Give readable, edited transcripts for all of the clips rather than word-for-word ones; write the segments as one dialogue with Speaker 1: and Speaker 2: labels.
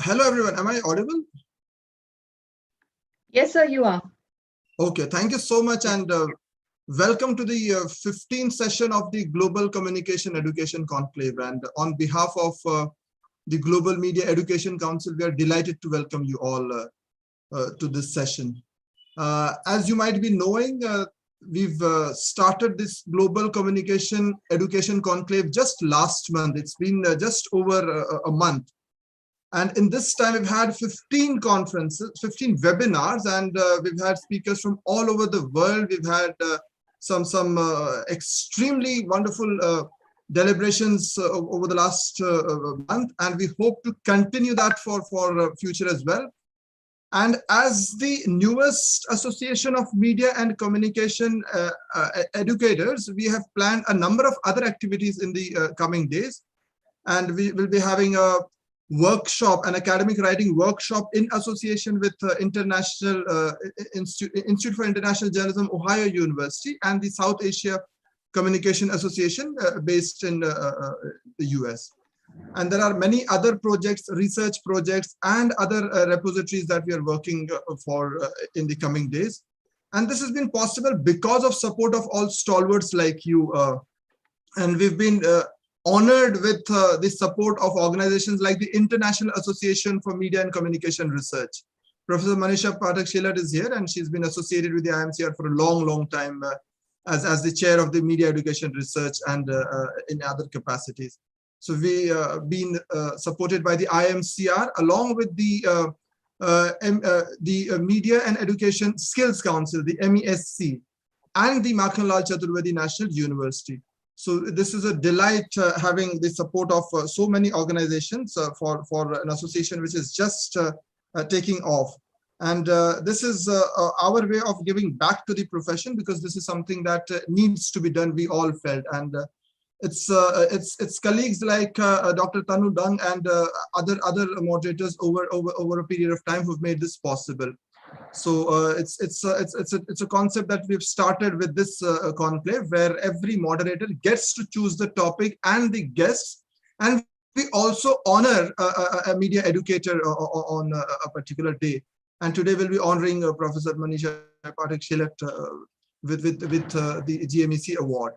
Speaker 1: Hello everyone, am I audible?
Speaker 2: Yes, sir, you are.
Speaker 1: Okay, thank you so much, and welcome to the 15th session of the Global Communication Education Conclave. And on behalf of the Global Media Education Council, we are delighted to welcome you all to this session. As you might be knowing, we've started this Global Communication Education Conclave just last month. It's been just over a month. And in this time, we've had 15 conferences, 15 webinars, and we've had speakers from all over the world. We've had some extremely wonderful deliberations over the last month, and we hope to continue that for future as well. And as the newest Association of Media and Communication Educators, we have planned a number of other activities in the coming days, and we will be having a workshop, an academic writing workshop in association with International Institute for International Journalism, Ohio University, and the South Asia Communication Association based in the US. And there are many other projects, research projects, and other repositories that we are working for in the coming days. And this has been possible because of support of all stalwarts like you. And we've been honored with the support of organizations like the International Association for Media and Communication Research. Professor Manisha Pathak-Shillett is here, and she's been associated with the IMCR for a long time as the chair of the Media Education Research and in other capacities. So we been supported by the IMCR along with the Media and Education Skills Council, the MESC, and the Makhanlal Chaturvedi National University. So this is a delight having the support of so many organizations for an association which is just taking off. And this is our way of giving back to the profession, because this is something that needs to be done, we all felt. And it's colleagues like Dr. Tanu Dung and other moderators over a period of time who've made this possible. So it's a concept that we've started with this conclave, where every moderator gets to choose the topic and the guests, and we also honor a media educator on a particular day. And today we'll be honoring Professor Manisha Pathak-Shillett with the GMEC award.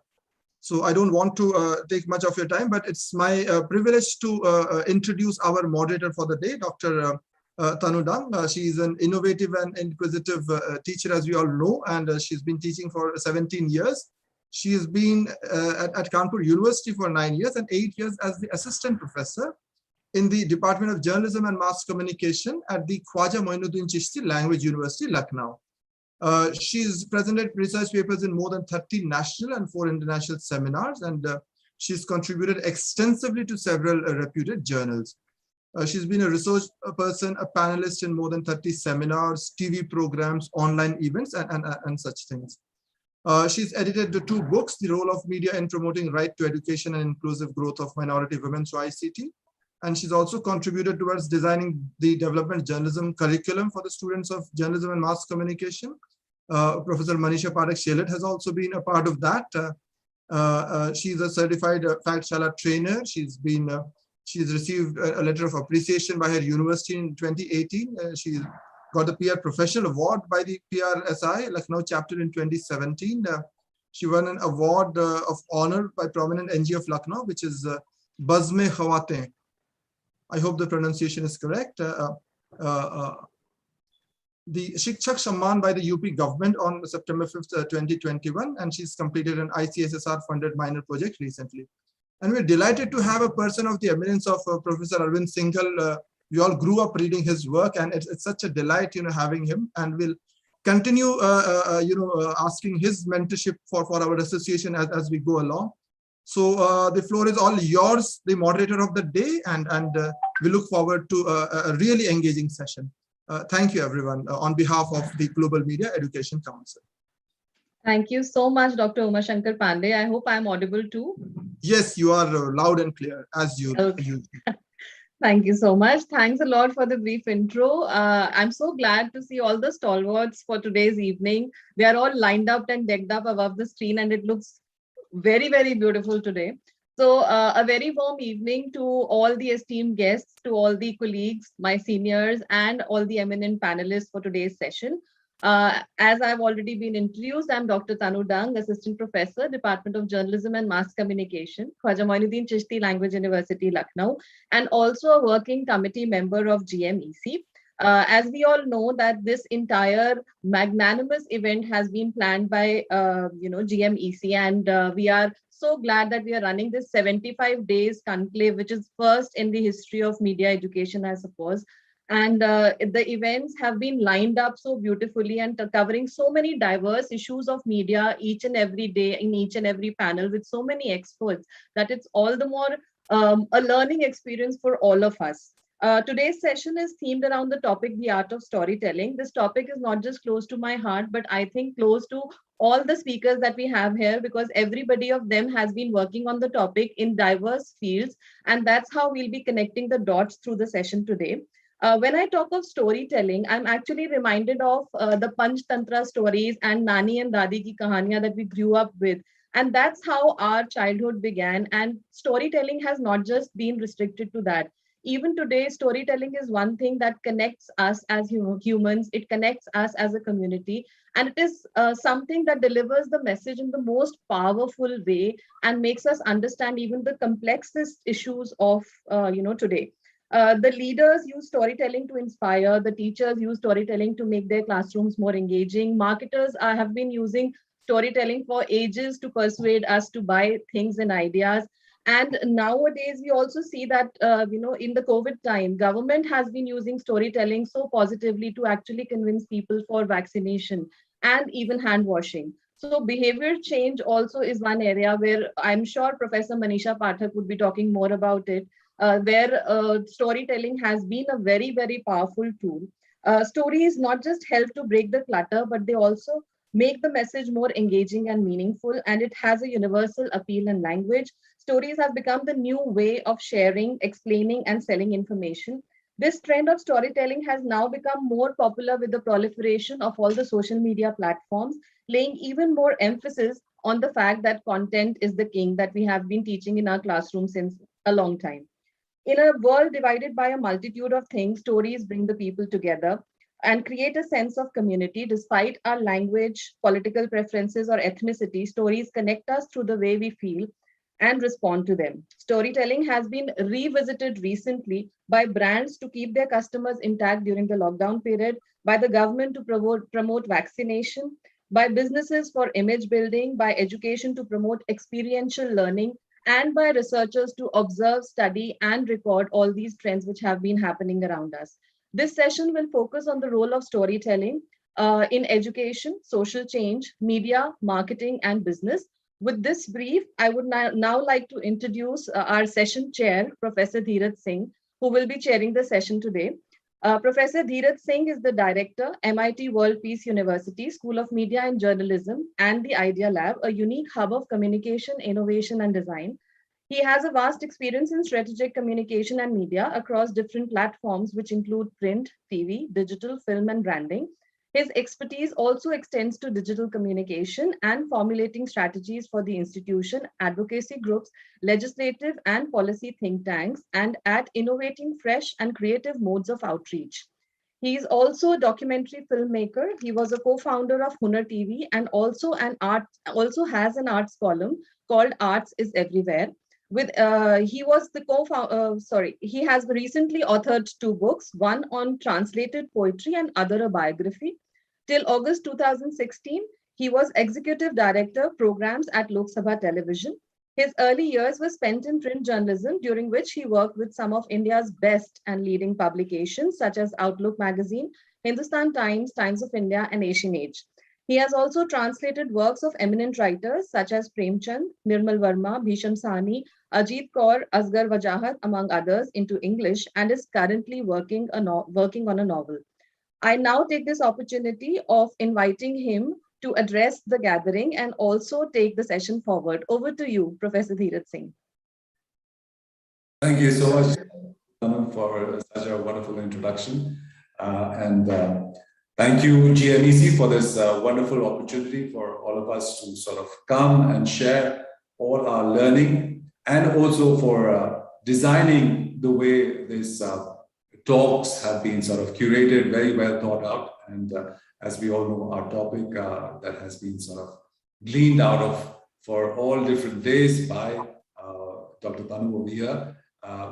Speaker 1: So I don't want to take much of your time, but it's my privilege to introduce our moderator for the day, Dr. Tanu Dung. She is an innovative and inquisitive teacher, as we all know, and she's been teaching for 17 years. She has been at Kanpur University for 9 years and 8 years as the assistant professor in the Department of Journalism and Mass Communication at the Khwaja Moinuddin Chishti Language University, Lucknow. She's presented research papers in more than 30 national and 4 international seminars, and she's contributed extensively to several reputed journals. She's been a research person, a panelist in more than 30 seminars, TV programs, online events, and such things. She's edited the 2 books, The Role of Media in Promoting Right to Education and Inclusive Growth of Minority Women through ICT. And she's also contributed towards designing the development journalism curriculum for the students of journalism and mass communication. Professor Manisha Parak-Shelat has also been a part of that. She's a certified Fagshala trainer. She's received a letter of appreciation by her university in 2018. She got the PR Professional Award by the PRSI Lucknow chapter in 2017. She won an award of honor by prominent NGO of Lucknow, which is Bazme Khawate. I hope the pronunciation is correct. The Shikshak Samman by the UP government on September 5th, 2021, and she's completed an ICSSR funded minor project recently. And we're delighted to have a person of the eminence of Professor Arvind Singhal. We all grew up reading his work, and it's such a delight, having him. And we'll continue, asking his mentorship for our association as we go along. So the floor is all yours, the moderator of the day, and we look forward to a really engaging session. Thank you, everyone, on behalf of the Global Media Education Council.
Speaker 2: Thank you so much, Dr. Umashankar Pandey. I hope I'm audible too.
Speaker 1: Yes, you are loud and clear, as you.
Speaker 2: Okay. Thank you so much. Thanks a lot for the brief intro. I'm so glad to see all the stalwarts for today's evening. They are all lined up and decked up above the screen, and it looks very, very beautiful today. So a very warm evening to all the esteemed guests, to all the colleagues, my seniors, and all the eminent panelists for today's session. As I've already been introduced, I'm Dr. Tanu Dung, Assistant Professor, Department of Journalism and Mass Communication, Khwaja Moinuddin Chishti Language University, Lucknow, and also a working committee member of GMEC. As we all know that this entire magnanimous event has been planned by GMEC, and we are so glad that we are running this 75 days conclave, which is first in the history of media education, I suppose. And the events have been lined up so beautifully and covering so many diverse issues of media each and every day in each and every panel with so many experts that it's all the more a learning experience for all of us. Today's session is themed around the topic, the art of storytelling. This topic is not just close to my heart, but I think close to all the speakers that we have here, because everybody of them has been working on the topic in diverse fields. And that's how we'll be connecting the dots through the session today. When I talk of storytelling, I'm actually reminded of the Panch Tantra stories and Nani and Dadi ki kahaniyan that we grew up with. And that's how our childhood began. And storytelling has not just been restricted to that. Even today, storytelling is one thing that connects us as humans. It connects us as a community. And it is something that delivers the message in the most powerful way and makes us understand even the complexest issues of today. The leaders use storytelling to inspire, the teachers use storytelling to make their classrooms more engaging. Marketers have been using storytelling for ages to persuade us to buy things and ideas. And nowadays, we also see that, in the COVID time, government has been using storytelling so positively to actually convince people for vaccination and even hand washing. So behavior change also is one area where I'm sure Professor Manisha Pathak would be talking more about it. Where storytelling has been a very, very powerful tool. Stories not just help to break the clutter, but they also make the message more engaging and meaningful, and it has a universal appeal in language. Stories have become the new way of sharing, explaining, and selling information. This trend of storytelling has now become more popular with the proliferation of all the social media platforms, laying even more emphasis on the fact that content is the king that we have been teaching in our classroom since a long time. In a world divided by a multitude of things, stories bring the people together and create a sense of community. Despite our language, political preferences, or ethnicity, stories connect us through the way we feel and respond to them. Storytelling has been revisited recently by brands to keep their customers intact during the lockdown period, by the government to promote vaccination, by businesses for image building, by education to promote experiential learning, and by researchers to observe, study, and record all these trends which have been happening around us. This session will focus on the role of storytelling in education, social change, media, marketing, and business. With this brief, I would now like to introduce our session chair, Professor Dheeraj Singh, who will be chairing the session today. Professor Dheeraj Singh is the director, MIT World Peace University, School of Media and Journalism, and the Idea Lab, a unique hub of communication, innovation, and design. He has a vast experience in strategic communication and media across different platforms, which include print, TV, digital, film, and branding. His expertise also extends to digital communication and formulating strategies for the institution, advocacy groups, legislative and policy think tanks, and at innovating fresh and creative modes of outreach. He is also a documentary filmmaker. He was a co-founder of Hunar TV and also has an arts column called Arts is Everywhere. He has recently authored two books, one on translated poetry and other a biography. Till August 2016, he was executive director programs at Lok Sabha Television. His early years were spent in print journalism, during which he worked with some of India's best and leading publications, such as Outlook Magazine, Hindustan Times, Times of India, and Asian Age. He has also translated works of eminent writers such as Premchand, Nirmal Verma, Bhisham Sahni, Ajit Kaur, Asghar Wajahat, among others, into English and is currently working on a novel. I now take this opportunity of inviting him to address the gathering and also take the session forward. Over to you, Professor Dheeraj Singh.
Speaker 3: Thank you so much, Tanam, for such a wonderful introduction. Thank you, GMEC, for this wonderful opportunity for all of us to sort of come and share all our learning, and also for designing the way these talks have been sort of curated, very well thought out. And as we all know, our topic that has been sort of gleaned out of for all different days by Dr. Tanu over here,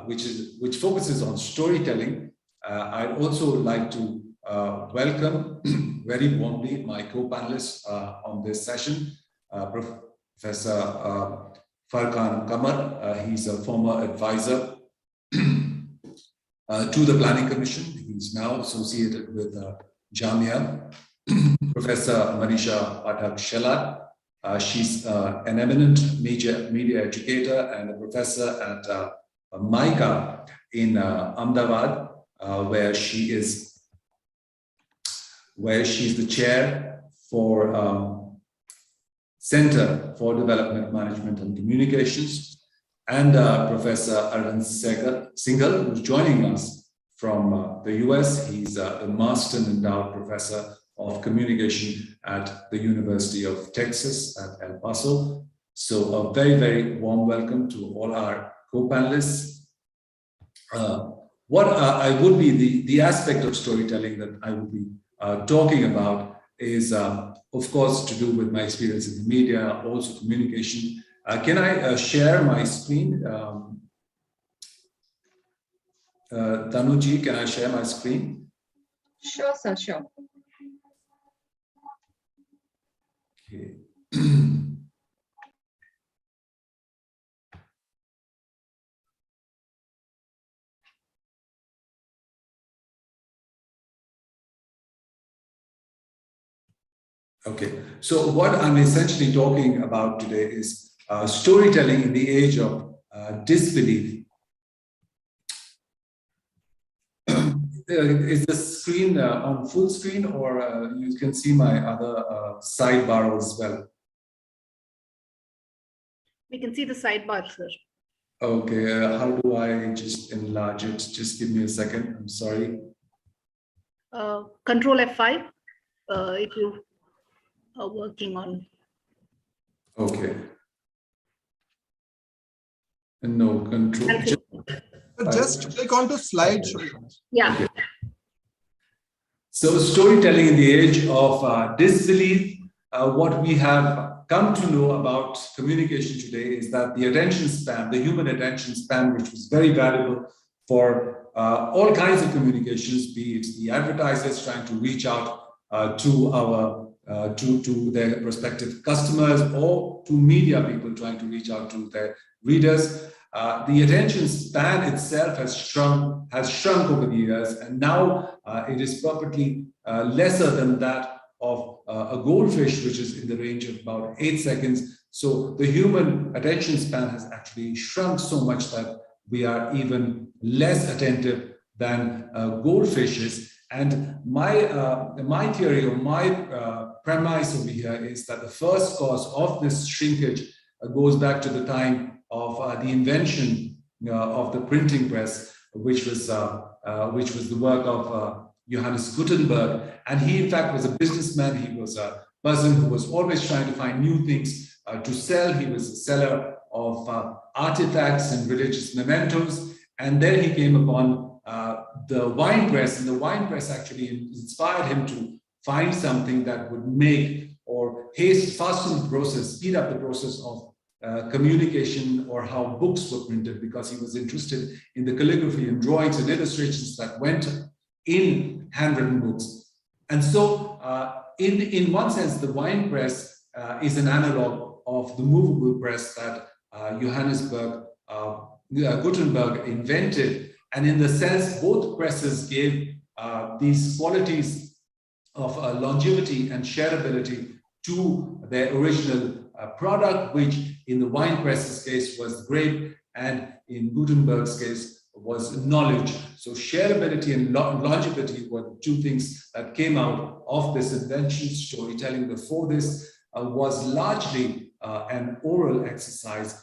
Speaker 3: which focuses on storytelling. I'd also like to welcome very warmly my co-panelists on this session, Professor Farkan Kamar. He's a former advisor to the Planning Commission. He's now associated with Jamia. Professor Manisha Pathak Shelat. She's an eminent media educator and a professor at MICA in Ahmedabad, where she's the chair for Center for Development Management and Communications, and Professor Arvind Singhal, who's joining us from the US. He's a Marston Endowed Professor of Communication at the University of Texas at El Paso. So a very, very warm welcome to all our co-panelists. What I would be, the aspect of storytelling that I would be talking about is, of course, to do with my experience in the media, also communication. Can I share my screen? Tanuji, can I share my screen?
Speaker 2: Sure, sir, sure.
Speaker 3: Okay. Okay, so what I'm essentially talking about today is storytelling in the age of disbelief. Is the screen on full screen, or you can see my other sidebar as well?
Speaker 4: We can see the sidebar, sir.
Speaker 3: Okay, how do I just enlarge it? Just give me a second, I'm sorry.
Speaker 4: Control F5 if you are working on.
Speaker 3: Okay. No, control.
Speaker 1: Just click on to slideshow.
Speaker 4: Yeah.
Speaker 3: Okay. So storytelling in the age of disbelief, what we have come to know about communication today is that the attention span, the human attention span, which was very valuable for all kinds of communications, be it the advertisers trying to reach out to our to their prospective customers or to media people trying to reach out to their readers. The attention span itself has shrunk over the years, and now it is probably lesser than that of a goldfish, which is in the range of about 8 seconds. So the human attention span has actually shrunk so much that we are even less attentive than goldfishes. And my theory or my premise over here is that the first cause of this shrinkage goes back to the time of the invention of the printing press, which was the work of Johannes Gutenberg. And he, in fact, was a businessman. He was a person who was always trying to find new things to sell. He was a seller of artifacts and religious mementos. And then he came upon the wine press, and the wine press actually inspired him to find something that would make or fasten the process, speed up the process of communication or how books were printed, because he was interested in the calligraphy and drawings and illustrations that went in handwritten books. And so in one sense, the wine press is an analog of the movable press that Gutenberg invented. And in the sense, both presses gave these qualities of longevity and shareability to their original product, which in the wine press's case was grape, and in Gutenberg's case was knowledge. So shareability and longevity were the two things that came out of this invention. Storytelling before this was largely an oral exercise,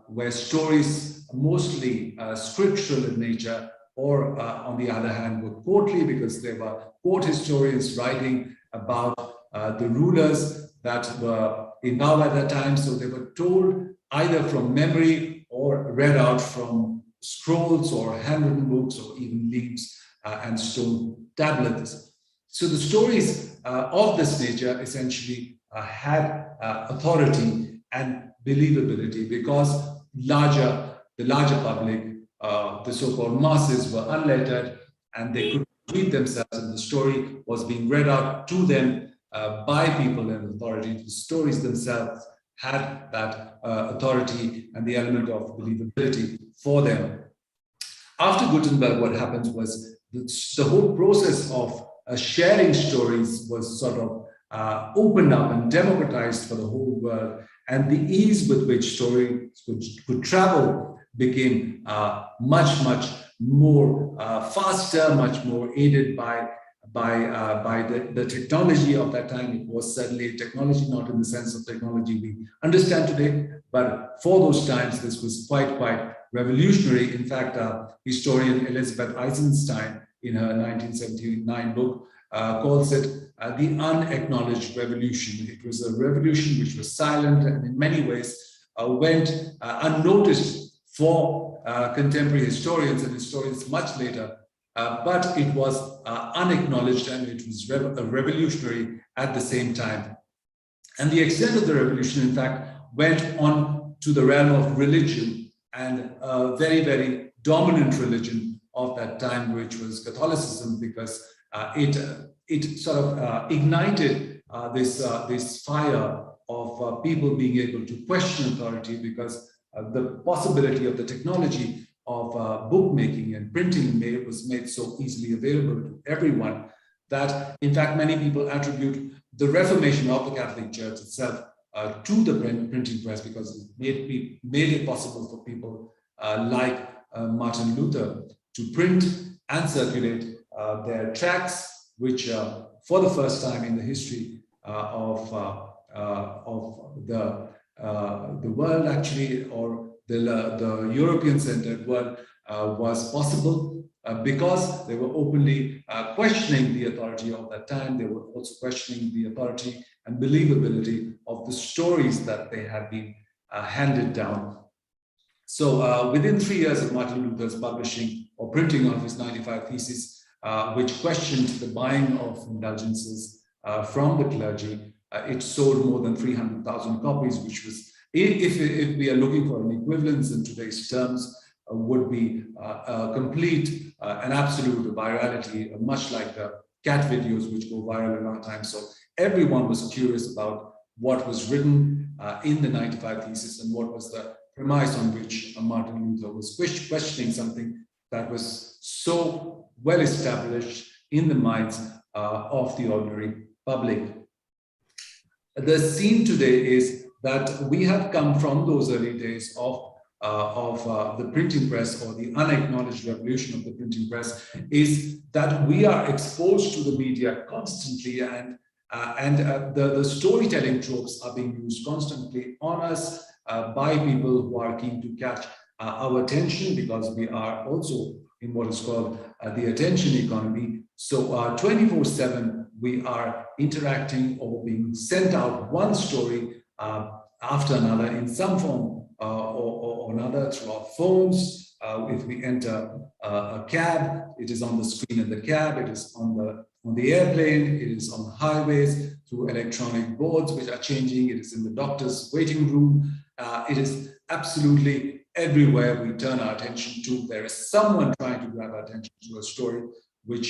Speaker 3: where stories, mostly scriptural in nature, or on the other hand, were courtly, because there were court historians writing about the rulers that were in power at that time. So they were told either from memory or read out from scrolls or handwritten books or even leaves and stone tablets. So the stories of this nature essentially had authority and believability, because the larger public, the so-called masses, were unlettered and they could read themselves, and the story was being read out to them by people in authority. The stories themselves had that authority and the element of believability for them. After Gutenberg, what happens was the whole process of sharing stories was sort of opened up and democratized for the whole world, and the ease with which stories could travel became much more faster, much more aided by the technology of that time. It was certainly technology, not in the sense of technology we understand today, but for those times, this was quite revolutionary. In fact, historian Elizabeth Eisenstein, in her 1979 book, calls it the unacknowledged revolution. It was a revolution which was silent and in many ways went unnoticed for contemporary historians and historians much later, but it was unacknowledged, and it was revolutionary at the same time. And the extent of the revolution, in fact, went on to the realm of religion, and a very dominant religion of that time, which was Catholicism, because it sort of ignited this fire of people being able to question authority, because the possibility of the technology of bookmaking and printing was made so easily available to everyone that, in fact, many people attribute the Reformation of the Catholic Church itself to the printing press, because it made it possible for people like Martin Luther to print and circulate their tracts, which for the first time in the history of the world, actually, or the European-centered world, was possible because they were openly questioning the authority of that time. They were also questioning the authority and believability of the stories that they had been handed down. So within 3 years of Martin Luther's publishing or printing of his 95 Theses, which questioned the buying of indulgences from the clergy, it sold more than 300,000 copies, which was, if we are looking for an equivalence in today's terms, would be a complete and absolute virality, much like the cat videos which go viral in our time. So everyone was curious about what was written in the 95 Thesis and what was the premise on which Martin Luther was questioning something that was so well established in the minds of the ordinary public. The scene today is that we have come from those early days of the printing press, or the unacknowledged revolution of the printing press, is that we are exposed to the media constantly, and the storytelling tropes are being used constantly on us by people who are keen to catch our attention, because we are also in what is called the attention economy. So 24/7, we are interacting or being sent out one story after another in some form or another through our phones. If we enter a cab, it is on the screen in the cab, it is on the airplane, it is on the highways, through electronic boards which are changing, it is in the doctor's waiting room, it is absolutely everywhere we turn our attention to. There is someone trying to grab our attention to a story, which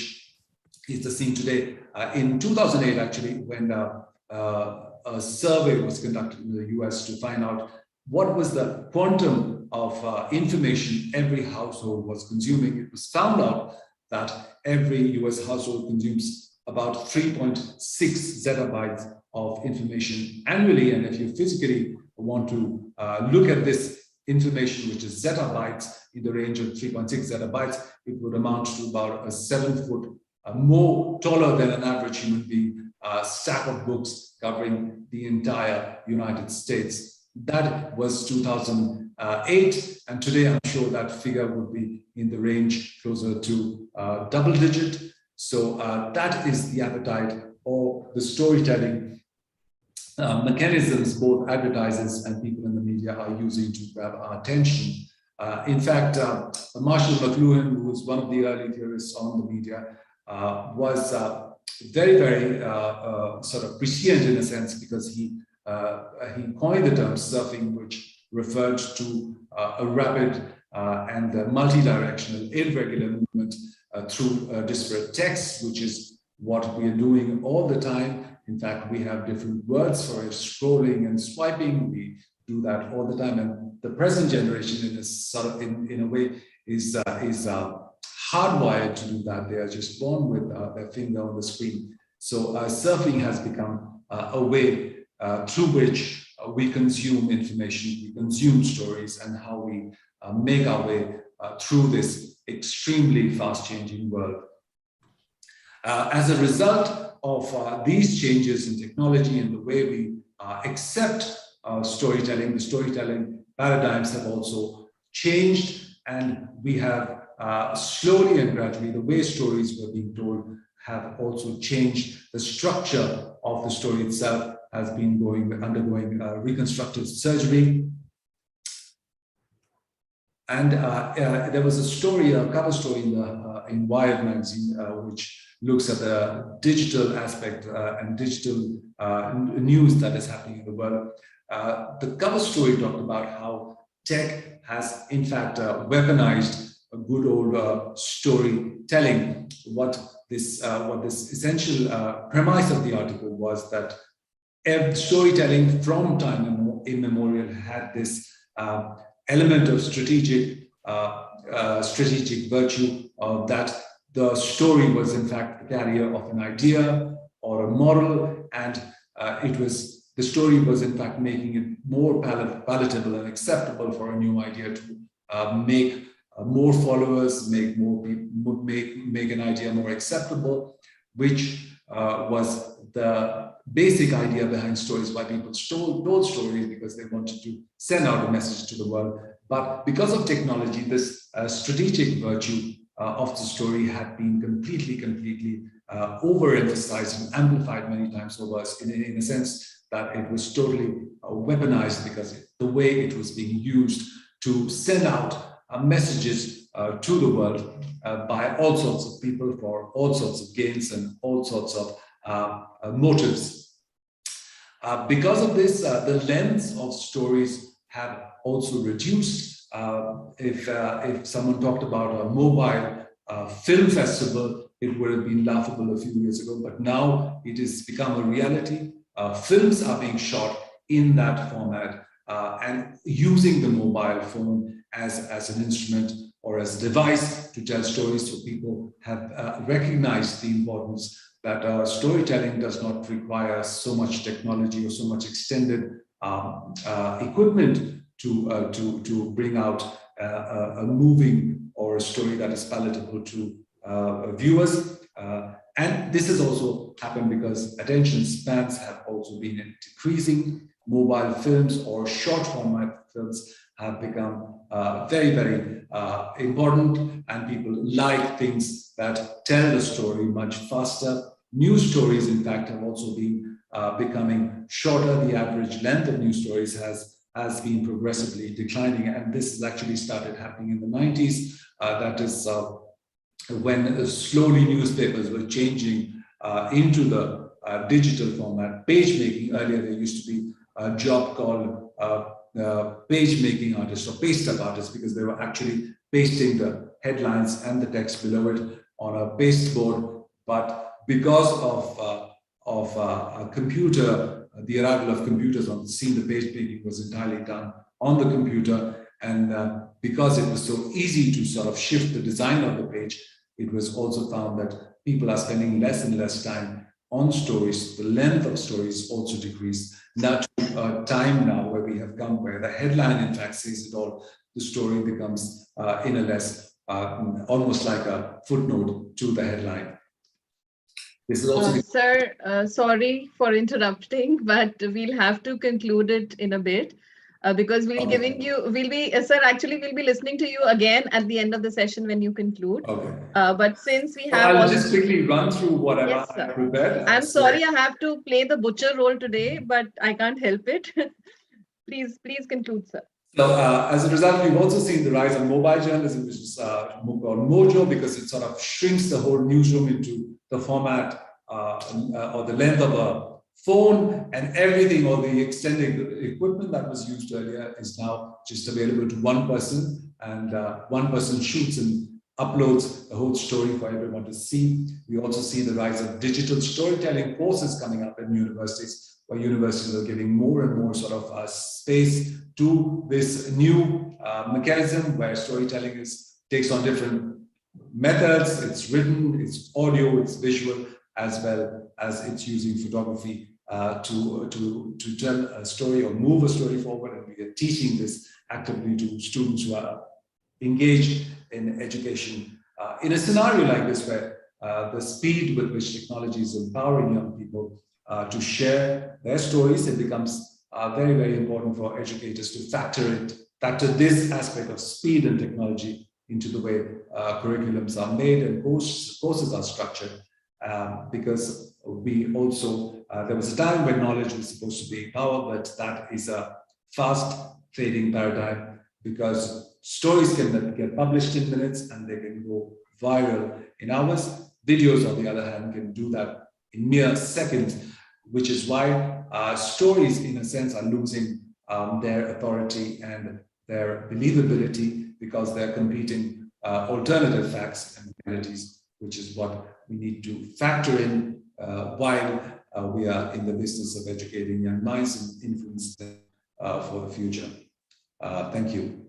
Speaker 3: is the scene today. In 2008, actually, when a survey was conducted in the US to find out what was the quantum of information every household was consuming, it was found out that every US household consumes about 3.6 zettabytes of information annually. And if you physically want to look at this information, which is zettabytes, in the range of 3.6 zettabytes, it would amount to about a 7-foot, more taller than an average human being, stack of books covering the entire United States. That was 2008, and today I'm sure that figure would be in the range closer to double digit. So that is the appetite or the storytelling mechanisms both advertisers and people in the media are using to grab our attention. In fact, Marshall McLuhan, who was one of the early theorists on the media, was very, very sort of prescient in a sense, because he coined the term surfing, which referred to a rapid and multi-directional irregular movement through disparate texts, which is what we are doing all the time. In fact, we have different words for it: scrolling and swiping. We do that all the time, and the present generation, in a sort of in a way, is hardwired to do that. They are just born with their finger on the screen. So surfing has become a way through which we consume information, we consume stories, and how we make our way through this extremely fast-changing world. As a result of these changes in technology and the way we accept storytelling, the storytelling paradigms have also changed, and we have slowly and gradually, the way stories were being told have also changed. The structure of the story itself has been undergoing reconstructive surgery. And there was a story, a cover story in Wired magazine, which looks at the digital aspect and digital news that is happening in the world. The cover story talked about how tech has, in fact, weaponized a good old storytelling. What this essential premise of the article was that storytelling from time immemorial had this element of strategic virtue, that the story was in fact the carrier of an idea or a moral, and the story was in fact making it more palatable and acceptable for a new idea to make more followers, make more people, make an idea more acceptable, which was the basic idea behind stories, why people told stories, because they wanted to send out a message to the world. But because of technology, this strategic virtue of the story had been completely overemphasized and amplified many times over, in a sense that it was totally weaponized, because the way it was being used to send out messages to the world by all sorts of people for all sorts of gains and all sorts of motives. Because of this, the length of stories have also reduced. If someone talked about a mobile film festival, it would have been laughable a few years ago, but now it has become a reality. Films are being shot in that format and using the mobile phone as an instrument or as a device to tell stories. So people have recognized the importance that storytelling does not require so much technology or so much extended equipment to bring out a moving or a story that is palatable to viewers. And this has also happened because attention spans have also been decreasing. Mobile films or short format films have become very, very important, and people like things that tell the story much faster. News stories, in fact, have also been becoming shorter. The average length of news stories has been progressively declining, and this has actually started happening in the 90s. That is when slowly newspapers were changing into the digital format. Page making, earlier there used to be a job called page making artists or paste up artists, because they were actually pasting the headlines and the text below it on a pasteboard. But because of a computer, the arrival of computers on the scene, the page making was entirely done on the computer. And because it was so easy to sort of shift the design of the page, it was also found that people are spending less and less time on stories. The length of stories also decreased. Now to a time now where we have come where the headline in fact says it all. The story becomes in a less, almost like a footnote to the headline. This is also
Speaker 2: Sir, sorry for interrupting, but we'll have to conclude it in a bit. Because we'll sir, actually we'll be listening to you again at the end of the session when you conclude.
Speaker 3: Okay.
Speaker 2: But since we have
Speaker 3: I'll just quickly run through what
Speaker 2: Yes,
Speaker 3: I prepared.
Speaker 2: I'm sorry I have to play the butcher role today, but I can't help it. Please conclude, sir.
Speaker 3: So as a result, we've also seen the rise of mobile journalism, which is called Mojo, because it sort of shrinks the whole newsroom into the format or the length of a phone, and everything, or the extended equipment that was used earlier is now just available to one person, and one person shoots and uploads the whole story for everyone to see. We also see the rise of digital storytelling courses coming up in universities, where universities are giving more and more sort of space to this new mechanism where storytelling takes on different methods. It's written, it's audio, it's visual, as well as it's using photography to tell a story or move a story forward. And we are teaching this actively to students who are engaged in education. In a scenario like this, where the speed with which technology is empowering young people to share their stories, it becomes very, very important for educators to factor this aspect of speed and technology into the way curriculums are made and courses are structured. Because we also, there was a time when knowledge was supposed to be power, but that is a fast fading paradigm, because stories can get published in minutes and they can go viral in hours. Videos, on the other hand, can do that in mere seconds, which is why stories, in a sense, are losing their authority and their believability, because they're competing alternative facts and realities, which is what we need to factor in while we are in the business of educating young minds and influence them for the future. Thank you.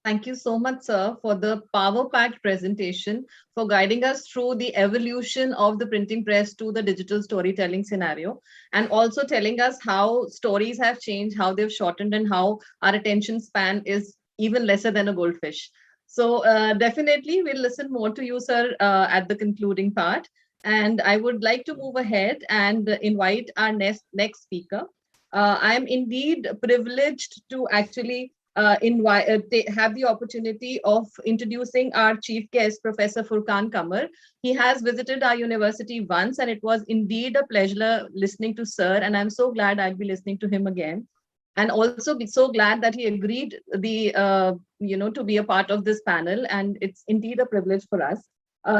Speaker 2: Thank you so much, sir, for the power-packed presentation, for guiding us through the evolution of the printing press to the digital storytelling scenario, and also telling us how stories have changed, how they've shortened, and how our attention span is even lesser than a goldfish. So definitely we'll listen more to you, sir, at the concluding part. And I would like to move ahead and invite our next speaker. I'm indeed privileged to actually have the opportunity of introducing our chief guest, Professor Furqan Qamar. He has visited our university once, and it was indeed a pleasure listening to sir, and I'm so glad I'll be listening to him again. And also be so glad that he agreed to be a part of this panel, and it's indeed a privilege for us.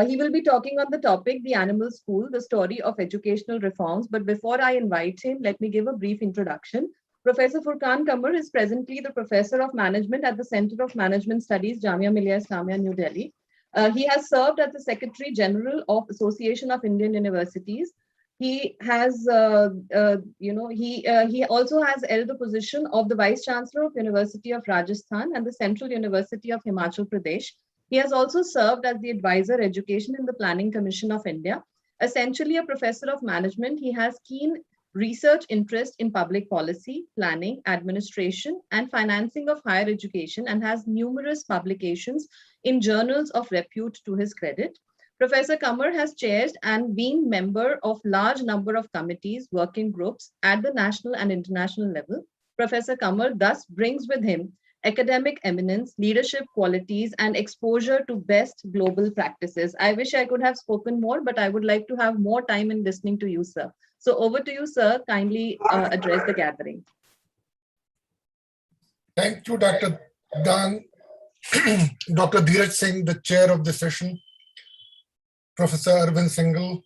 Speaker 2: He will be talking on the topic, The Animal School, the story of educational reforms. But before I invite him, let me give a brief introduction. Professor Furqan Qamar is presently the Professor of Management at the Center of Management Studies, Jamia Millia Islamia, New Delhi. He has served as the Secretary General of Association of Indian Universities. He has, he also has held the position of the Vice Chancellor of University of Rajasthan and the Central University of Himachal Pradesh. He has also served as the Advisor Education in the Planning Commission of India. Essentially a professor of management, he has keen research interest in public policy, planning, administration, and financing of higher education, and has numerous publications in journals of repute to his credit. Professor Kamar has chaired and been member of large number of committees, working groups at the national and international level. Professor Kamar thus brings with him academic eminence, leadership qualities, and exposure to best global practices. I wish I could have spoken more, but I would like to have more time in listening to you, sir. So over to you, sir. Kindly address the gathering.
Speaker 5: Thank you, Dr. Dan. Dr. Dheeraj Singh, the chair of the session, Professor Arvind Singhal,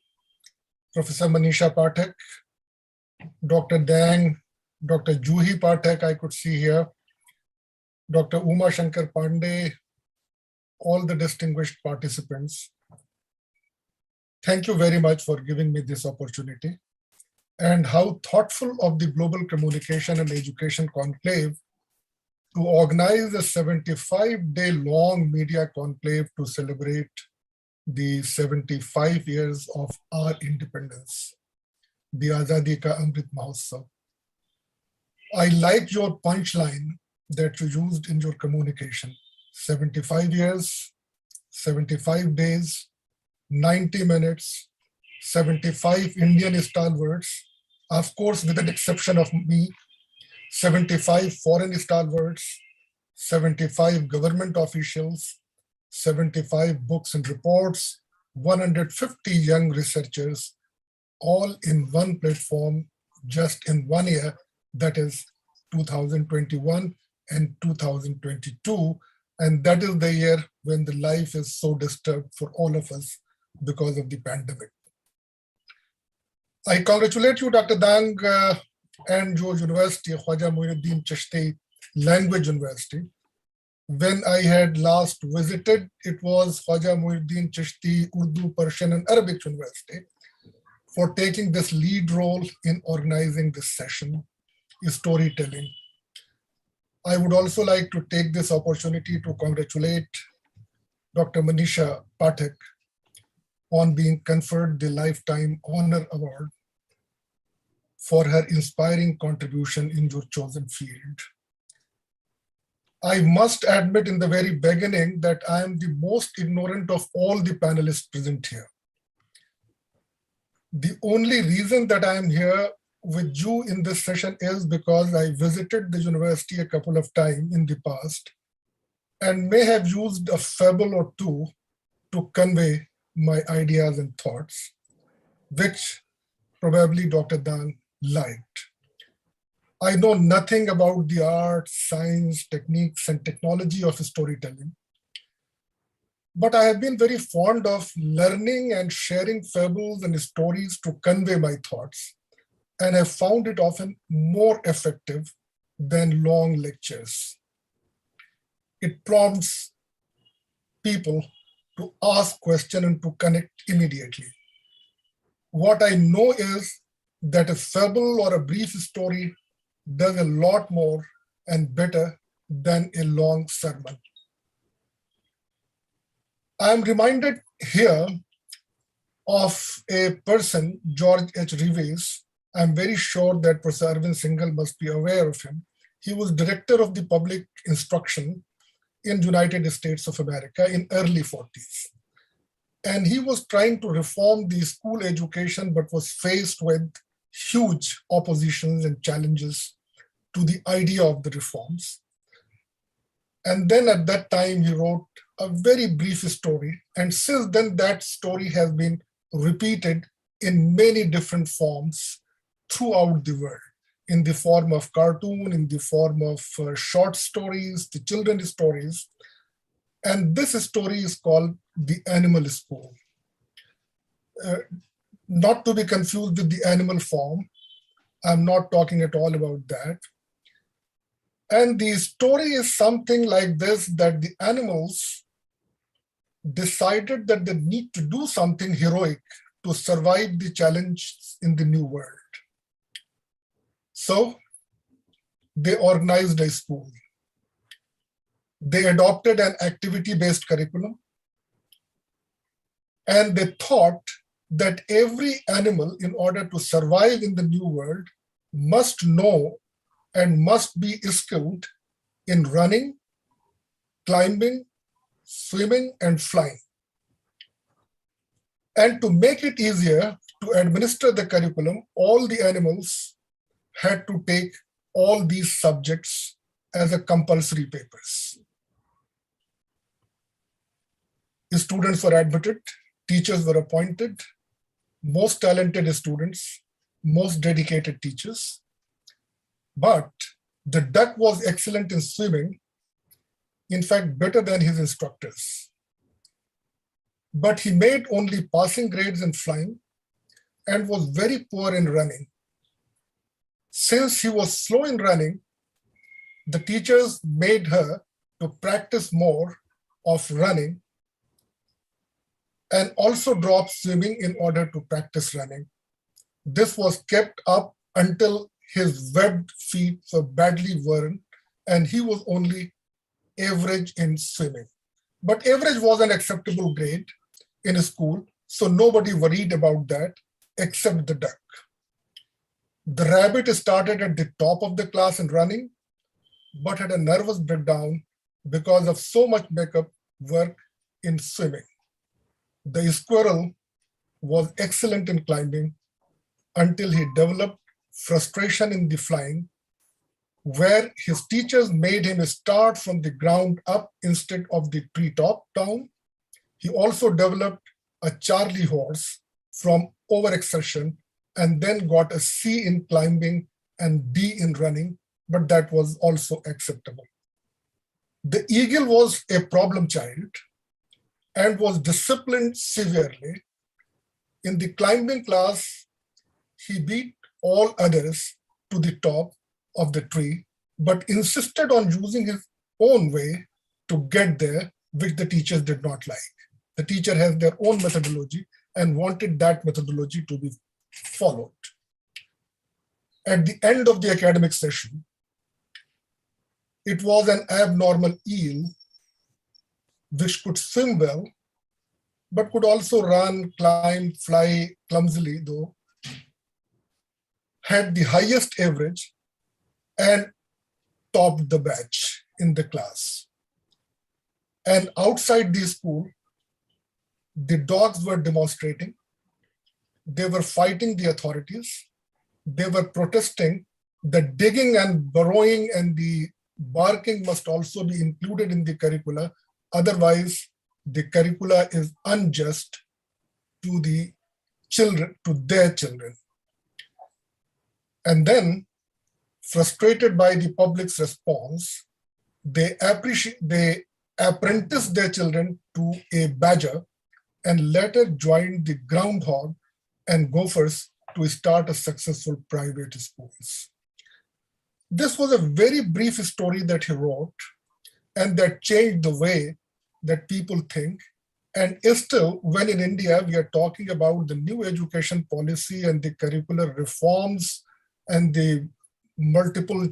Speaker 5: Professor Manisha Pathak, Dr. Dang, Dr. Juhi Pathak, I could see here, Dr. Uma Shankar Pandey, all the distinguished participants. Thank you very much for giving me this opportunity. And how thoughtful of the Global Communication and Education Conclave to organize a 75-day long media conclave to celebrate the 75 years of our independence, the Azadi Ka Amrit Mahotsav. I like your punchline that you used in your communication. 75 years, 75 days, 90 minutes, 75 Indian stalwarts, of course, with an exception of me, 75 foreign stalwarts, 75 government officials, 75 books and reports, 150 young researchers, all in one platform, just in 1 year, that is 2021 and 2022. And that is the year when the life is so disturbed for all of us because of the pandemic. I congratulate you, Dr. Dang, and your university, Khwaja Muinuddin Chishti Language University. When I had last visited, it was Khwaja Muinuddin Chishti Urdu, Persian, and Arabic University for taking this lead role in organizing this session, storytelling. I would also like to take this opportunity to congratulate Dr. Manisha Pathak on being conferred the Lifetime Honor Award for her inspiring contribution in your chosen field. I must admit in the very beginning that I am the most ignorant of all the panelists present here. The only reason that I am here with you in this session is because I visited the university a couple of times in the past and may have used a fable or two to convey my ideas and thoughts, which probably Dr. Dan liked. I know nothing about the art, science, techniques, and technology of storytelling, but I have been very fond of learning and sharing fables and stories to convey my thoughts, and have found it often more effective than long lectures. It prompts people to ask questions and to connect immediately. What I know is that a fable or a brief story does a lot more and better than a long sermon. I'm reminded here of a person, George H. Reeves. I'm very sure that Professor Arvind Singhal must be aware of him. He was director of the public instruction in United States of America in early 40s. And he was trying to reform the school education, but was faced with huge oppositions and challenges to the idea of the reforms. And then at that time, he wrote a very brief story. And since then, that story has been repeated in many different forms throughout the world, in the form of cartoon, in the form of short stories, the children's stories. And this story is called The Animal School. Not to be confused with the animal farm. I'm not talking at all about that. And the story is something like this, that the animals decided that they need to do something heroic to survive the challenge in the new world. So they organized a school. They adopted an activity-based curriculum, and they thought that every animal, in order to survive in the new world, must know and must be skilled in running, climbing, swimming, and flying. And to make it easier to administer the curriculum, all the animals had to take all these subjects as a compulsory papers. Students were admitted, teachers were appointed, most talented students, most dedicated teachers. But the duck was excellent in swimming, in fact, better than his instructors. But he made only passing grades in flying and was very poor in running. Since he was slow in running, the teachers made her to practice more of running and also drop swimming in order to practice running. This was kept up until his webbed feet were badly worn and he was only average in swimming. But average was an acceptable grade in school, so nobody worried about that except the duck. The rabbit started at the top of the class in running, but had a nervous breakdown because of so much makeup work in swimming. The squirrel was excellent in climbing until he developed frustration in the flying, where his teachers made him start from the ground up instead of the treetop down. He also developed a Charlie horse from overexertion and then got a C in climbing and D in running, but that was also acceptable. The eagle was a problem child and was disciplined severely. In the climbing class, he beat all others to the top of the tree, but insisted on using his own way to get there, which the teachers did not like. The teacher has their own methodology and wanted that methodology to be followed. At the end of the academic session, it was an abnormal eel which could swim well, but could also run, climb, fly clumsily, though, had the highest average and topped the batch in the class. And outside the school, the dogs were demonstrating. They were fighting the authorities. They were protesting that digging and burrowing and the barking must also be included in the curricula. Otherwise, the curricula is unjust to the children, to their children. And then, frustrated by the public's response, they apprenticed their children to a badger and later joined the groundhog and gophers to start a successful private schools. This was a very brief story that he wrote, and that changed the way that people think. And still, when in India, we are talking about the new education policy and the curricular reforms and the multiple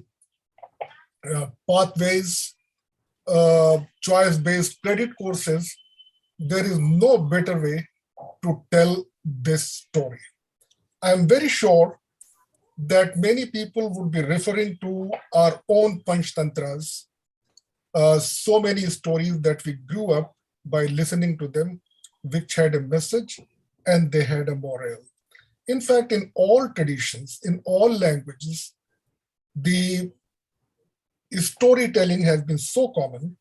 Speaker 5: pathways, choice-based credit courses, there is no better way to tell this story. I'm very sure that many people would be referring to our own Panchtantras, so many stories that we grew up by listening to them, which had a message and they had a moral. In fact, in all traditions, in all languages, the storytelling has been so common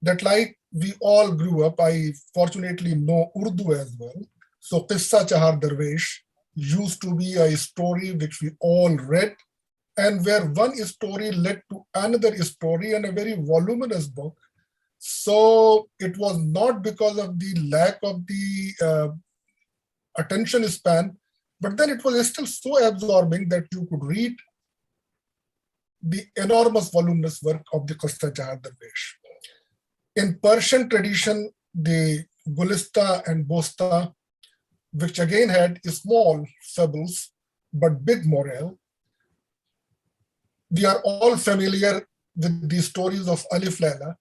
Speaker 5: that, like we all grew up, I fortunately know Urdu as well. So Qissa Chahar Darwesh used to be a story which we all read, and where one story led to another story and a very voluminous book. So it was not because of the lack of the attention span, but then it was still so absorbing that you could read the enormous voluminous work of the Qissa Chahar Darwesh. In Persian tradition, the Gulista and Bosta, which again had small fables, but big morale. We are all familiar with the stories of Alif Laila,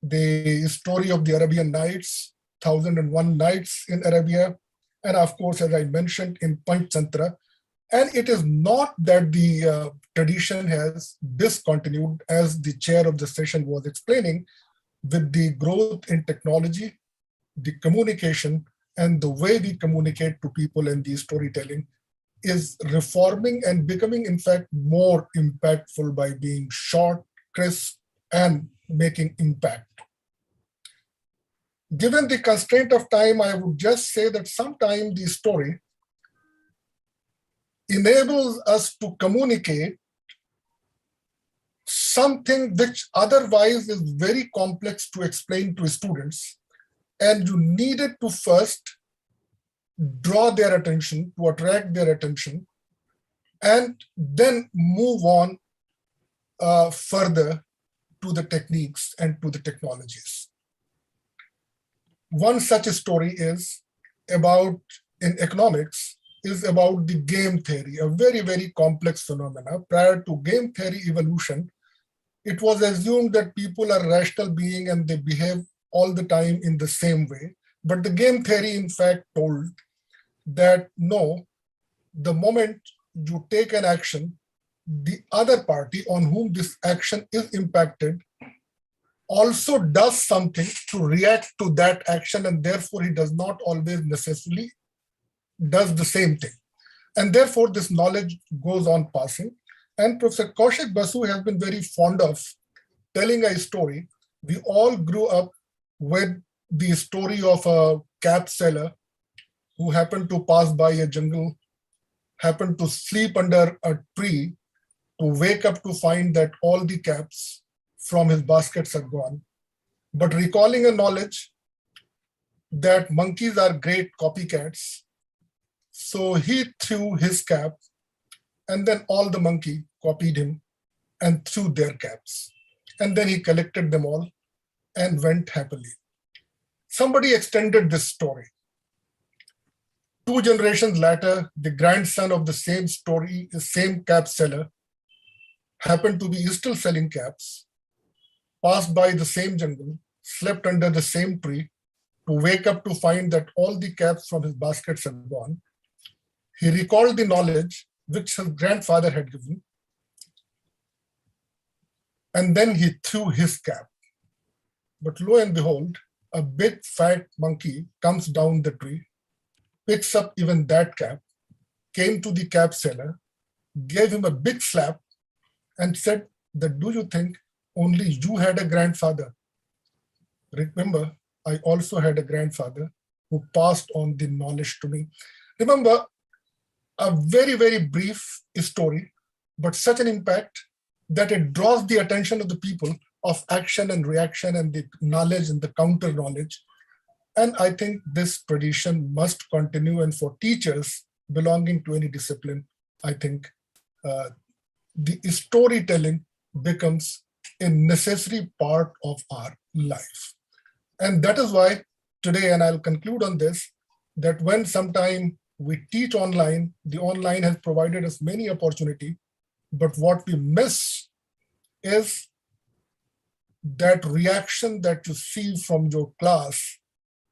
Speaker 5: the story of the Arabian Nights, 1001 Nights in Arabia, and of course, as I mentioned, in Panchtantra. And it is not that the tradition has discontinued, as the chair of the session was explaining, with the growth in technology, the communication, and the way we communicate to people in the storytelling is reforming and becoming, in fact, more impactful by being short, crisp, and making impact. Given the constraint of time, I would just say that sometimes the story enables us to communicate something which otherwise is very complex to explain to students, and you needed to first draw their attention, to attract their attention, and then move on further to the techniques and to the technologies. One such story is about, in economics, is about the game theory, a very, very complex phenomena. Prior to game theory evolution, it was assumed that people are rational beings and they behave all the time in the same way. But the game theory, in fact, told that no, the moment you take an action, the other party on whom this action is impacted also does something to react to that action, and therefore he does not always necessarily does the same thing. And therefore this knowledge goes on passing. And Professor Kaushik Basu has been very fond of telling a story. We all grew up with the story of a cap seller who happened to pass by a jungle, happened to sleep under a tree, to wake up to find that all the caps from his baskets are gone. But recalling a knowledge that monkeys are great copycats, so he threw his cap, and then all the monkey copied him and threw their caps. And then he collected them all and went happily. Somebody extended this story. 2 generations later, the grandson of the same story, the same cap seller, happened to be still selling caps, passed by the same jungle, slept under the same tree, to wake up to find that all the caps from his baskets are gone. He recalled the knowledge which his grandfather had given, and then he threw his cap. But lo and behold, a big fat monkey comes down the tree, picks up even that cap, came to the cap seller, gave him a big slap, and said that, do you think only you had a grandfather? Remember, I also had a grandfather who passed on the knowledge to me. Remember, a very, very brief story, but such an impact that it draws the attention of the people of action and reaction and the knowledge and the counter knowledge. And I think this tradition must continue. And for teachers belonging to any discipline, I think the storytelling becomes a necessary part of our life. And that is why today, and I'll conclude on this, that when sometime we teach online, the online has provided us many opportunity, but what we miss is that reaction that you see from your class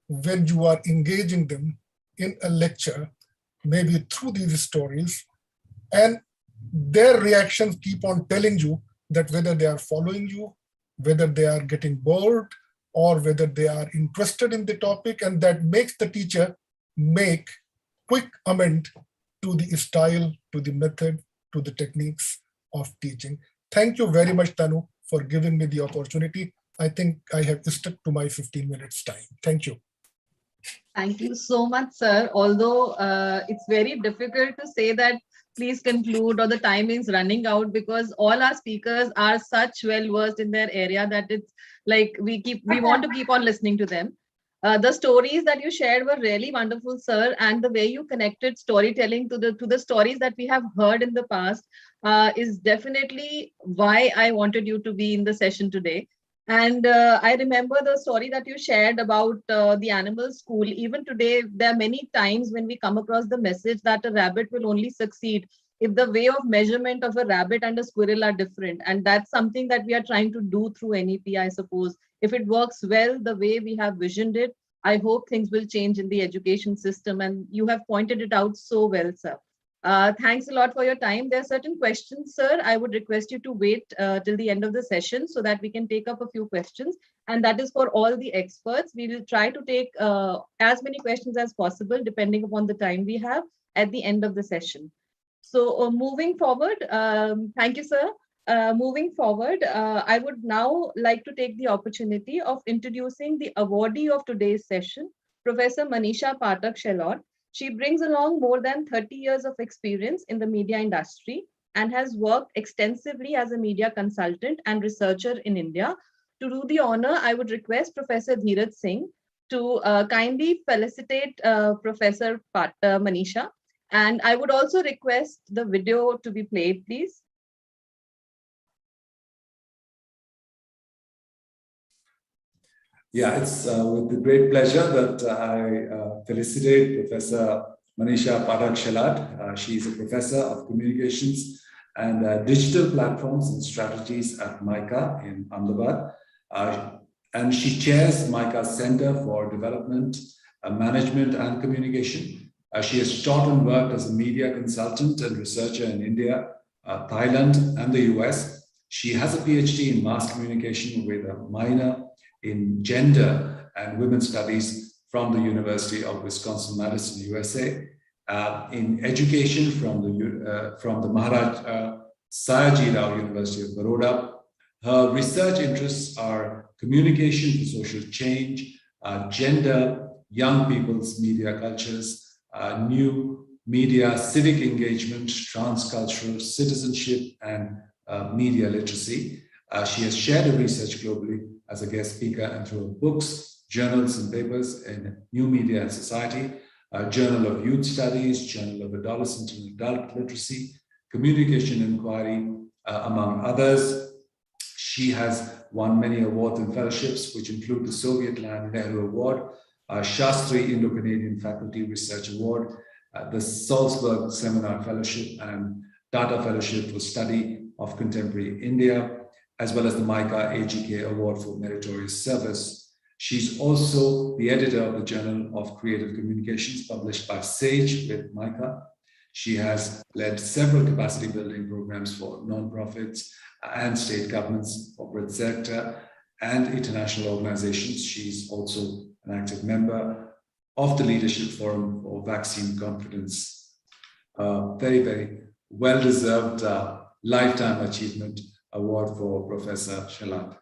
Speaker 5: when you are engaging them in a lecture, maybe through these stories, and their reactions keep on telling you that whether they are following you, whether they are getting bored, or whether they are interested in the topic, and that makes the teacher make quick amend to the style, to the method, to the techniques of teaching. Thank you very much, Tanu, for giving me the opportunity. I think I have stuck to my 15 minutes time. Thank you.
Speaker 2: Thank you so much, sir. Although it's very difficult to say that please conclude or the time is running out, because all our speakers are such well versed in their area that it's like we want to keep on listening to them. The stories that you shared were really wonderful, sir, and the way you connected storytelling to the stories that we have heard in the past is definitely why I wanted you to be in the session today. And I remember the story that you shared about the animal school. Even today, there are many times when we come across the message that a rabbit will only succeed if the way of measurement of a rabbit and a squirrel are different. And that's something that we are trying to do through NEP, I suppose. If it works well the way we have visioned it, I hope things will change in the education system. And you have pointed it out so well, sir. Thanks a lot for your time. There are certain questions, sir. I would request you to wait till the end of the session so that we can take up a few questions. And that is for all the experts. We will try to take as many questions as possible, depending upon the time we have at the end of the session. So moving forward, thank you, sir. Moving forward, I would now like to take the opportunity of introducing the awardee of today's session, Professor Manisha Pathak Shelot. She brings along more than 30 years of experience in the media industry and has worked extensively as a media consultant and researcher in India. To do the honor, I would request Professor Dheeraj Singh to kindly felicitate Professor Manisha. And I would also request the video to be played, please.
Speaker 3: Yeah, it's with great pleasure that I felicitate Professor Manisha Pathak Shelat. She is a professor of communications and digital platforms and strategies at MICA in Ahmedabad. And she chairs MICA's Center for Development, Management and Communication. She has taught and worked as a media consultant and researcher in India, Thailand, and the US. She has a PhD in mass communication with a minor in gender and women's studies from the University of Wisconsin-Madison, USA, in education from the Maharaj Sayaji Rao University of Baroda. Her research interests are communication for social change, gender, young people's media cultures, new media, civic engagement, transcultural citizenship, and media literacy. She has shared her research globally as a guest speaker and through her books, journals, and papers in New Media and Society, Journal of Youth Studies, Journal of Adolescent and Adult Literacy, Communication Inquiry, among others. She has won many awards and fellowships, which include the Sovietland Nehru Award, Shastri Indo-Canadian Faculty Research Award, the Salzburg Seminar Fellowship, and Tata Fellowship for Study of Contemporary India, as well as the MICA AGK Award for Meritorious Service. She's also the editor of the Journal of Creative Communications, published by SAGE with MICA. She has led several capacity building programs for nonprofits and state governments, corporate sector, and international organizations. She's also an active member of the Leadership Forum for Vaccine Confidence. Very, very well-deserved lifetime achievement award for Professor Shelat.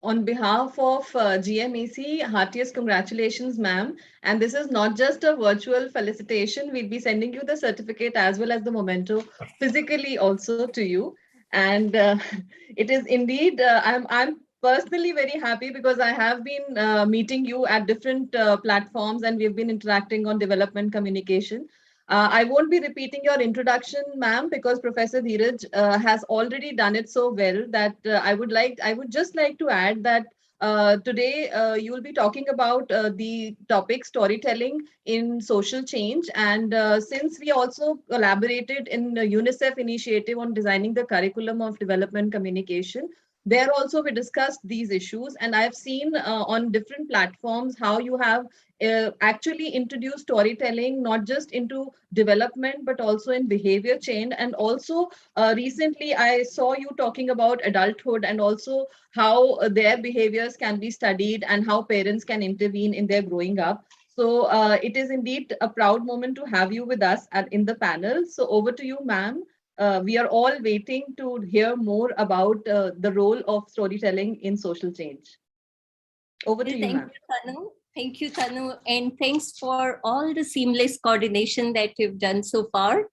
Speaker 2: On behalf of GMEC, heartiest congratulations, ma'am. And this is not just a virtual felicitation. We'll be sending you the certificate as well as the memento physically also to you. And it is indeed, I'm personally very happy because I have been meeting you at different platforms and we've been interacting on development communication. I won't be repeating your introduction, ma'am, because Professor Dheeraj has already done it so well that I would just like to add that today you will be talking about the topic storytelling in social change. And since we also collaborated in the UNICEF initiative on designing the curriculum of development communication, there also we discussed these issues. And I've seen on different platforms how you have actually introduced storytelling not just into development but also in behavior change. And also recently I saw you talking about adulthood and also how their behaviors can be studied and how parents can intervene in their growing up. So it is indeed a proud moment to have you with us in the panel. So over to you, ma'am. We are all waiting to hear more about the role of storytelling in social change. Over to you,
Speaker 6: Thank
Speaker 2: ma'am.
Speaker 6: you, Tanu. Thank you, Tanu. And thanks for all the seamless coordination that you've done so far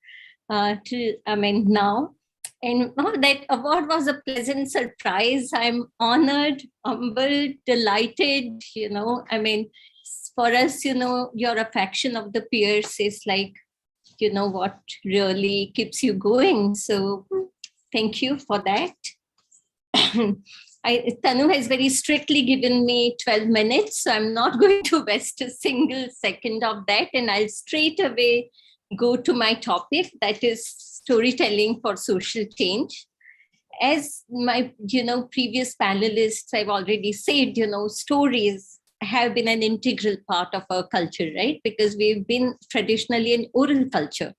Speaker 6: now. And that award was a pleasant surprise. I'm honored, humbled, delighted, for us, your affection of the peers is like, what really keeps you going. So thank you for that. Tanu has very strictly given me 12 minutes, so I'm not going to waste a single second of that. And I'll straight away go to my topic, that is storytelling for social change. As my, previous panelists have already said, stories have been an integral part of our culture, right? Because we've been traditionally an oral culture.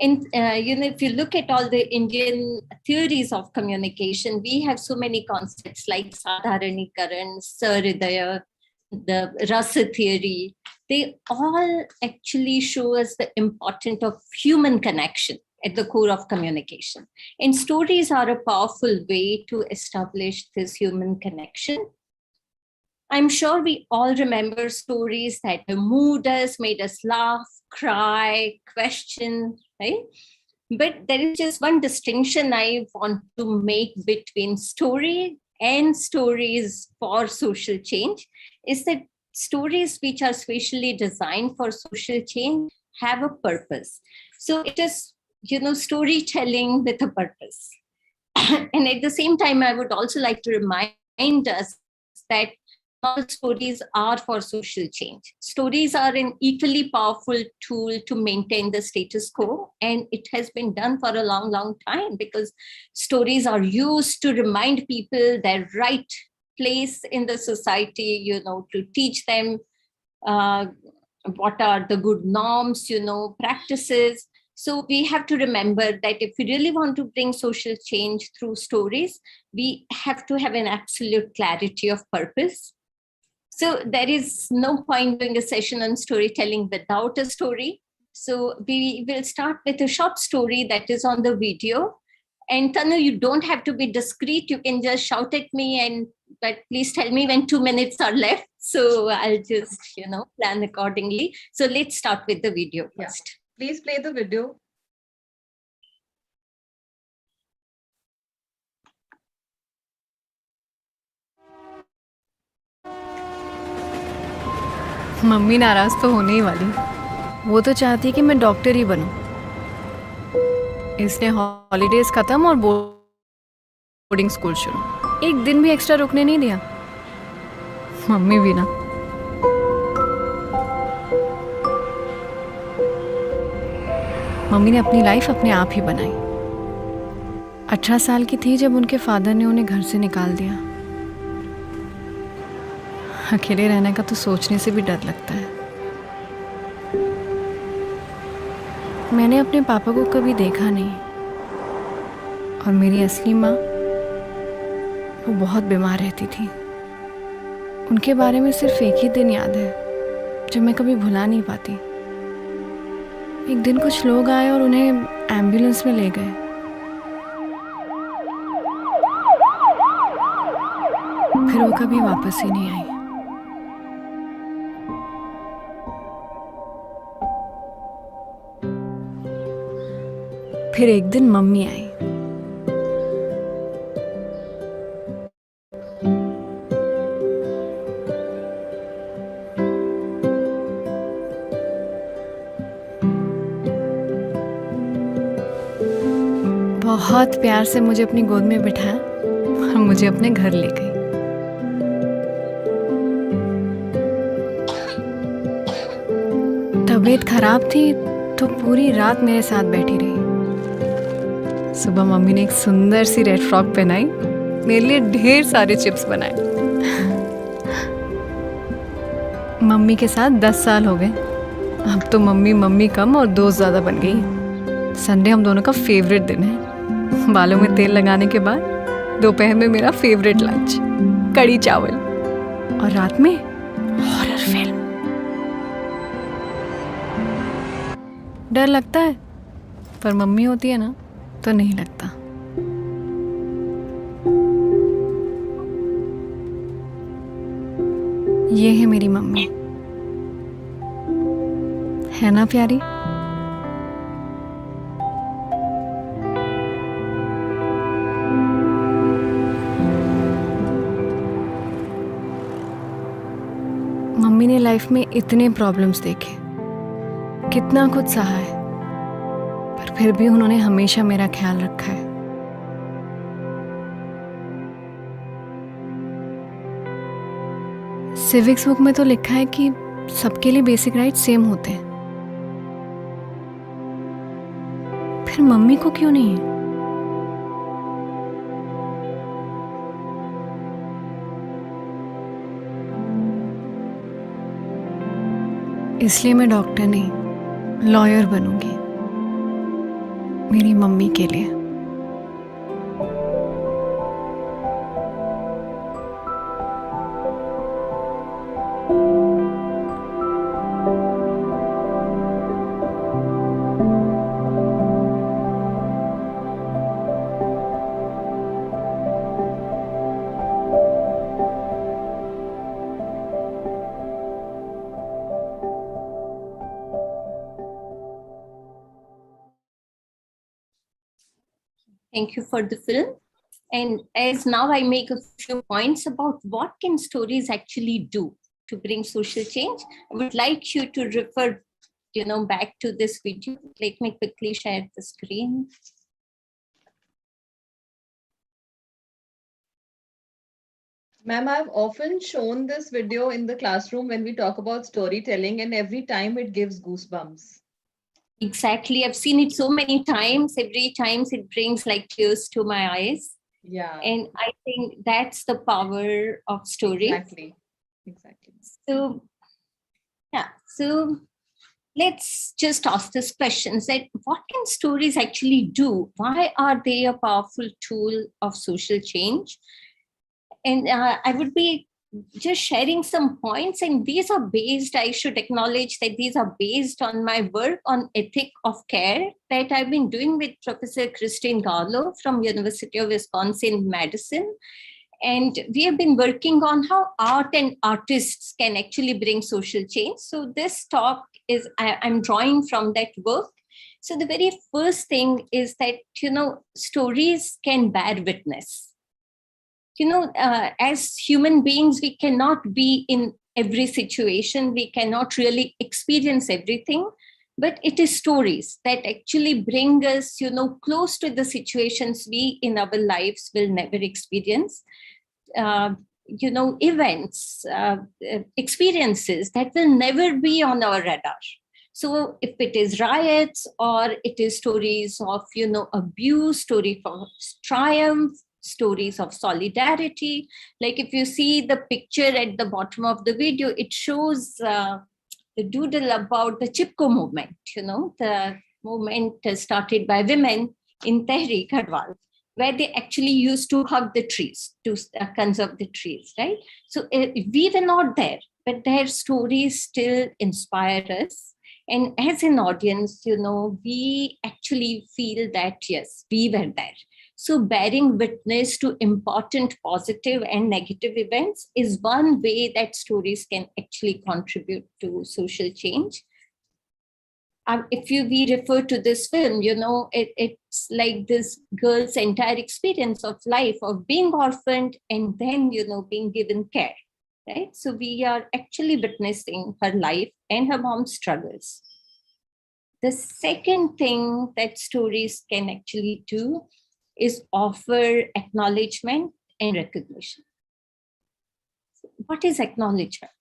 Speaker 6: And, if you look at all the Indian theories of communication, we have so many concepts like Sadharanikaran, Saridaya, the Rasa theory. They all actually show us the importance of human connection at the core of communication. And stories are a powerful way to establish this human connection. I'm sure we all remember stories that moved us, made us laugh, cry, question, right? But there is just one distinction I want to make between story and stories for social change, is that stories which are specially designed for social change have a purpose. So it is, storytelling with a purpose. And at the same time, I would also like to remind us that all stories are for social change. Stories are an equally powerful tool to maintain the status quo. And it has been done for a long, long time, because stories are used to remind people their right place in the society, to teach them what are the good norms, practices. So we have to remember that if we really want to bring social change through stories, we have to have an absolute clarity of purpose. So there is no point doing a session on storytelling without a story. So we will start with a short story that is on the video. And Tanu, you don't have to be discreet. You can just shout at me, but please tell me when 2 minutes are left. So I'll just, plan accordingly. So let's start with the video first.
Speaker 2: Yeah. Please play the video.
Speaker 7: Mummy नाराज तो होने ही वाली। वो तो चाहती है कि मैं डॉक्टर ही बनूं। इसने हॉलीडेज खत्म और बोर्डिंग स्कूल शुरू। एक दिन भी एक्स्ट्रा रुकने नहीं दिया। मम्मी भी ना। मम्मी ने अपनी लाइफ अपने आप ही बनाई। 18 साल की थी जब उनके फादर ने उन्हें घर से निकाल दिया। अकेले रहने का तो सोचने से भी डर लगता है। मैंने अपने पापा को कभी देखा नहीं, और मेरी असली माँ, वो बहुत बीमार रहती थी। उनके बारे में सिर्फ एक ही दिन याद है जो मैं कभी भुला नहीं पाती। एक दिन कुछ लोग आए और उन्हें एम्बुलेंस में ले गए। फिर वो कभी वापस ही नहीं आई। फिर एक दिन मम्मी आई। बहुत प्यार से मुझे अपनी गोद में बिठाया और मुझे अपने घर ले गई। तबीयत खराब थी तो पूरी रात मेरे साथ बैठी रही। सुबह मम्मी ने एक सुंदर सी रेड फ्रॉक पहनाई, मेरे लिए ढेर सारे चिप्स बनाए। मम्मी के साथ 10 साल हो गए। अब तो मम्मी कम और दोस्त ज्यादा बन गई। संडे हम दोनों का फेवरेट दिन है। बालों में तेल लगाने के बाद दोपहर में मेरा फेवरेट लंच कड़ी चावल और रात में हॉरर फिल्म। डर लगता है पर मम्मी होती है ना तो नहीं लगता। ये है मेरी मम्मी, है ना प्यारी? मम्मी ने लाइफ में इतने प्रॉब्लम्स देखे, कितना कुछ सहा है, पर फिर भी उन्होंने हमेशा मेरा ख्याल रखा है। सिविक्स बुक में तो लिखा है कि सबके लिए बेसिक राइट सेम होते हैं, फिर मम्मी को क्यों नहीं है? इसलिए मैं डॉक्टर नहीं, लॉयर बनूंगी मेरी मम्मी के लिए।
Speaker 6: Thank you for the film. And as now I make a few points about what can stories actually do to bring social change, I would like you to refer, back to this video. Let me quickly share the screen.
Speaker 2: Ma'am, I've often shown this video in the classroom when we talk about storytelling, and every time it gives goosebumps.
Speaker 6: Exactly. I've seen it so many times. Every time it brings like tears to my eyes.
Speaker 2: Yeah.
Speaker 6: And I think that's the power of story.
Speaker 2: Exactly.
Speaker 6: So, yeah. So let's just ask this question, that what can stories actually do? Why are they a powerful tool of social change? And I would be just sharing some points, and these are based, I should acknowledge that these are based on my work on ethic of care that I've been doing with Professor Christine Garlow from University of Wisconsin-Madison. And we have been working on how art and artists can actually bring social change. So this talk is, I'm drawing from that work. So the very first thing is that, stories can bear witness. As human beings, we cannot be in every situation. We cannot really experience everything, but it is stories that actually bring us, close to the situations we in our lives will never experience. Events, experiences that will never be on our radar. So if it is riots or it is stories of, abuse, story of triumph, stories of solidarity. Like if you see the picture at the bottom of the video, it shows the doodle about the Chipko movement, the movement started by women in Tehri Garhwal, where they actually used to hug the trees to conserve the trees, right? So we were not there, but their stories still inspire us. And as an audience, we actually feel that, yes, we were there. So bearing witness to important positive and negative events is one way that stories can actually contribute to social change. If we refer to this film, it's like this girl's entire experience of life, of being orphaned and then, being given care, right? So we are actually witnessing her life and her mom's struggles. The second thing that stories can actually do is offer acknowledgement and recognition. What is acknowledgement?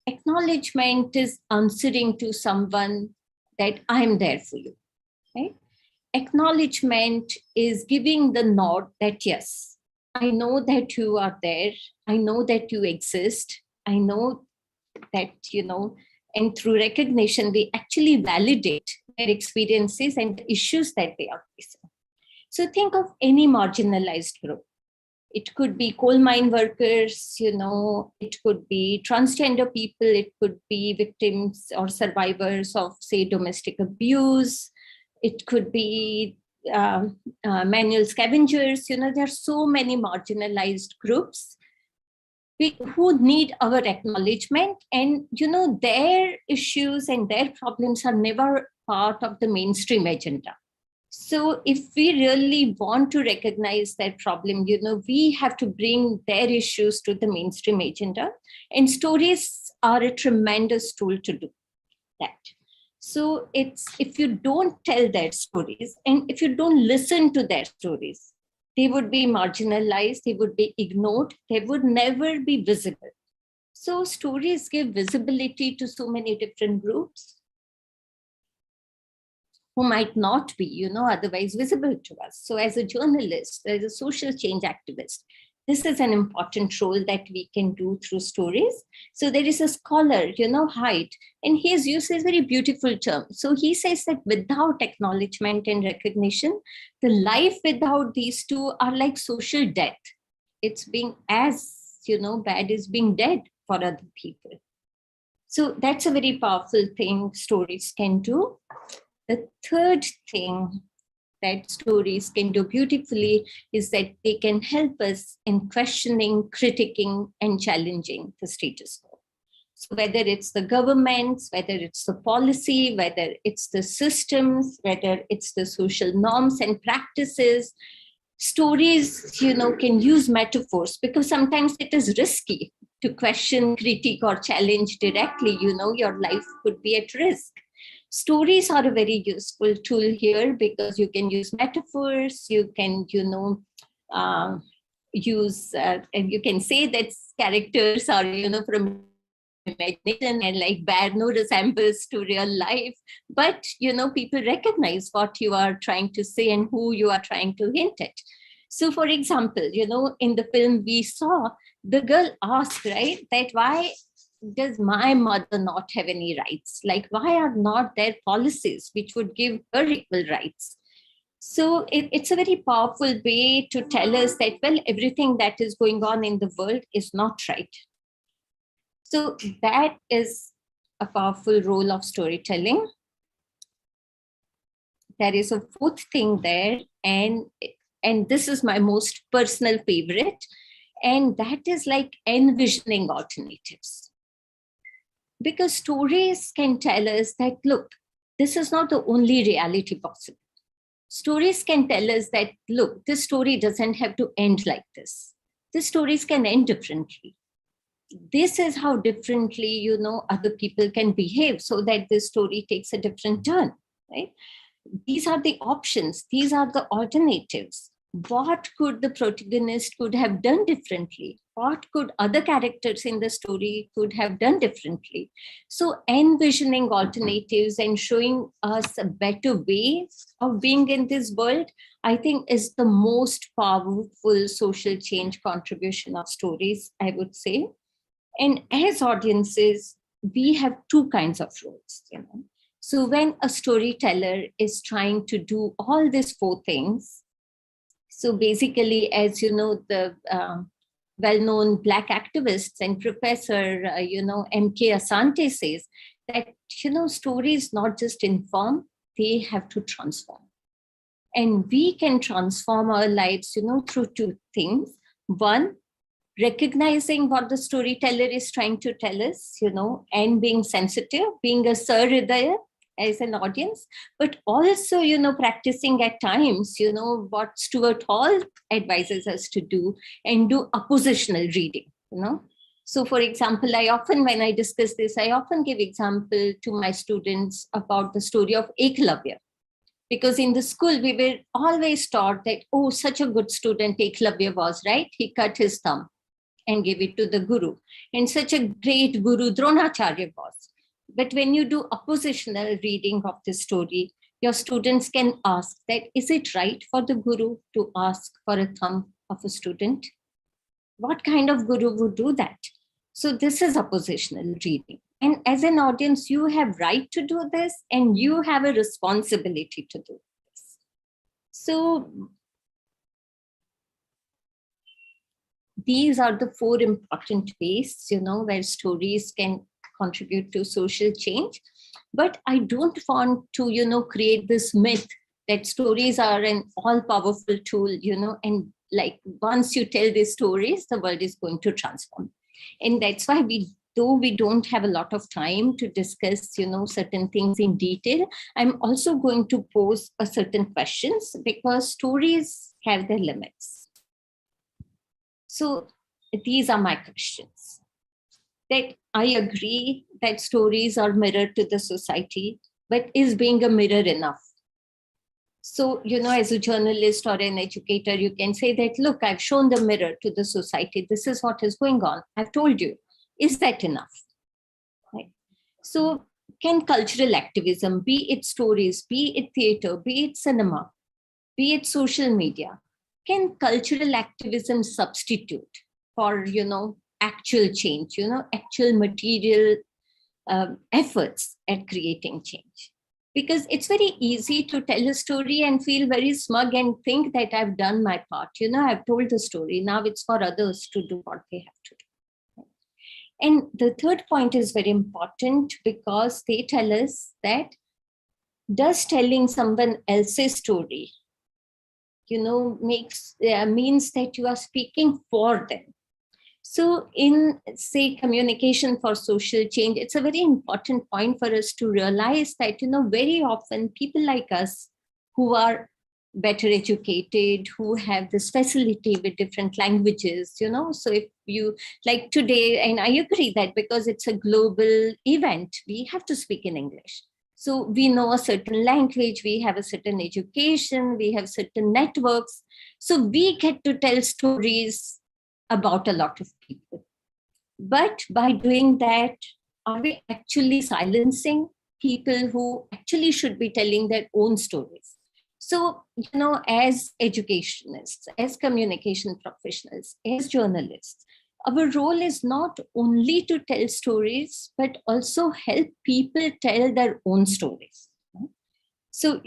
Speaker 6: Acknowledgement is answering to someone that I'm there for you, right? Acknowledgement is giving the nod that, yes, I know that you are there. I know that you exist. I know that, and through recognition, we actually validate their experiences and the issues that they are facing. So think of any marginalized group. It could be coal mine workers, it could be transgender people, it could be victims or survivors of, say, domestic abuse. It could be manual scavengers. There are so many marginalized groups who need our acknowledgement, and their issues and their problems are never part of the mainstream agenda. So if we really want to recognize that problem, we have to bring their issues to the mainstream agenda, and stories are a tremendous tool to do that. So if you don't tell their stories and if you don't listen to their stories, they would be marginalized, they would be ignored, they would never be visible. So stories give visibility to so many different groups who might not be, otherwise visible to us. So as a journalist, as a social change activist, this is an important role that we can do through stories. So there is a scholar, Haidt, and he has used a very beautiful term. So he says that without acknowledgement and recognition, the life without these two are like social death. It's being as, bad as being dead for other people. So that's a very powerful thing stories can do. The third thing that stories can do beautifully is that they can help us in questioning, critiquing, and challenging the status quo. So whether it's the governments, whether it's the policy, whether it's the systems, whether it's the social norms and practices, stories, can use metaphors, because sometimes it is risky to question, critique, or challenge directly. Your life could be at risk. Stories are a very useful tool here because you can use metaphors, you can, use, and you can say that characters are, from imagination and like bear no resemblance to real life. But, people recognize what you are trying to say and who you are trying to hint at. So, for example, in the film we saw, the girl asked, right, that why does my mother not have any rights? Like, why are not there policies which would give her equal rights? So it's a very powerful way to tell us that, well, everything that is going on in the world is not right. So that is a powerful role of storytelling. There is a fourth thing there, and this is my most personal favorite, and that is like envisioning alternatives. Because stories can tell us that, look, this is not the only reality possible. Stories can tell us that, look, this story doesn't have to end like this. The stories can end differently. This is how differently, other people can behave so that this story takes a different turn, right? These are the options. These are the alternatives. What could the protagonist could have done differently? What could other characters in the story could have done differently? So envisioning alternatives and showing us a better way of being in this world, I think is the most powerful social change contribution of stories, I would say. And as audiences, we have two kinds of roles. So when a storyteller is trying to do all these four things, so basically, as the well-known Black activists and professor, M.K. Asante says that, stories not just inform, they have to transform. And we can transform our lives, through two things. One, recognizing what the storyteller is trying to tell us, and being sensitive, being a Sahridaya as an audience, but also, practicing at times, what Stuart Hall advises us to do and do oppositional reading, So for example, when I discuss this, I often give example to my students about the story of Eklavya. Because in the school, we were always taught that, oh, such a good student Eklavya was, right? He cut his thumb and gave it to the guru. And such a great guru Dronacharya was. But when you do oppositional reading of the story, your students can ask that, is it right for the guru to ask for a thumb of a student? What kind of guru would do that? So this is oppositional reading. And as an audience, you have right to do this and you have a responsibility to do this. So these are the 4 important ways, where stories can contribute to social change. But I don't want to, create this myth that stories are an all-powerful tool, and like once you tell these stories, the world is going to transform. And that's why though we don't have a lot of time to discuss, certain things in detail, I'm also going to pose a certain questions because stories have their limits. So these are my questions. That I agree that stories are mirror to the society, but is being a mirror enough? So, as a journalist or an educator, you can say that, look, I've shown the mirror to the society. This is what is going on. I've told you. Is that enough? Right. So can cultural activism, be it stories, be it theater, be it cinema, be it social media, can cultural activism substitute for, actual change, actual material efforts at creating change? Because it's very easy to tell a story and feel very smug and think that I've done my part. I've told the story. Now it's for others to do what they have to do. And the third point is very important because they tell us that does telling someone else's story, means that you are speaking for them. So in, say, communication for social change, it's a very important point for us to realize that, very often people like us who are better educated, who have this facility with different languages, so if you, like today, and I agree that because it's a global event, we have to speak in English. So we know a certain language, we have a certain education, we have certain networks. So we get to tell stories about a lot of people. But by doing that, are we actually silencing people who actually should be telling their own stories? So, as educationists, as communication professionals, as journalists, our role is not only to tell stories, but also help people tell their own stories. So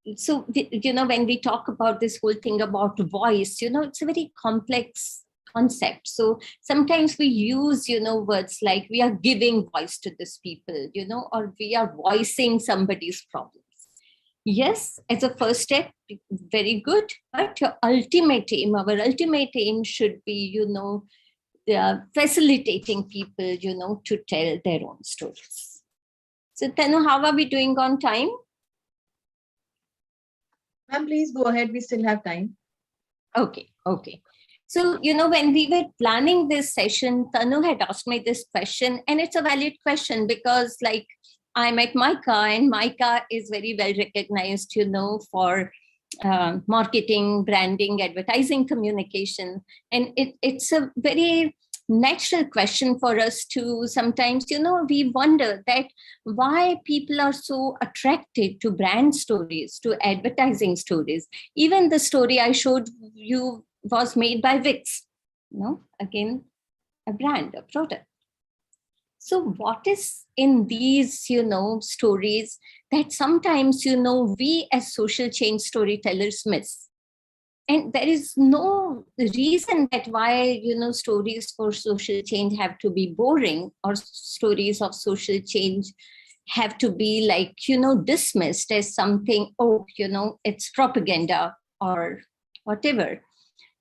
Speaker 6: when we talk about this whole thing about voice, it's a very complex concept. So sometimes we use, words like we are giving voice to these people, or we are voicing somebody's problems. Yes, as a first step, very good. But our ultimate aim should be, facilitating people, to tell their own stories. So Tanu, how are we doing on time?
Speaker 2: Ma'am, please go ahead. We still have time.
Speaker 6: Okay. So, when we were planning this session, Tanu had asked me this question, and it's a valid question because, like, I'm at Micah, and Micah is very well recognized, for marketing, branding, advertising, communication. And it's a very natural question for us to sometimes, we wonder that why people are so attracted to brand stories, to advertising stories. Even the story I showed you was made by Vicks, again, a brand, a product. So what is in these, stories that sometimes, we as social change storytellers miss? And there is no reason that why, stories for social change have to be boring, or stories of social change have to be like, dismissed as something, it's propaganda or whatever.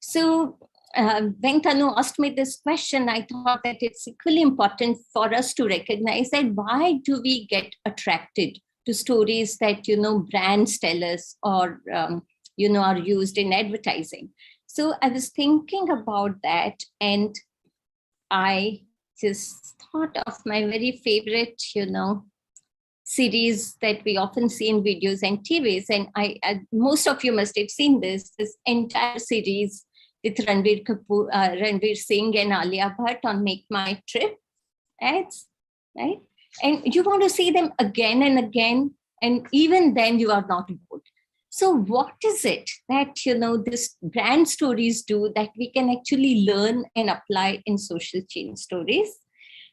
Speaker 6: So when Tanu asked me this question, I thought that it's equally important for us to recognize that why do we get attracted to stories that, brands tell us or, are used in advertising. So I was thinking about that, and I just thought of my very favorite, series that we often see in videos and TVs. And most of you must have seen this entire series with Ranveer Singh and Alia Bhatt on Make My Trip ads, right? And you want to see them again and again, and even then you are not bored. So what is it that, this brand stories do that we can actually learn and apply in social change stories?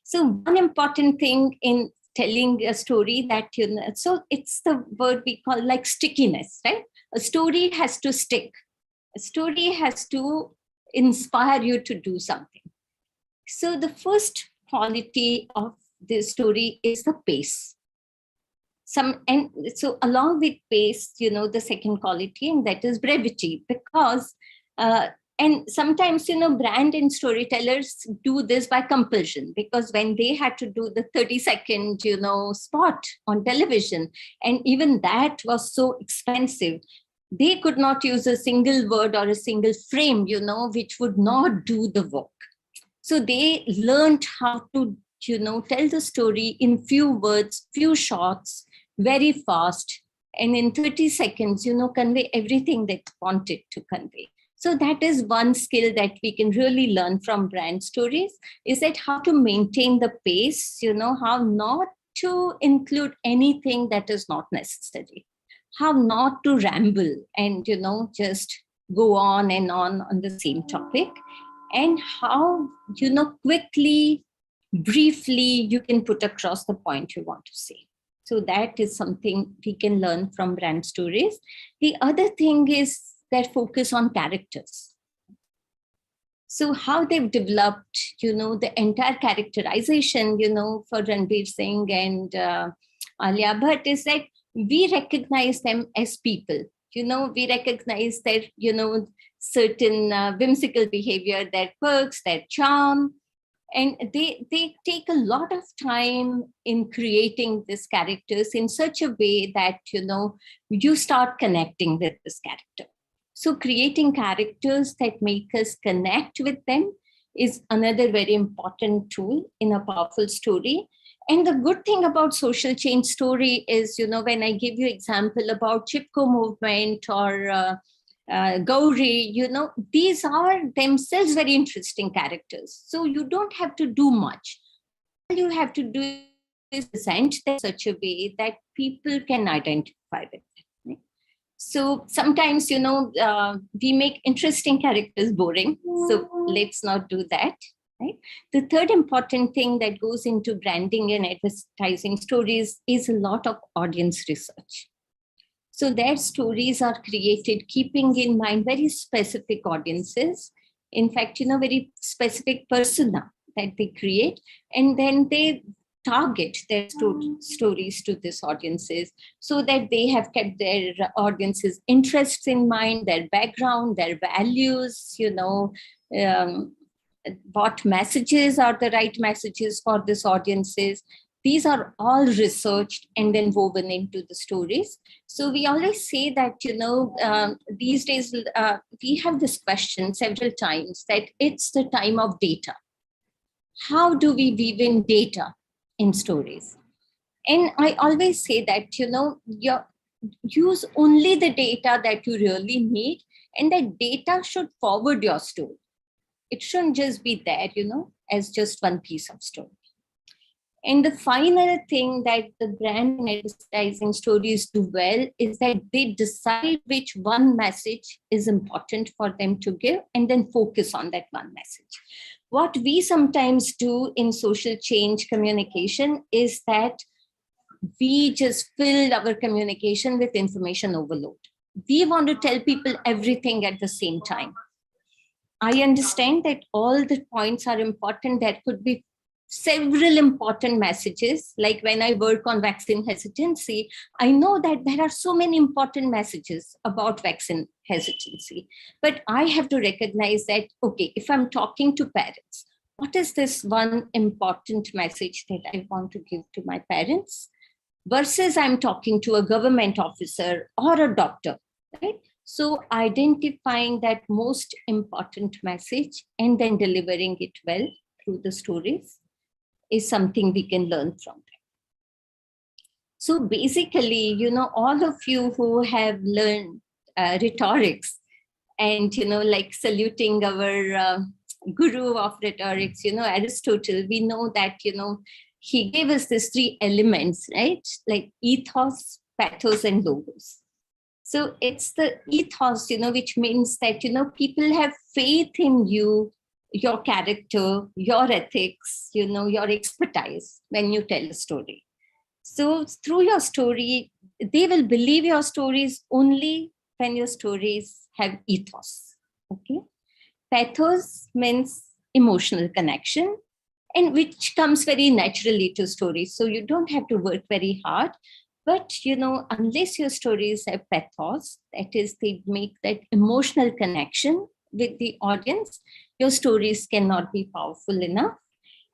Speaker 6: So one important thing in telling a story that, so it's the word we call like stickiness, right? A story has to stick. A story has to inspire you to do something. So the first quality of the story is the pace. And so along with pace, the second quality, and that is brevity, because and sometimes, brand and storytellers do this by compulsion, because when they had to do the 30-second, spot on television, and even that was so expensive, they could not use a single word or a single frame, which would not do the work. So they learned how to, tell the story in few words, few shots, very fast, and in 30 seconds, convey everything they wanted to convey. So that is one skill that we can really learn from brand stories, is that how to maintain the pace, how not to include anything that is not necessary, how not to ramble and, just go on and on the same topic, and how, quickly, briefly, you can put across the point you want to say. So that is something we can learn from brand stories. The other thing is their focus on characters. So how they've developed, the entire characterization, for Ranveer Singh and Alia Bhatt is that we recognize them as people. We recognize their, certain whimsical behavior, their quirks, their charm. And they take a lot of time in creating these characters in such a way that, you start connecting with this character. So creating characters that make us connect with them is another very important tool in a powerful story. And the good thing about social change story is, when I give you example about Chipko movement or Gauri, these are themselves very interesting characters. So you don't have to do much. All you have to do is present them in such a way that people can identify with them. Right? So sometimes, we make interesting characters boring. So let's not do that. Right? The third important thing that goes into branding and advertising stories is a lot of audience research. So their stories are created keeping in mind very specific audiences. In fact, very specific persona that they create, and then they target their stories to these audiences so that they have kept their audiences' interests in mind, their background, their values, what messages are the right messages for these audiences. These are all researched and then woven into the stories. So we always say that, these days we have this question several times that it's the time of data. How do we weave in data in stories? And I always say that, you use only the data that you really need, and that data should forward your story. It shouldn't just be there, as just one piece of story. And the final thing that the brand and advertising stories do well is that they decide which one message is important for them to give and then focus on that one message. What we sometimes do in social change communication is that we just fill our communication with information overload. We want to tell people everything at the same time. I understand that all the points are important. There could be several important messages. Like when I work on vaccine hesitancy, I know that there are so many important messages about vaccine hesitancy. But I have to recognize that, okay, if I'm talking to parents, what is this one important message that I want to give to my parents versus I'm talking to a government officer or a doctor, right? So identifying that most important message and then delivering it well through the stories is something we can learn from them. So basically, all of you who have learned rhetorics and, like saluting our guru of rhetorics, Aristotle, we know that, he gave us these three elements, right? Like ethos, pathos, and logos. So it's the ethos, which means that, people have faith in you, your character, your ethics, your expertise when you tell a story. So through your story, they will believe your stories only when your stories have ethos. Okay. Pathos means emotional connection, and which comes very naturally to stories. So you don't have to work very hard. But, unless your stories have pathos, that is, they make that emotional connection with the audience, your stories cannot be powerful enough.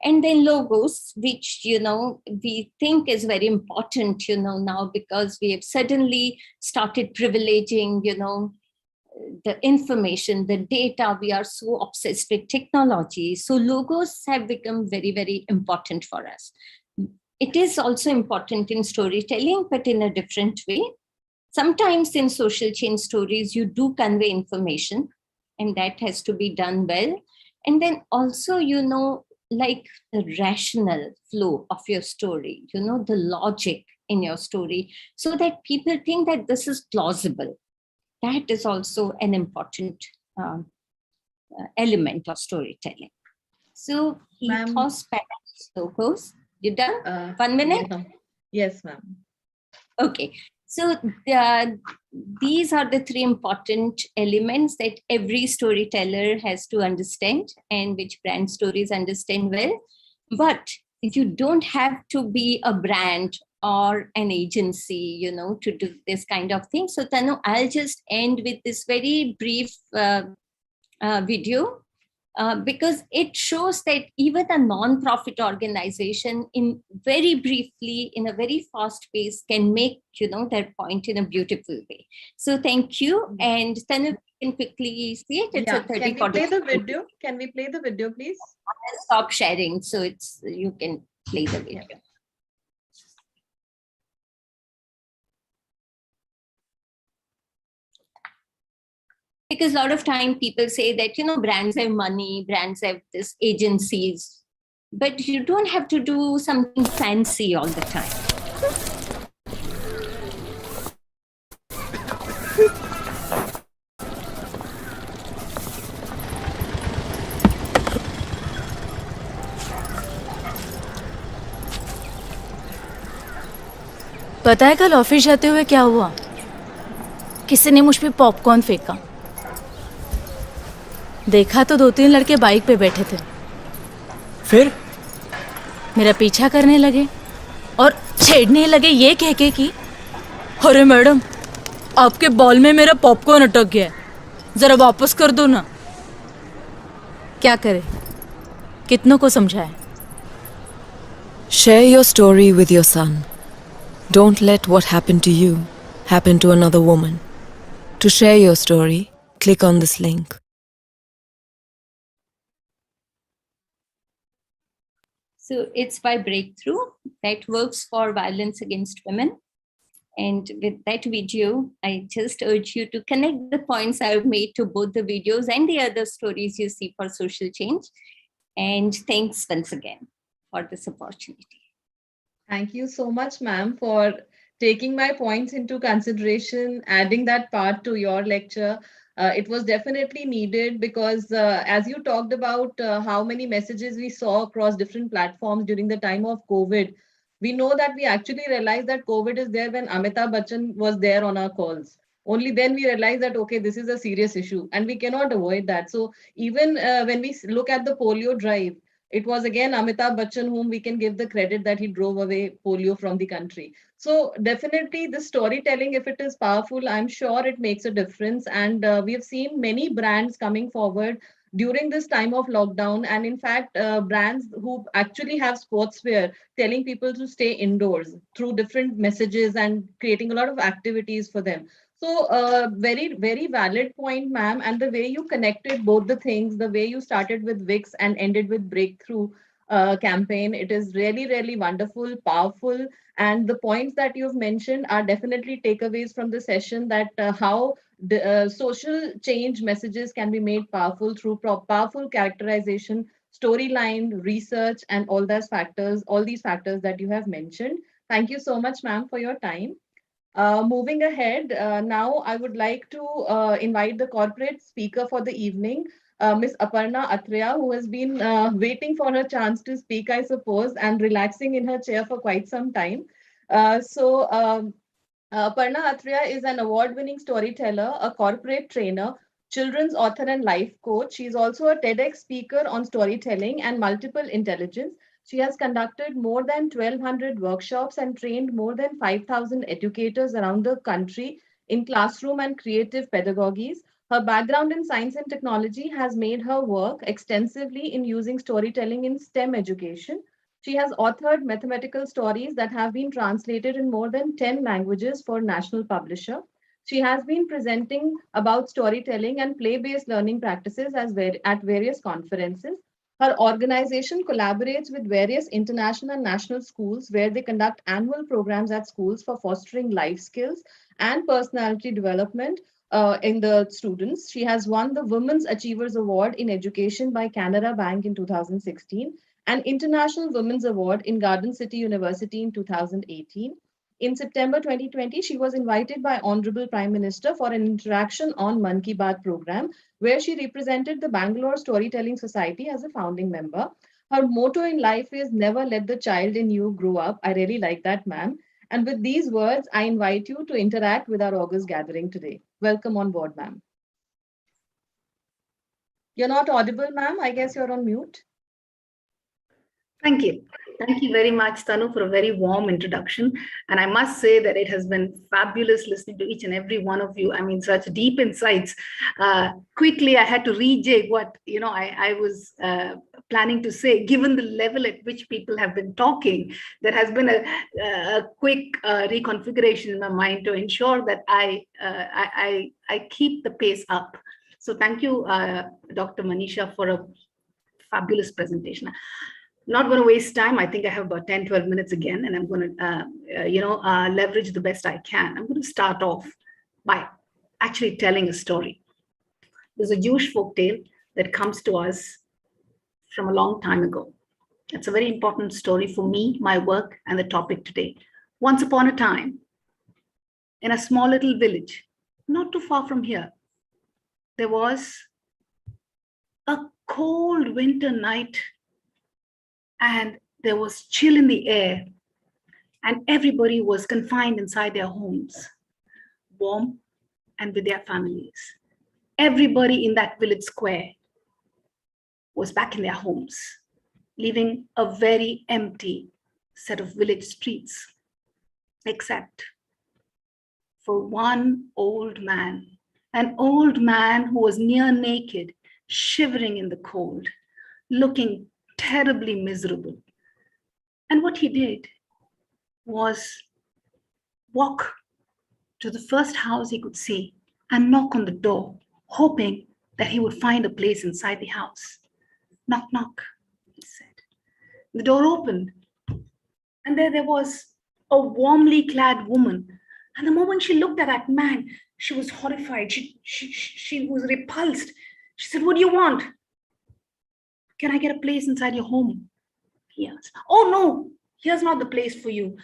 Speaker 6: And then logos, which, we think is very important, now, because we have suddenly started privileging, the information, the data. We are so obsessed with technology. So logos have become very, very important for us. It is also important in storytelling, but in a different way. Sometimes in social change stories, you do convey information, and that has to be done well. And then also, like the rational flow of your story, the logic in your story, so that people think that this is plausible. That is also an important element of storytelling. So ethos, pathos, logos. You done? 1 minute?
Speaker 2: Yes, ma'am.
Speaker 6: Okay. So these are the three important elements that every storyteller has to understand, and which brand stories understand well. But you don't have to be a brand or an agency, to do this kind of thing. So Tanu, I'll just end with this very brief video. Because it shows that even a non-profit organization, in very briefly, in a very fast pace, can make their point in a beautiful way. So thank you, and Tanu, you can quickly see it. It's a 30.
Speaker 2: Can we play the video? Can we play the video, please?
Speaker 6: I'll stop sharing, so you can play the video.
Speaker 2: Yeah.
Speaker 6: Because a lot of time people say that, brands have money, brands have this agencies, but you don't have to do something fancy all the time.
Speaker 8: पता है कल office जाते हुए क्या हुआ? किसी ने मुझ पे पॉपकॉर्न फेंका। देखा तो 2-3 लड़के बाइक पे बैठे थे।
Speaker 9: फिर
Speaker 8: मेरा पीछा करने लगे और छेड़ने लगे ये कह के कि अरे मैडम, आपके बॉल में मेरा पॉपकॉर्न अटक गया है, जरा वापस कर दो ना। क्या करे, कितनों को समझाए?
Speaker 10: Share your story with your son. Don't let what happened to you happen to another woman. To share your story, click on this link.
Speaker 6: So it's by Breakthrough that works for violence against women. And with that video, I just urge you to connect the points I've made to both the videos and the other stories you see for social change. And thanks once again for this opportunity.
Speaker 2: Thank you so much, ma'am, for taking my points into consideration, adding that part to your lecture. It was definitely needed because as you talked about how many messages we saw across different platforms during the time of COVID, we know that we actually realized that COVID is there when Amitabh Bachchan was there on our calls. Only then we realized that, okay, this is a serious issue and we cannot avoid that. So even when we look at the polio drive, it was again Amitabh Bachchan whom we can give the credit that he drove away polio from the country. So definitely the storytelling, if it is powerful, I'm sure it makes a difference. And we have seen many brands coming forward during this time of lockdown. And in fact, brands who actually have sportswear telling people to stay indoors through different messages and creating a lot of activities for them. So very, very valid point, ma'am. And the way you connected both the things, the way you started with VIX and ended with Breakthrough campaign, it is really, really wonderful, powerful. And the points that you've mentioned are definitely takeaways from the session, that how the social change messages can be made powerful through powerful characterization, storyline, research, and all these factors that you have mentioned. Thank you so much, ma'am, for your time. Moving ahead, now I would like to invite the corporate speaker for the evening, Ms. Aparna Athreya, who has been waiting for her chance to speak, I suppose, and relaxing in her chair for quite some time. Aparna Athreya is an award-winning storyteller, a corporate trainer, children's author, and life coach. She is also a TEDx speaker on storytelling and multiple intelligence. She has conducted more than 1,200 workshops and trained more than 5,000 educators around the country in classroom and creative pedagogies. Her background in science and technology has made her work extensively in using storytelling in STEM education. She has authored mathematical stories that have been translated in more than 10 languages for national publisher. She has been presenting about storytelling and play-based learning practices at various conferences. Her organization collaborates with various international and national schools where they conduct annual programs at schools for fostering life skills and personality development in the students. She has won the Women's Achievers Award in Education by Canara Bank in 2016, an International Women's Award in Garden City University in 2018. In September 2020, she was invited by Honorable Prime Minister for an interaction on Mann Ki Baat program, where she represented the Bangalore Storytelling Society as a founding member. Her motto in life is never let the child in you grow up. I really like that, ma'am. And with these words, I invite you to interact with our August gathering today. Welcome on board, ma'am. You're not audible, ma'am. I guess you're on mute.
Speaker 4: Thank you. Thank you very much, Tanu, for a very warm introduction. And I must say that it has been fabulous listening to each and every one of you. I mean, such deep insights. Quickly, I had to rejig what I was planning to say. Given the level at which people have been talking, there has been a quick reconfiguration in my mind to ensure that I keep the pace up. So thank you, Dr. Manisha, for a fabulous presentation. Not going to waste time. I think I have about 10, 12 minutes again, and I'm going to, leverage the best I can. I'm going to start off by actually telling a story. There's a Jewish folktale that comes to us from a long time ago. It's a very important story for me, my work, and the topic today. Once upon a time, in a small little village, not too far from here, there was a cold winter night, and there was chill in the air, and everybody was confined inside their homes, warm and with their families. Everybody in that village square was back in their homes, leaving a very empty set of village streets, except for one old man, an old man who was near naked, shivering in the cold, looking terribly miserable. And what he did was walk to the first house he could see and knock on the door, hoping that he would find a place inside the house. Knock, knock, he said. The door opened, and there was a warmly clad woman. And the moment she looked at that man, she was horrified. She was repulsed. She said, "What do you want? Can I get a place inside your home?" He asked. "Oh, no, here's not the place for you.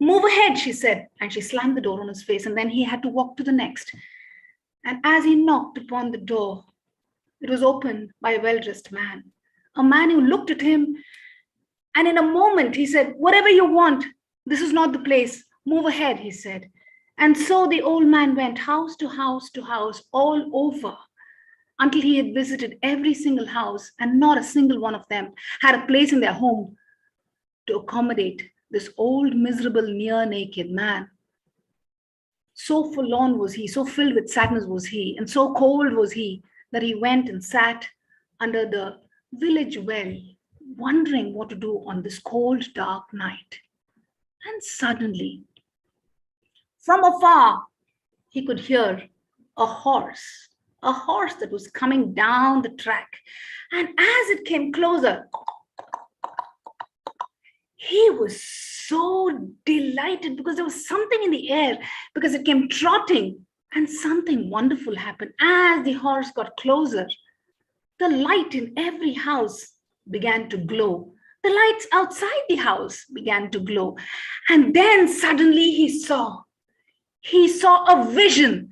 Speaker 4: Move ahead," she said. And she slammed the door on his face, and then he had to walk to the next. And as he knocked upon the door, it was opened by a well-dressed man, a man who looked at him. And in a moment, he said, "Whatever you want, this is not the place. Move ahead," he said. And so the old man went house to house to house all over, until he had visited every single house, and not a single one of them had a place in their home to accommodate this old, miserable, near naked man. So forlorn was he, so filled with sadness was he, and so cold was he, that he went and sat under the village well, wondering what to do on this cold, dark night. And suddenly, from afar, he could hear a horse that was coming down the track. And as it came closer, he was so delighted because there was something in the air, because it came trotting, and something wonderful happened. As the horse got closer, the light in every house began to glow. The lights outside the house began to glow. And then suddenly he saw a vision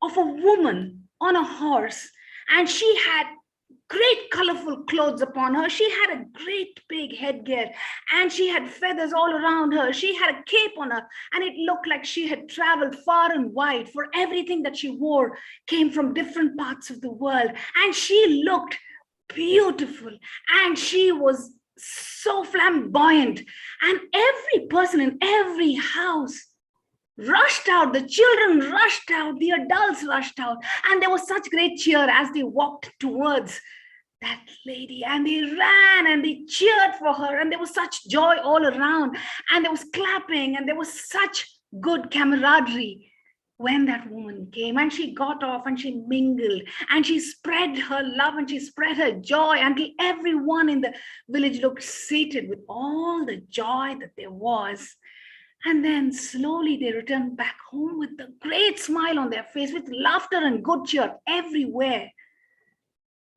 Speaker 4: of a woman on a horse. And she had great colorful clothes upon her. She had a great big headgear, and she had feathers all around her. She had a cape on her, and it looked like she had traveled far and wide, for everything that she wore came from different parts of the world. And she looked beautiful, and she was so flamboyant. And every person in every house rushed out. The children rushed out, the adults rushed out, and there was such great cheer as they walked towards that lady, and they ran and they cheered for her, and there was such joy all around, and there was clapping, and there was such good camaraderie when that woman came. And she got off and she mingled and she spread her love and she spread her joy until everyone in the village looked sated with all the joy that there was. And then slowly they returned back home with a great smile on their face, with laughter and good cheer everywhere,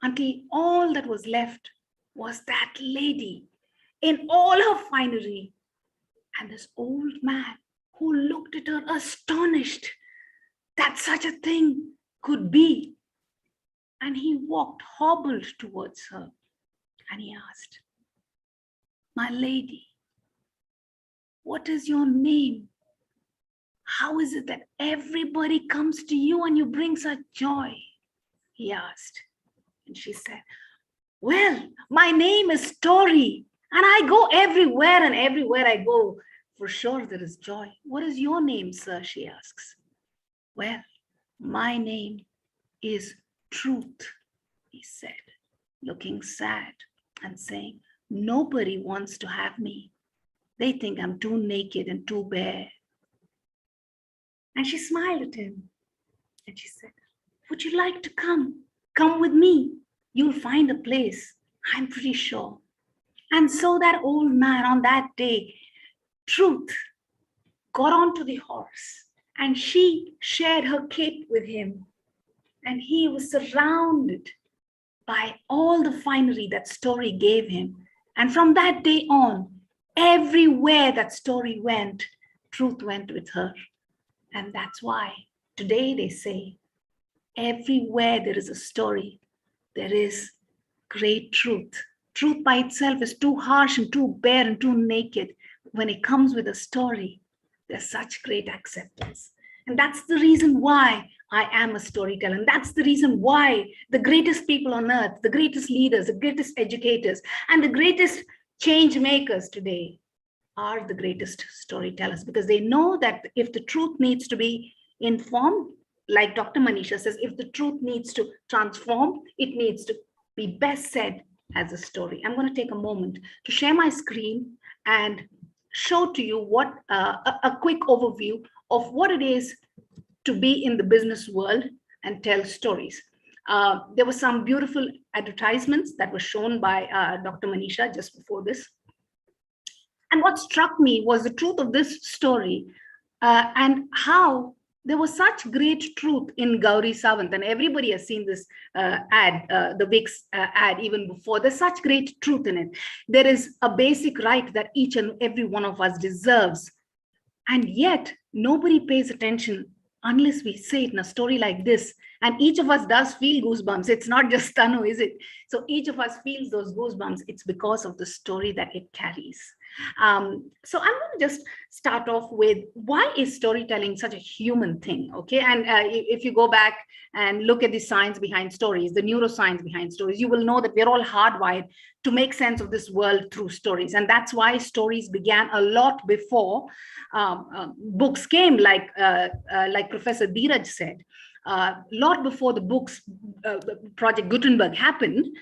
Speaker 4: until all that was left was that lady in all her finery, and this old man who looked at her astonished that such a thing could be. And he hobbled towards her, and he asked, "My lady, what is your name? How is it that everybody comes to you and you bring such joy?" He asked. And she said, "Well, my name is Story, and I go everywhere, and everywhere I go, for sure there is joy." "What is your name, sir?" she asks. "Well, my name is Truth," he said, looking sad and saying, "Nobody wants to have me. They think I'm too naked and too bare." And she smiled at him and she said, "Would you like to come? Come with me. You'll find a place, I'm pretty sure." And so that old man on that day, Truth, got onto the horse, and she shared her cape with him. And he was surrounded by all the finery that Story gave him. And from that day on, everywhere that Story went, Truth went with her. And that's why today they say, everywhere there is a story, there is great truth. Truth by itself is too harsh and too bare and too naked. When it comes with a story, there's such great acceptance. And that's the reason why I am a storyteller. And that's the reason why the greatest people on earth, the greatest leaders, the greatest educators, and the greatest change makers today are the greatest storytellers, because they know that if the truth needs to be informed, like Dr. Manisha says, if the truth needs to transform, it needs to be best said as a story. I'm going to take a moment to share my screen and show to you what a quick overview of what it is to be in the business world and tell stories. There were some beautiful advertisements that were shown by Dr. Manisha just before this. And what struck me was the truth of this story and how there was such great truth in Gauri Sawant. And everybody has seen this ad, the Vicks ad even before. There's such great truth in it. There is a basic right that each and every one of us deserves. And yet nobody pays attention unless we say it in a story like this. And each of us does feel goosebumps. It's not just Tanu, is it? So each of us feels those goosebumps. It's because of the story that it carries. So I'm going to just start off with, why is storytelling such a human thing? Okay, and if you go back and look at the science behind stories, the neuroscience behind stories, you will know that we're all hardwired to make sense of this world through stories. And that's why stories began a lot before books came, like Professor Dheeraj said. A lot before the books, Project Gutenberg happened,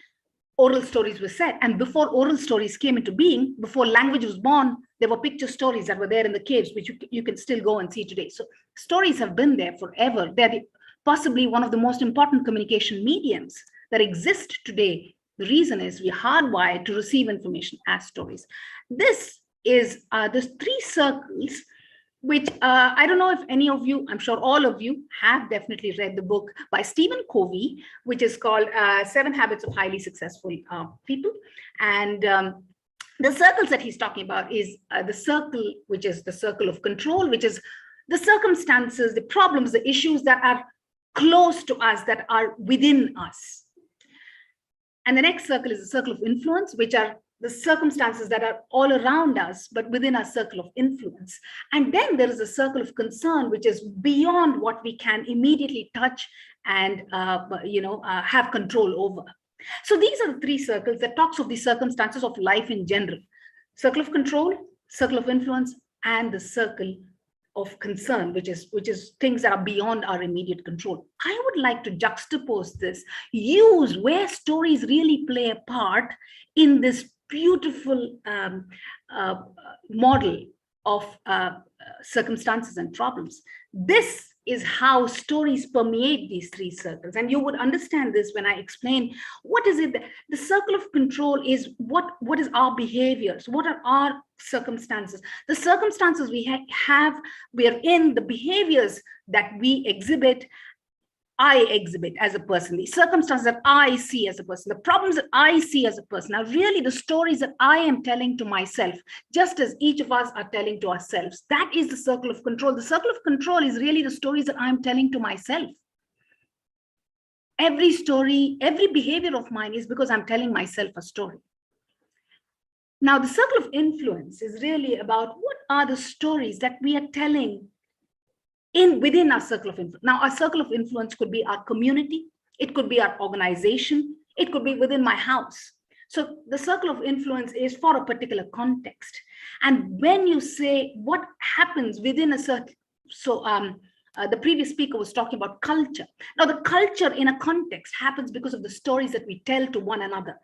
Speaker 4: oral stories were said. And before oral stories came into being, before language was born, there were picture stories that were there in the caves, which you can still go and see today. So stories have been there forever. They're possibly one of the most important communication mediums that exist today. The reason is we're hardwired to receive information as stories. This is the three circles, which I don't know if any of you, I'm sure all of you have definitely read the book by Stephen Covey, which is called 7 Habits of Highly Successful People. And the circles that he's talking about is the circle, which is the circle of control, which is the circumstances, the problems, the issues that are close to us, that are within us. And the next circle is the circle of influence, which are the circumstances that are all around us, but within our circle of influence. And then there is a circle of concern, which is beyond what we can immediately touch and have control over. So these are the three circles that talks of the circumstances of life in general: circle of control, circle of influence, and the circle of concern, which is things that are beyond our immediate control. I would like to juxtapose this, use where stories really play a part in this beautiful model of circumstances and problems. This is how stories permeate these three circles. And you would understand this when I explain what is it. The circle of control is what is our behaviors, what are our circumstances, the circumstances we we are in, the behaviors that we exhibit, I exhibit as a person, the circumstances that I see as a person, the problems that I see as a person are really the stories that I am telling to myself, just as each of us are telling to ourselves. That is the circle of control. The circle of control is really the stories that I'm telling to myself. Every story, every behavior of mine is because I'm telling myself a story. Now, the circle of influence is really about what are the stories that we are telling within our circle of influence. Now, our circle of influence could be our community, it could be our organization, it could be within my house. So the circle of influence is for a particular context. And when you say what happens within a circle, so the previous speaker was talking about culture. Now, the culture in a context happens because of the stories that we tell to one another.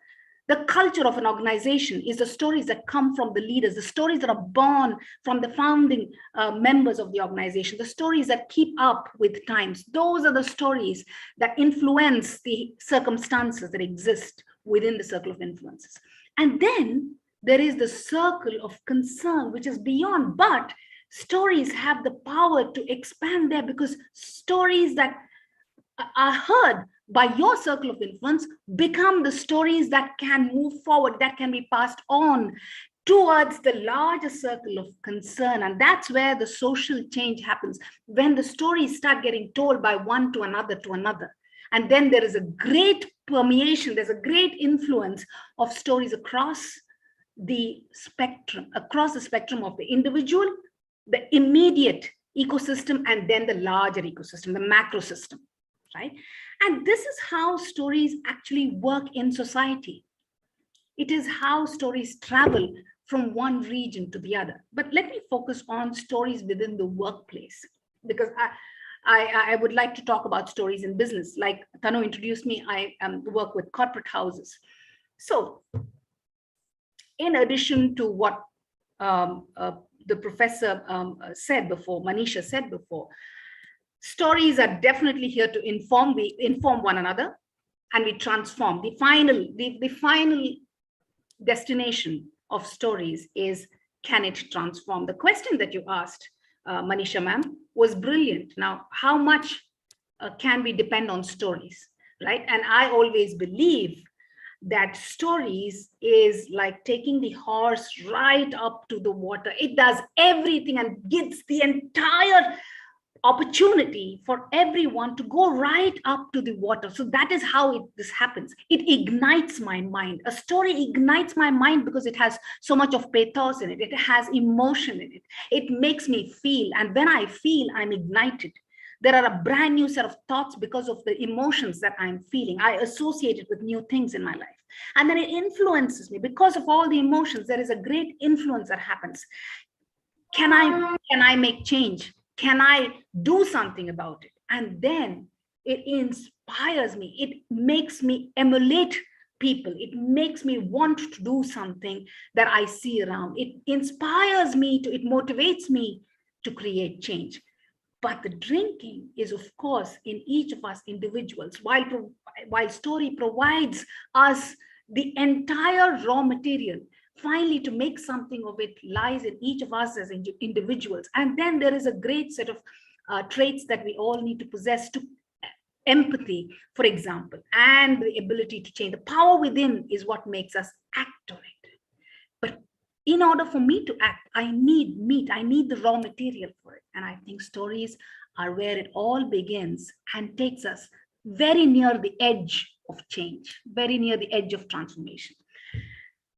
Speaker 4: The culture of an organization is the stories that come from the leaders, the stories that are born from the founding members of the organization, the stories that keep up with times. Those are the stories that influence the circumstances that exist within the circle of influences. And then there is the circle of concern, which is beyond, but stories have the power to expand there, because stories that are heard by your circle of influence become the stories that can move forward, that can be passed on towards the larger circle of concern. And that's where the social change happens, when the stories start getting told by one to another. And then there is a great permeation, there's a great influence of stories across the spectrum of the individual, the immediate ecosystem, and then the larger ecosystem, the macro system, right? And this is how stories actually work in society. It is how stories travel from one region to the other. But let me focus on stories within the workplace, because I would like to talk about stories in business. Like Tanu introduced me, I work with corporate houses. So in addition to what the professor said before, Manisha said before, stories are definitely here to inform. We inform one another and we transform. The final destination of stories is, can it transform? The question that you asked, Manisha ma'am, was brilliant. Now, how much can we depend on stories, right? And I always believe that stories is like taking the horse right up to the water. It does everything and gives the entire opportunity for everyone to go right up to the water. So that is how this happens. It ignites my mind. A story ignites my mind because it has so much of pathos in it. It has emotion in it. It makes me feel. And when I feel, I'm ignited. There are a brand new set of thoughts because of the emotions that I'm feeling. I associate it with new things in my life. And then it influences me. Because of all the emotions, there is a great influence that happens. Can I make change? Can I do something about it? And then it inspires me. It makes me emulate people. It makes me want to do something that I see around. It inspires me to, it motivates me to create change. But the drinking is, of course, in each of us individuals. While story provides us the entire raw material, finally to make something of it lies in each of us as individuals. And then there is a great set of traits that we all need to possess to empathy, for example, and the ability to change. The power within is what makes us act on it. But in order for me to act, I need meat, I need the raw material for it. And I think stories are where it all begins and takes us very near the edge of change, very near the edge of transformation.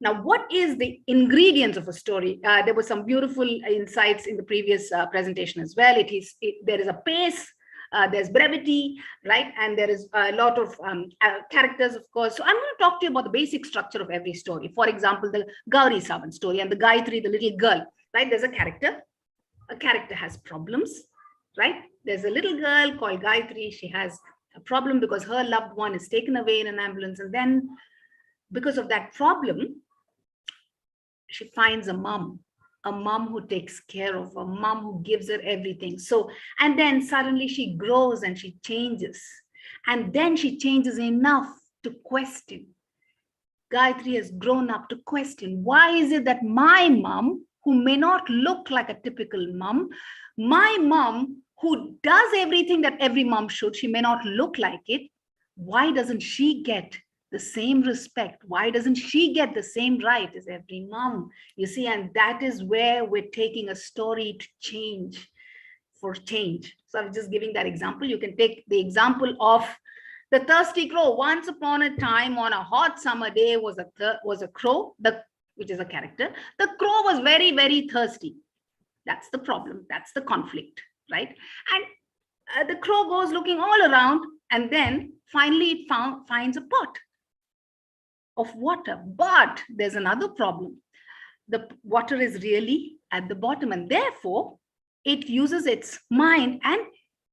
Speaker 4: Now, what is the ingredients of a story? There were some beautiful insights in the previous presentation as well. There is a pace, there's brevity, right? And there is a lot of characters, of course. So I'm going to talk to you about the basic structure of every story. For example, the Gauri Savan story and the Gayatri, the little girl, right? There's a character. A character has problems, right? There's a little girl called Gayatri. She has a problem because her loved one is taken away in an ambulance. And then because of that problem, she finds a mom who takes care of her, a mom who gives her everything. So, and then suddenly she grows and she changes. And then she changes enough to question. Gayatri has grown up to question, why is it that my mom, who may not look like a typical mom, my mom, who does everything that every mom should, she may not look like it, why doesn't she get the same respect? Why doesn't she get the same right as every mom? You see, and that is where we're taking a story to change, for change. So I'm just giving that example. You can take the example of the thirsty crow. Once upon a time, on a hot summer day, was a crow, which is a character. The crow was very, very thirsty. That's the problem. That's the conflict, right? And the crow goes looking all around, and then finally it finds a pot of water. But there's another problem. The water is really at the bottom, and therefore it uses its mind and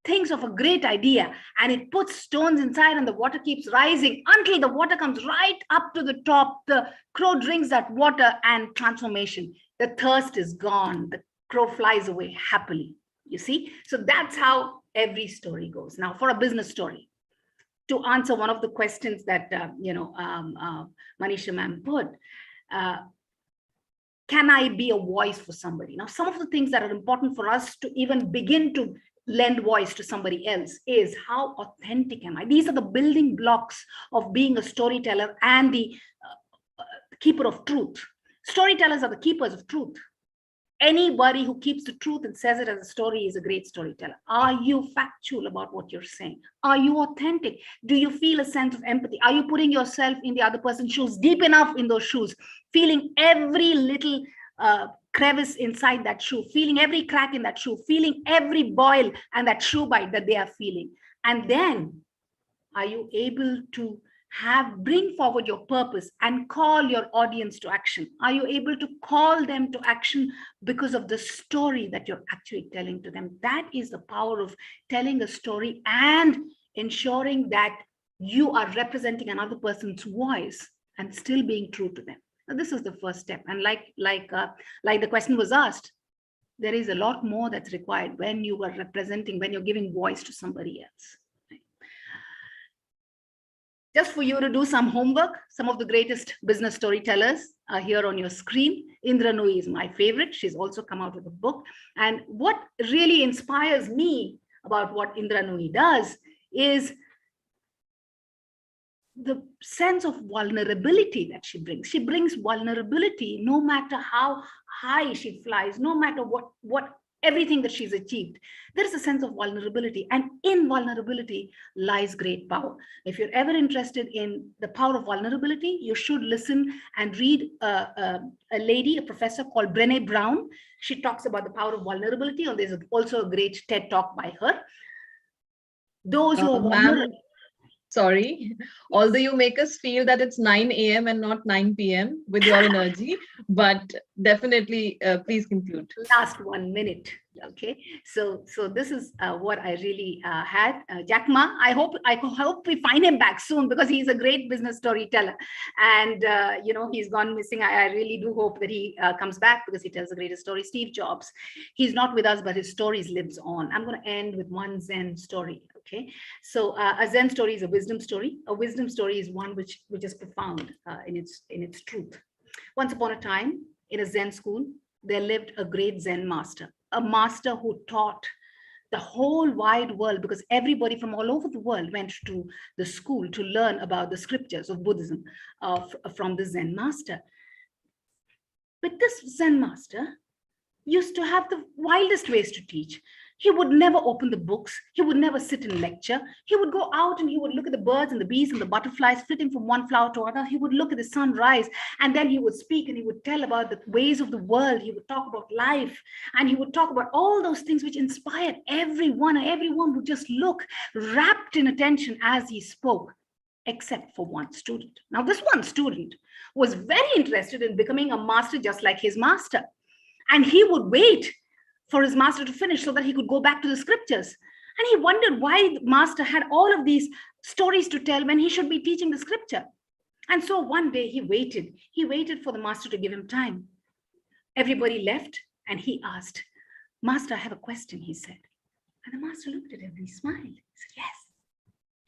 Speaker 4: thinks of a great idea, and it puts stones inside, and the water keeps rising until the water comes right up to the top. The crow drinks that water, and transformation. The thirst is gone. The crow flies away happily. You see? So that's how every story goes. Now, for a business story, to answer one of the questions that Manisha ma'am put, can I be a voice for somebody? Now, some of the things that are important for us to even begin to lend voice to somebody else is, how authentic am I? These are the building blocks of being a storyteller and the keeper of truth. Storytellers are the keepers of truth. Anybody who keeps the truth and says it as a story is a great storyteller. Are you factual about what you're saying? Are you authentic? Do you feel a sense of empathy? Are you putting yourself in the other person's shoes, deep enough in those shoes, feeling every little crevice inside that shoe, feeling every crack in that shoe, feeling every boil and that shoe bite that they are feeling? And then are you able to bring forward your purpose and call your audience to action? Are you able to call them to action because of the story that you're actually telling to them? That is the power of telling a story and ensuring that you are representing another person's voice and still being true to them. Now, this is the first step. And like the question was asked, there is a lot more that's required when you are representing, when you're giving voice to somebody else. Just for you to do some homework, some of the greatest business storytellers are here on your screen. Indra Nooyi is my favorite. She's also come out with a book. And what really inspires me about what Indra Nooyi does is the sense of vulnerability that she brings. She brings vulnerability no matter how high she flies, no matter what everything that she's achieved. There is a sense of vulnerability, and in vulnerability lies great power. If you're ever interested in the power of vulnerability, you should listen and read a professor called Brené Brown. She talks about the power of vulnerability, and there's also a great TED talk by her. Those who are vulnerable.
Speaker 2: Sorry, although you make us feel that it's 9 a.m. and not 9 p.m. with your energy, but definitely please conclude.
Speaker 4: Last 1 minute. Okay, so this is what I really had. Jack Ma, I hope we find him back soon, because he's a great business storyteller, and he's gone missing. I really do hope that he comes back, because he tells the greatest story. Steve Jobs, he's not with us, but his stories lives on. I'm going to end with one Zen story. Okay, so a Zen story is a wisdom story. A wisdom story is one which is profound in its truth. Once upon a time, in a Zen school, there lived a great Zen master, a master who taught the whole wide world, because everybody from all over the world went to the school to learn about the scriptures of Buddhism from the Zen master. But this Zen master used to have the wildest ways to teach. He would never open the books. He would never sit and lecture. He would go out and he would look at the birds and the bees and the butterflies flitting from one flower to another. He would look at the sun rise, and then he would speak and he would tell about the ways of the world. He would talk about life, and he would talk about all those things which inspired everyone, and everyone would just look rapt in attention as he spoke, except for one student. Now, this one student was very interested in becoming a master just like his master. And he would wait for his master to finish so that he could go back to the scriptures. And he wondered why the master had all of these stories to tell when he should be teaching the scripture. And so one day he waited for the master to give him time. Everybody left, and he asked, "Master, I have a question," he said. And the master looked at him and he smiled. He said, "Yes,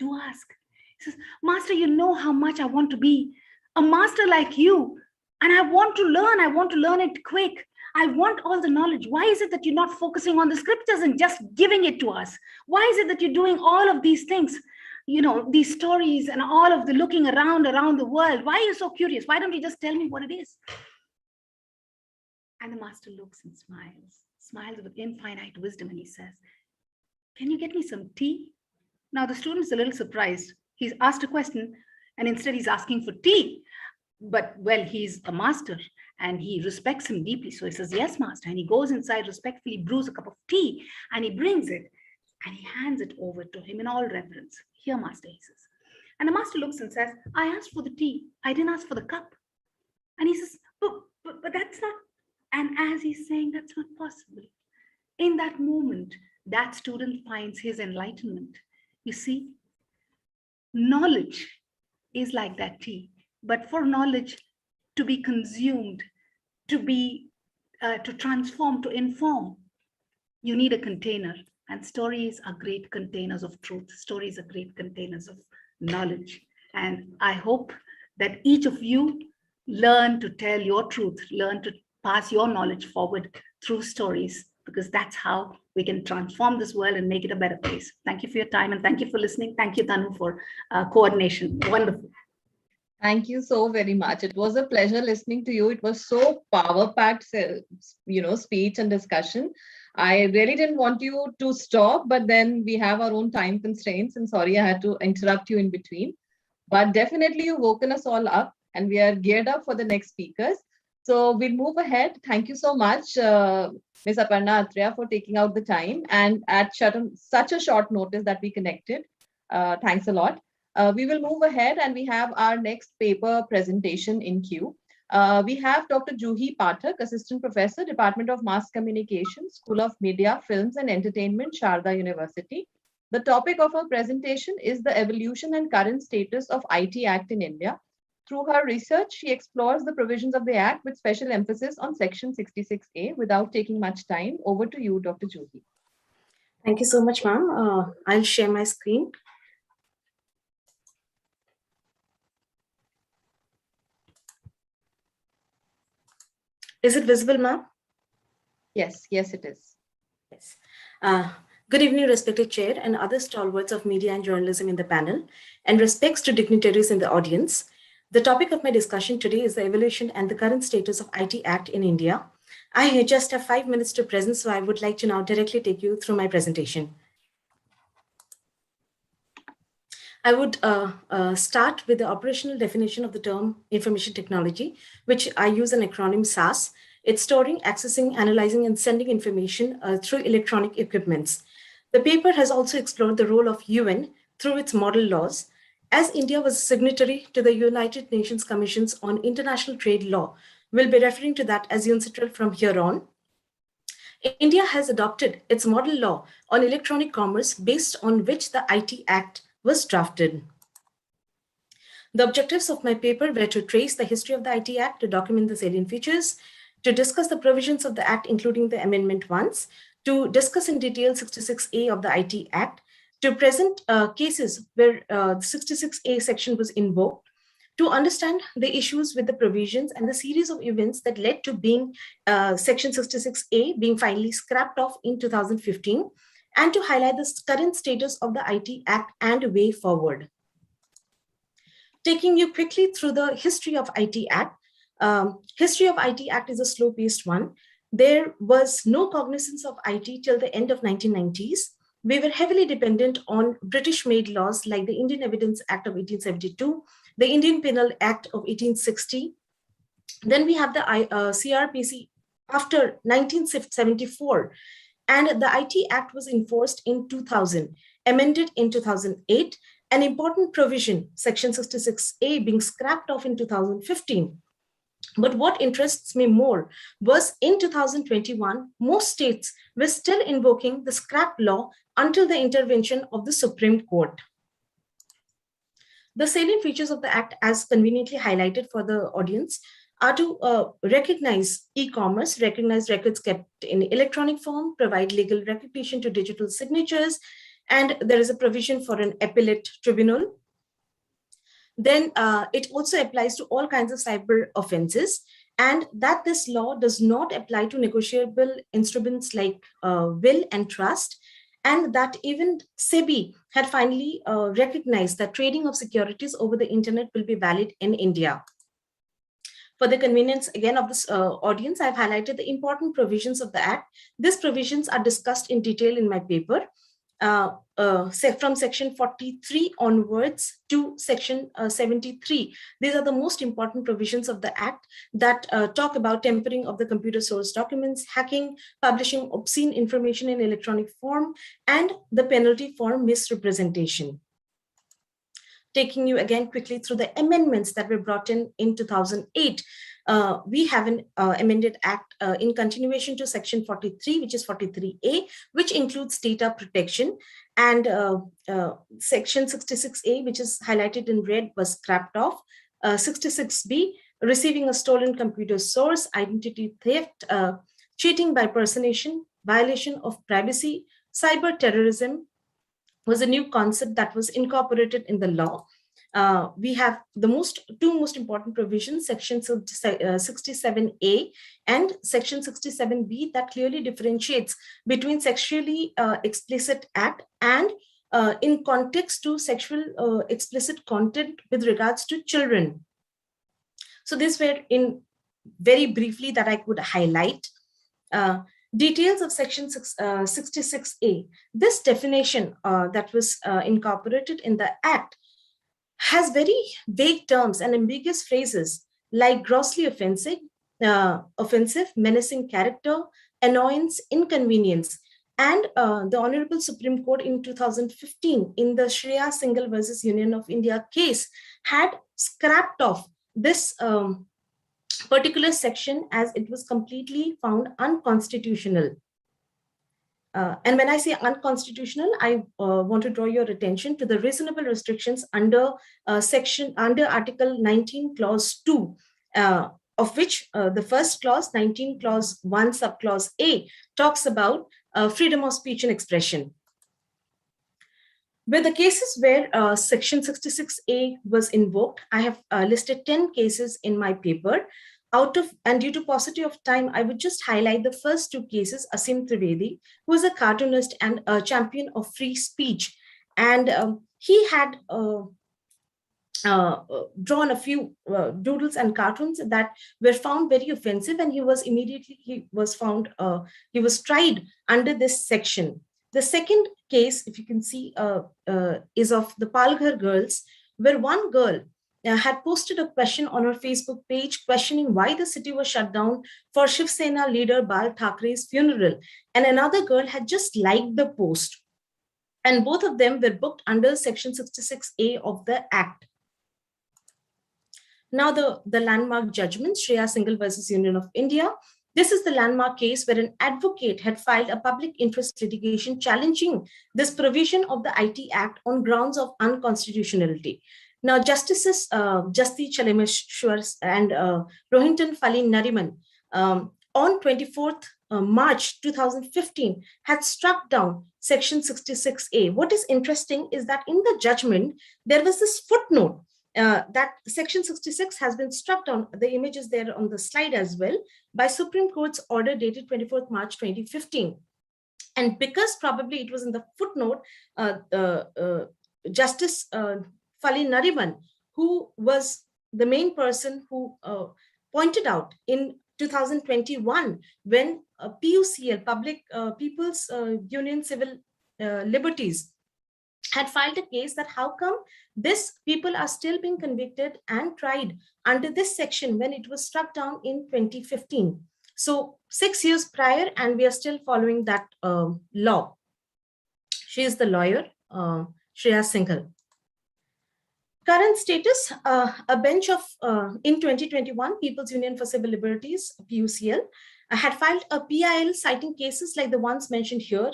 Speaker 4: do ask." He says, "Master, you know how much I want to be a master like you. And I want to learn it quick. I want all the knowledge. Why is it that you're not focusing on the scriptures and just giving it to us? Why is it that you're doing all of these things, these stories and all of the looking around the world? Why are you so curious? Why don't you just tell me what it is?" And the master looks and smiles with infinite wisdom, and he says, "Can you get me some tea?" Now the student's a little surprised. He's asked a question, and instead he's asking for tea. But, well, he's a master and he respects him deeply. So he says, "Yes, master." And he goes inside, respectfully brews a cup of tea, and he brings it and he hands it over to him in all reverence. "Here, master," he says. And the master looks and says, "I asked for the tea. I didn't ask for the cup." And he says, but that's not. And as he's saying, "That's not possible," in that moment, that student finds his enlightenment. You see, knowledge is like that tea. But for knowledge to be consumed, to transform, to inform, you need a container. And stories are great containers of truth. Stories are great containers of knowledge. And I hope that each of you learn to tell your truth, learn to pass your knowledge forward through stories, because that's how we can transform this world and make it a better place. Thank you for your time, and thank you for listening. Thank you, Tanu, for coordination. Wonderful.
Speaker 2: Thank you so very much. It was a pleasure listening to you. It was so power-packed, speech and discussion. I really didn't want you to stop, but then we have our own time constraints, and sorry, I had to interrupt you in between. But definitely you've woken us all up, and we are geared up for the next speakers. So we'll move ahead. Thank you so much, Ms. Aparna Atreya, for taking out the time and at such a short notice that we connected. Thanks a lot. We will move ahead, and we have our next paper presentation in queue. We have Dr. Juhi Pathak, Assistant Professor, Department of Mass Communication, School of Media, Films and Entertainment, Sharda University. The topic of our presentation is the evolution and current status of IT Act in India. Through her research, she explores the provisions of the Act with special emphasis on Section 66A. Without taking much time, over to you, Dr. Juhi.
Speaker 9: Thank you so much, ma'am. I'll share my screen. Is it visible, ma'am?
Speaker 2: Yes, it is.
Speaker 9: Yes. Good evening, respected chair and other stalwarts of media and journalism in the panel, and respects to dignitaries in the audience. The topic of my discussion today is the evolution and the current status of IT Act in India. I just have 5 minutes to present, so I would like to now directly take you through my presentation. I would start with the operational definition of the term information technology, which I use an acronym SAS. It's storing, accessing, analyzing, and sending information through electronic equipments. The paper has also explored the role of UN through its model laws. As India was a signatory to the United Nations Commissions on International Trade Law, we'll be referring to that as UNCITRAL from here on. India has adopted its model law on electronic commerce based on which the IT Act was drafted. The objectives of my paper were to trace the history of the IT Act, to document the salient features, to discuss the provisions of the Act, including the amendment ones, to discuss in detail 66A of the IT Act, to present cases where the 66A section was invoked, to understand the issues with the provisions and the series of events that led to being section 66A being finally scrapped off in 2015, and to highlight the current status of the IT Act and way forward. Taking you quickly through the history of IT Act. History of IT Act is a slow-paced one. There was no cognizance of IT till the end of 1990s. We were heavily dependent on British-made laws like the Indian Evidence Act of 1872, the Indian Penal Act of 1860. Then we have the CRPC after 1974, and the IT Act was enforced in 2000, amended in 2008, an important provision, section 66A, being scrapped off in 2015. But what interests me more was in 2021, most states were still invoking the scrap law until the intervention of the Supreme Court. The salient features of the Act, as conveniently highlighted for the audience, are to recognize e-commerce, recognize records kept in electronic form, provide legal recognition to digital signatures, and there is a provision for an appellate tribunal. Then it also applies to all kinds of cyber offenses, and that this law does not apply to negotiable instruments like will and trust, and that even SEBI had finally recognized that trading of securities over the internet will be valid in India. For the convenience again of this audience, I've highlighted the important provisions of the Act. These provisions are discussed in detail in my paper. From section 43 onwards to section 73. These are the most important provisions of the Act that talk about tampering of the computer source documents, hacking, publishing obscene information in electronic form, and the penalty for misrepresentation. Taking you again quickly through the amendments that were brought in 2008. We have an amended Act in continuation to section 43, which is 43A, which includes data protection, and section 66A, which is highlighted in red, was scrapped off. 66B, receiving a stolen computer source, identity theft, cheating by personation, violation of privacy, cyber terrorism was a new concept that was incorporated in the law. We have the two most important provisions, section 67A and section 67B, that clearly differentiates between sexually explicit act and in context to sexual explicit content with regards to children. So these were in very briefly that I could highlight. Details of section 66A. This definition that was incorporated in the Act has very vague terms and ambiguous phrases like grossly offensive, menacing character, annoyance, inconvenience. And the Honorable Supreme Court in 2015 in the Shreya Singhal versus Union of India case had scrapped off this particular section as it was completely found unconstitutional. And when I say unconstitutional, I want to draw your attention to the reasonable restrictions under Article 19, Clause 2, of which the first clause, 19 Clause 1, Subclause A, talks about freedom of speech and expression. With the cases where section 66A was invoked, I have listed 10 cases in my paper. And due to paucity of time, I would just highlight the first two cases. Asim Trivedi, who is a cartoonist and a champion of free speech. And he had drawn a few doodles and cartoons that were found very offensive, and he was tried under this section. The second case, if you can see, is of the Palghar girls, where one girl had posted a question on her Facebook page questioning why the city was shut down for Shiv Sena leader Bal Thackeray's funeral. And another girl had just liked the post. And both of them were booked under Section 66A of the Act. Now the landmark judgment, Shreya Singhal versus Union of India. This is the landmark case where an advocate had filed a public interest litigation challenging this provision of the IT Act on grounds of unconstitutionality. Now, Justices Jasti Chalemeshwar and Rohinton Fali Nariman on 24th March 2015 had struck down Section 66A. What is interesting is that in the judgment, there was this footnote that Section 66 has been struck down. The image is there on the slide as well, by Supreme Court's order dated 24th March 2015. And because probably it was in the footnote, Justice Fali Nariman, who was the main person who pointed out in 2021 when PUCL, Public People's Union Civil Liberties, had filed a case that how come this people are still being convicted and tried under this section when it was struck down in 2015. So 6 years prior, and we are still following that law. She is the lawyer, Shreya Singhal. Current status, a bench of, in 2021, People's Union for Civil Liberties, PUCL, had filed a PIL citing cases like the ones mentioned here,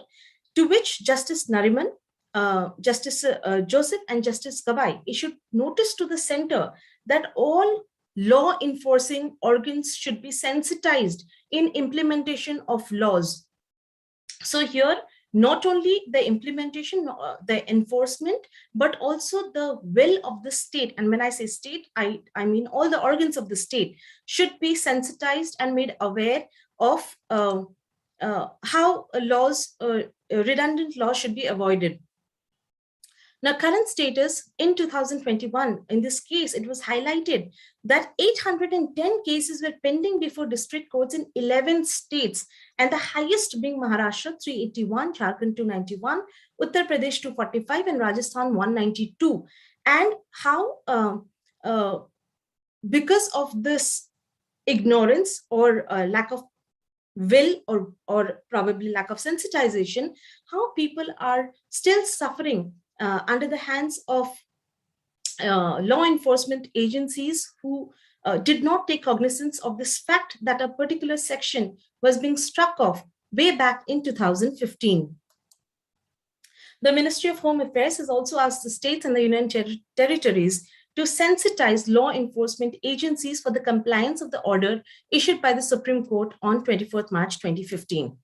Speaker 9: to which Justice Nariman, Justice Joseph and Justice Gabai issued notice to the center that all law enforcing organs should be sensitized in implementation of laws. So here, not only the implementation, the enforcement, but also the will of the state. And when I say state, I mean all the organs of the state should be sensitized and made aware of how laws, redundant laws should be avoided. Now, current status in 2021, in this case, it was highlighted that 810 cases were pending before district courts in 11 states, and the highest being Maharashtra 381, Jharkhand 291, Uttar Pradesh 245, and Rajasthan 192. And how, because of this ignorance or lack of will or probably lack of sensitization, how people are still suffering under the hands of law enforcement agencies who did not take cognizance of this fact that a particular section was being struck off way back in 2015. The Ministry of Home Affairs has also asked the states and the Union Territories to sensitize law enforcement agencies for the compliance of the order issued by the Supreme Court on 24th March 2015.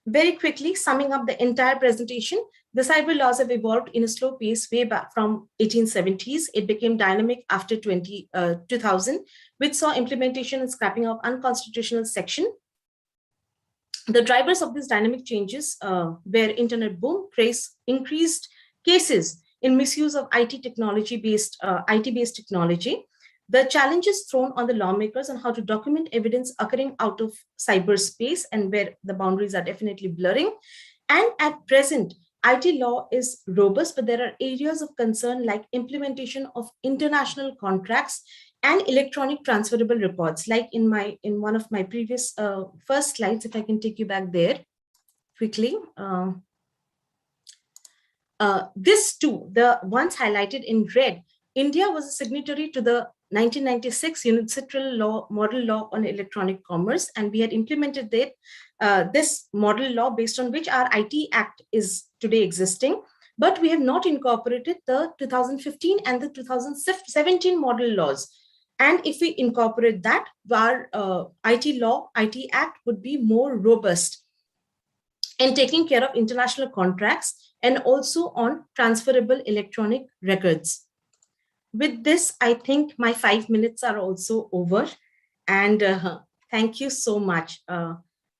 Speaker 9: Very quickly, summing up the entire presentation, the cyber laws have evolved in a slow pace way back from 1870s. It became dynamic after 2000, which saw implementation and scrapping of unconstitutional section. The drivers of these dynamic changes were internet boom, increased cases in misuse of IT technology-based, IT-based technology, the challenges thrown on the lawmakers on how to document evidence occurring out of cyberspace and where the boundaries are definitely blurring. And at present, IT law is robust, but there are areas of concern like implementation of international contracts and electronic transferable records. Like in one of my previous first slides, if I can take you back there quickly. This too, the ones highlighted in red, India was a signatory to the 1996 UNCITRAL law, model law on electronic commerce, and we had implemented this model law based on which our IT Act is today existing, but we have not incorporated the 2015 and the 2017 model laws. And if we incorporate that, our IT Act would be more robust in taking care of international contracts and also on transferable electronic records. With this, I think my 5 minutes are also over. And thank you so much,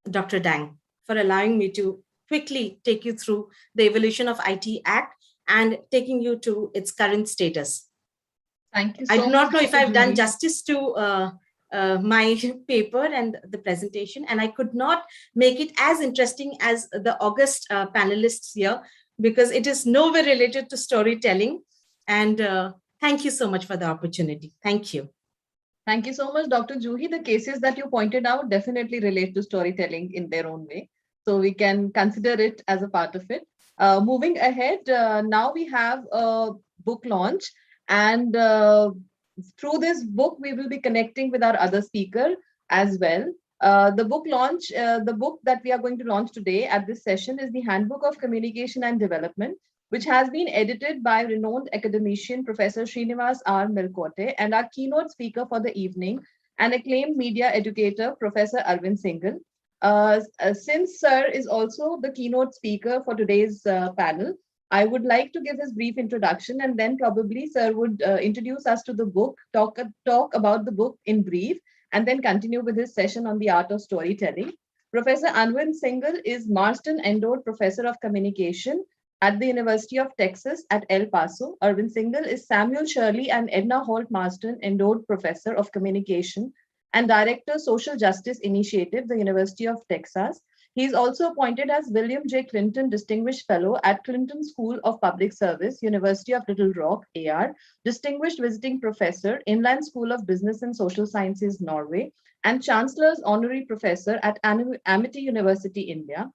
Speaker 9: Dr. Dang, for allowing me to quickly take you through the evolution of IT Act and taking you to its current status.
Speaker 2: Thank you so
Speaker 9: much. I do not know if I've done justice to my paper and the presentation, and I could not make it as interesting as the August panelists here, because it is nowhere related to storytelling. And thank you so much for the opportunity. Thank you.
Speaker 2: Thank you so much, Dr. Juhi. The cases that you pointed out definitely relate to storytelling in their own way. So we can consider it as a part of it. Moving ahead, now we have a book launch, and through this book, we will be connecting with our other speaker as well. The book launch, the book that we are going to launch today at this session is the Handbook of Communication and Development, which has been edited by renowned academician Professor Srinivas R. Melkote, and our keynote speaker for the evening, an acclaimed media educator, Professor Arvind Singhal. Since Sir is also the keynote speaker for today's panel, I would like to give his brief introduction, and then probably Sir would introduce us to the book, talk about the book in brief, and then continue with his session on the art of storytelling. Professor Arvind Singhal is Marston Endowed Professor of Communication at the University of Texas at El Paso. Arvind Singhal is Samuel Shirley and Edna Holt Marston Endowed Professor of Communication and Director, Social Justice Initiative, the University of Texas. He is also appointed as William J. Clinton Distinguished Fellow at Clinton School of Public Service, University of Little Rock, AR, Distinguished Visiting Professor, Inland School of Business and Social Sciences, Norway, and Chancellor's Honorary Professor at Amity University, India.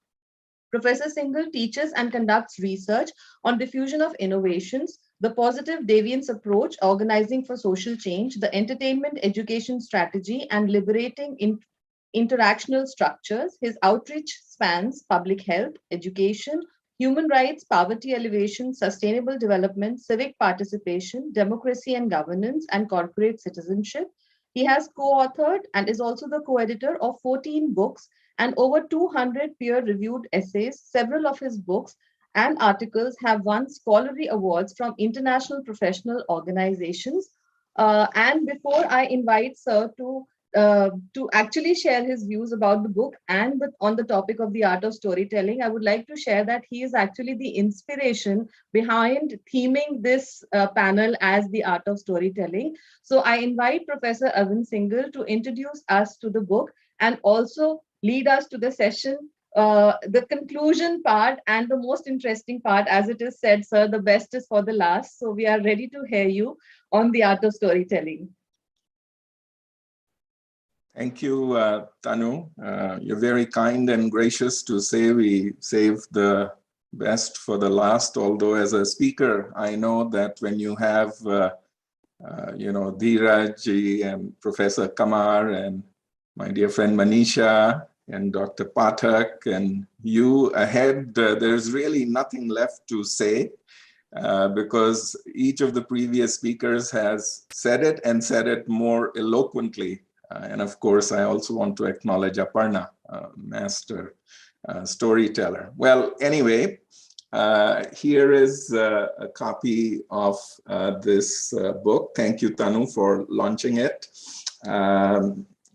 Speaker 2: Professor Singhal teaches and conducts research on diffusion of innovations, the positive deviance approach, organizing for social change, the entertainment education strategy, and liberating interactional structures. His outreach spans public health, education, human rights, poverty alleviation, sustainable development, civic participation, democracy and governance, and corporate citizenship. He has co-authored and is also the co-editor of 14 books and over 200 peer-reviewed essays. Several of his books and articles have won scholarly awards from international professional organizations. And before I invite Sir to actually share his views about the book and on the topic of the art of storytelling, I would like to share that he is actually the inspiration behind theming this panel as the art of storytelling. So I invite Professor Arvind Singhal to introduce us to the book and also lead us to the session, the conclusion part and the most interesting part. As it is said, Sir, the best is for the last. So we are ready to hear you on the art of storytelling.
Speaker 11: Thank you, Tanu. You're very kind and gracious to say we save the best for the last. Although as a speaker, I know that when you have, Dheeraj and Professor Kamar and my dear friend Manisha and Dr. Pathak and you ahead, there's really nothing left to say because each of the previous speakers has said it and said it more eloquently. And of course, I also want to acknowledge Aparna, master storyteller. Well, anyway, here is a copy of this book. Thank you, Tanu, for launching it.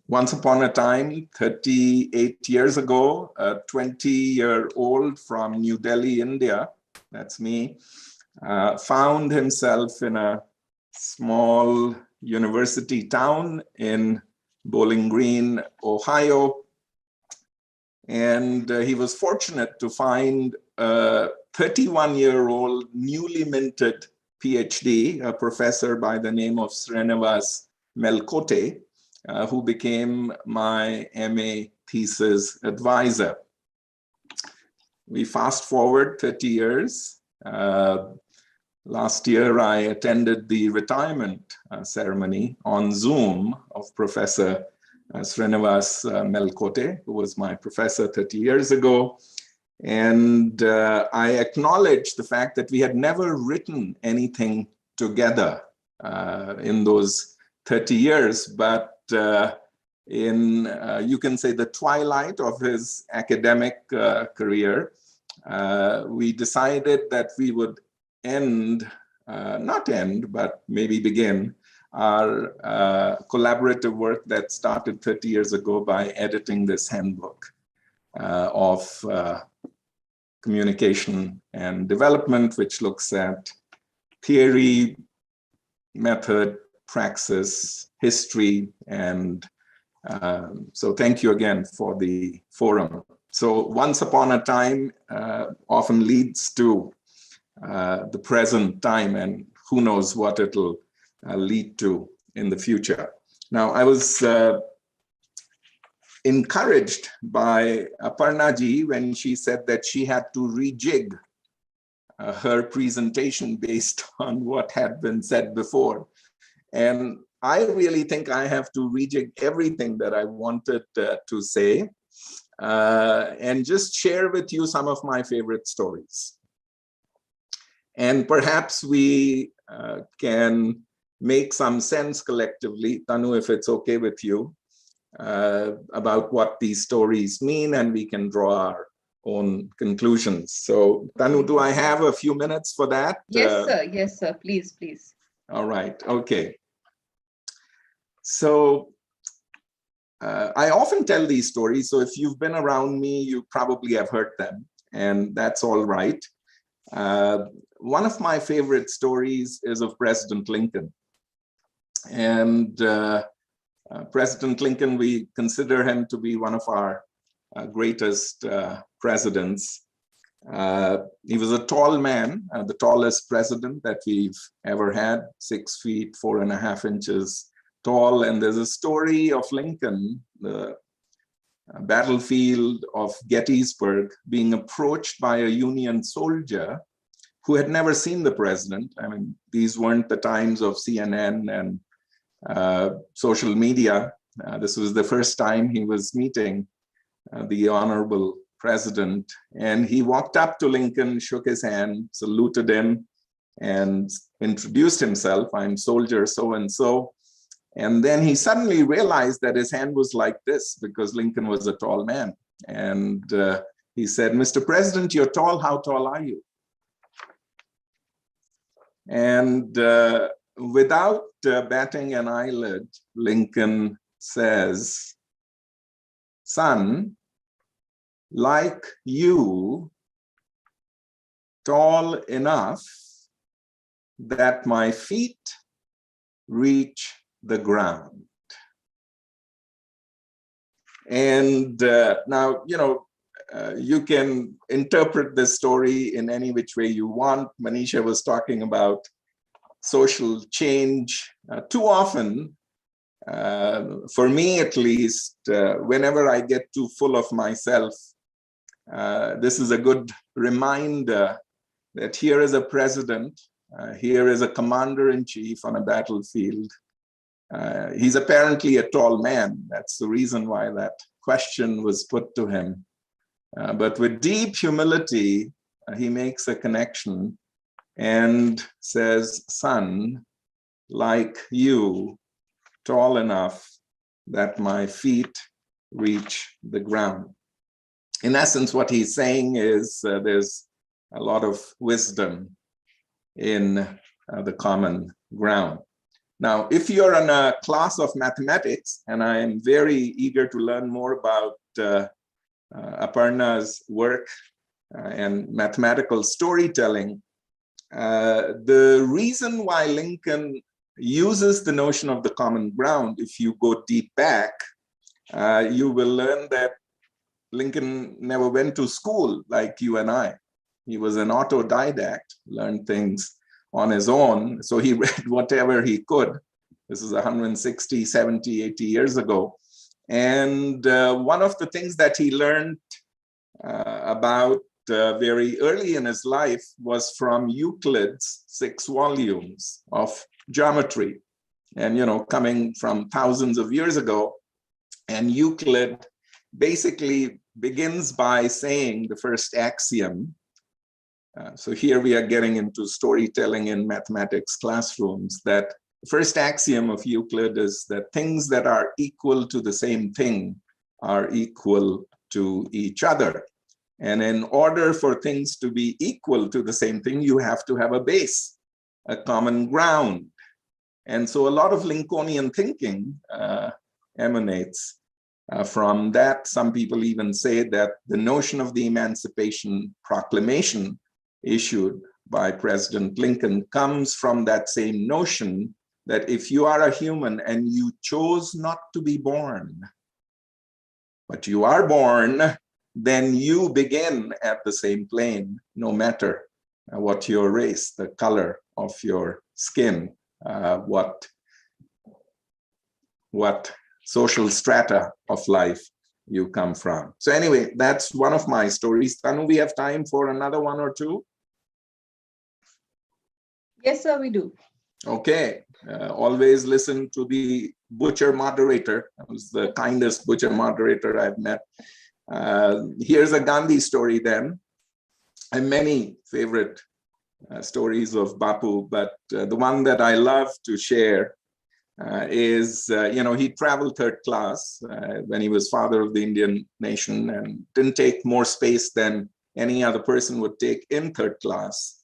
Speaker 11: Once upon a time, 38 years ago, a 20-year-old from New Delhi, India, that's me, found himself in a small university town in Bowling Green, Ohio. And he was fortunate to find a 31-year-old newly minted PhD, a professor by the name of Srinivas Melkote, who became my MA thesis advisor. We fast forward 30 years. Last year, I attended the retirement ceremony on Zoom of Professor Srinivas Melkote, who was my professor 30 years ago. And I acknowledged the fact that we had never written anything together in those 30 years, but in, you can say, the twilight of his academic career, we decided that we would not end, but maybe begin our collaborative work that started 30 years ago by editing this handbook of communication and development, which looks at theory, method, praxis, history, and so thank you again for the forum. So once upon a time often leads to the present time, and who knows what it'll lead to in the future. Now, I was encouraged by Aparna ji when she said that she had to rejig her presentation based on what had been said before. And I really think I have to rejig everything that I wanted to say and just share with you some of my favorite stories. And perhaps we can make some sense collectively, Tanu, if it's okay with you, about what these stories mean, and we can draw our own conclusions. So, Tanu, do I have a few minutes for that?
Speaker 2: Yes, sir. Yes, sir. Please, please.
Speaker 11: All right. Okay. So, I often tell these stories. So if you've been around me, you probably have heard them, and that's all right. One of my favorite stories is of President Lincoln. And President Lincoln, we consider him to be one of our greatest presidents. He was a tall man, the tallest president that we've ever had, 6 feet, 4.5 inches tall. And there's a story of Lincoln, the battlefield of Gettysburg, being approached by a Union soldier who had never seen the president. I mean, these weren't the times of CNN and social media. This was the first time he was meeting the honorable president. And he walked up to Lincoln, shook his hand, saluted him, and introduced himself. I'm soldier so-and-so. And then he suddenly realized that his hand was like this because Lincoln was a tall man. And he said, "Mr. President, you're tall. How tall are you?" And without batting an eyelid, Lincoln says, "Son, like you, tall enough that my feet reach the ground." And now, you know, you can interpret this story in any which way you want. Manisha was talking about social change. Too often, for me at least, whenever I get too full of myself, this is a good reminder that here is a president, here is a commander-in-chief on a battlefield. He's apparently a tall man. That's the reason why that question was put to him. But with deep humility, he makes a connection and says, "Son, like you, tall enough that my feet reach the ground." In essence, what he's saying is there's a lot of wisdom in the common ground. Now, if you're in a class of mathematics, and I am very eager to learn more about Aparna's work and mathematical storytelling, the reason why Lincoln uses the notion of the common ground, if you go deep back, you will learn that Lincoln never went to school like you and I. He was an autodidact, learned things on his own. So he read whatever he could. This is 160, 70, 80 years ago. And one of the things that he learned about very early in his life was from Euclid's 6 volumes of geometry. And, you know, coming from thousands of years ago, and Euclid basically begins by saying the first axiom. So here we are getting into storytelling in mathematics classrooms, that the first axiom of Euclid is that things that are equal to the same thing are equal to each other. And in order for things to be equal to the same thing, you have to have a base, a common ground. And so a lot of Lincolnian thinking emanates from that. Some people even say that the notion of the Emancipation Proclamation issued by President Lincoln comes from that same notion that if you are a human and you chose not to be born, but you are born, then you begin at the same plane, no matter what your race, the color of your skin, what social strata of life you come from. So anyway, that's one of my stories. Tanu, we have time for another one or two?
Speaker 2: Yes, sir, we do.
Speaker 11: Okay. Always listen to the butcher moderator. That was the kindest butcher moderator I've met. Here's a Gandhi story then. I have many favorite stories of Bapu, but the one that I love to share is, he traveled third class when he was father of the Indian nation and didn't take more space than any other person would take in third class,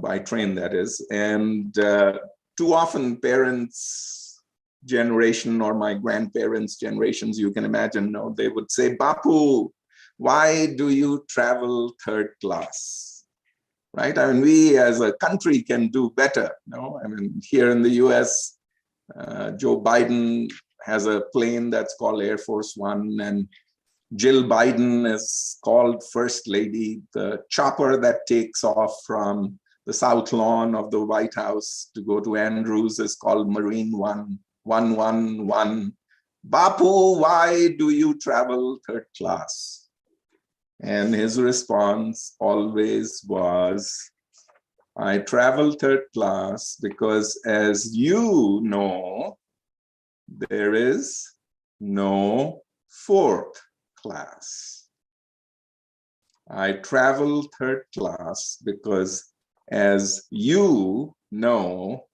Speaker 11: by train that is. And too often parents' generation or my grandparents' generations, you can imagine, they would say, Bapu, why do you travel third class? Right? I mean, we as a country can do better. I mean, here in the US, Joe Biden has a plane that's called Air Force One, and Jill Biden is called First Lady. The chopper that takes off from the South Lawn of the White House to go to Andrews is called Marine 111. Bapu, why do you travel third class? And his response always was, I travel third class because, as you know, there is no fourth class. I travel third class because, as you know,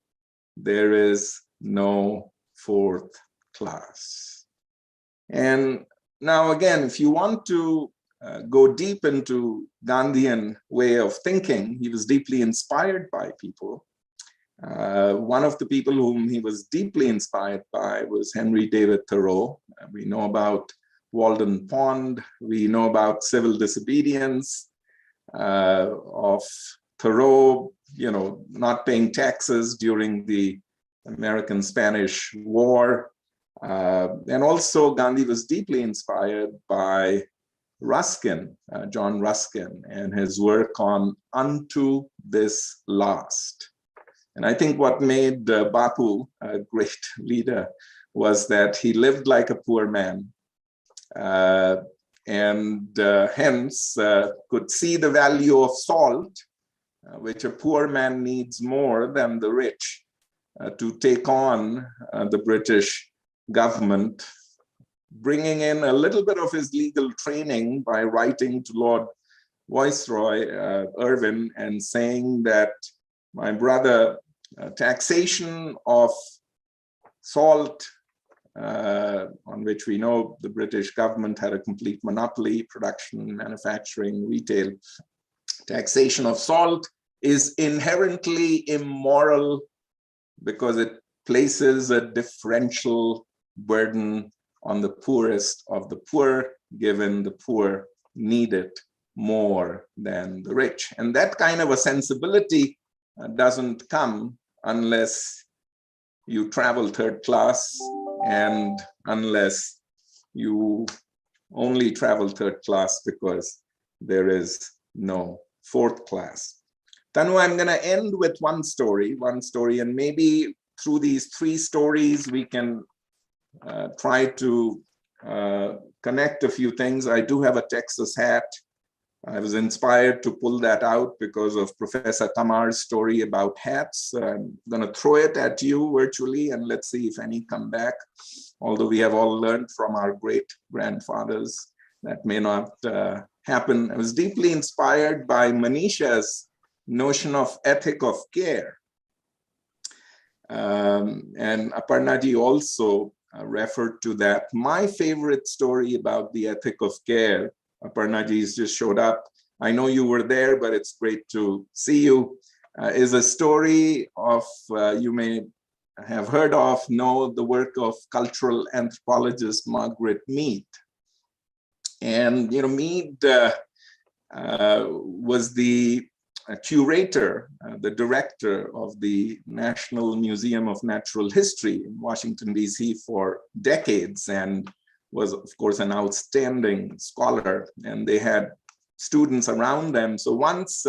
Speaker 11: there is no fourth class. And now again, if you want to go deep into Gandhian way of thinking, he was deeply inspired by people. One of the people whom he was deeply inspired by was Henry David Thoreau. We know about Walden Pond. We know about civil disobedience of Thoreau, not paying taxes during the American-Spanish War. And also Gandhi was deeply inspired by Ruskin, John Ruskin, and his work on Unto This Last. And I think what made Bapu a great leader was that he lived like a poor man, and hence could see the value of salt, which a poor man needs more than the rich to take on the British government, bringing in a little bit of his legal training by writing to Lord Viceroy Irwin and saying that, my brother, taxation of salt, on which we know the British government had a complete monopoly, production, manufacturing, retail. Taxation of salt is inherently immoral because it places a differential burden on the poorest of the poor, given the poor need it more than the rich. And that kind of a sensibility doesn't come unless you travel third class and unless you only travel third class because there is no fourth class. Tanu, I'm going to end with one story, and maybe through these three stories, we can try to connect a few things. I do have a Texas hat. I was inspired to pull that out because of Professor Kamar's story about hats. I'm going to throw it at you virtually, and let's see if any come back. Although we have all learned from our great grandfathers, that may not happen. I was deeply inspired by Manisha's notion of ethic of care. And Aparnaji also referred to that. My favorite story about the ethic of care, Aparnaji's just showed up. I know you were there, but it's great to see you, is a story of, you may have heard of, know the work of cultural anthropologist Margaret Mead. And, Mead was the curator, the director of the National Museum of Natural History in Washington, D.C. for decades, and was, of course, an outstanding scholar. And they had students around them. So once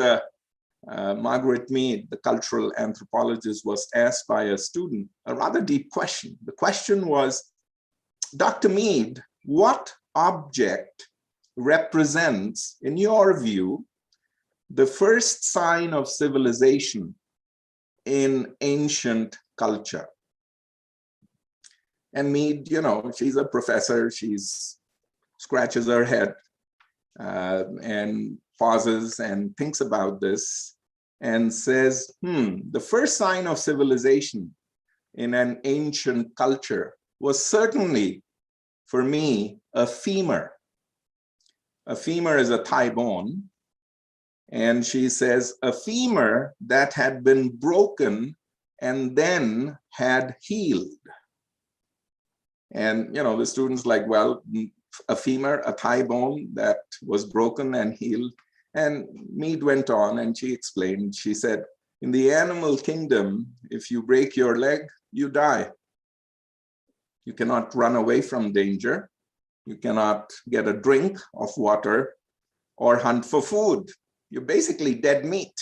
Speaker 11: Margaret Mead, the cultural anthropologist, was asked by a student a rather deep question. The question was, Dr. Mead, what object represents, in your view, the first sign of civilization in ancient culture. And Mead, she's a professor, she's scratches her head and pauses and thinks about this and says, the first sign of civilization in an ancient culture was certainly, for me, a femur. A femur is a thigh bone. And she says, a femur that had been broken and then had healed. And, the students like, well, a femur, a thigh bone that was broken and healed. And Mead went on and she explained, she said, in the animal kingdom, if you break your leg, you die. You cannot run away from danger. You cannot get a drink of water or hunt for food. You're basically dead meat.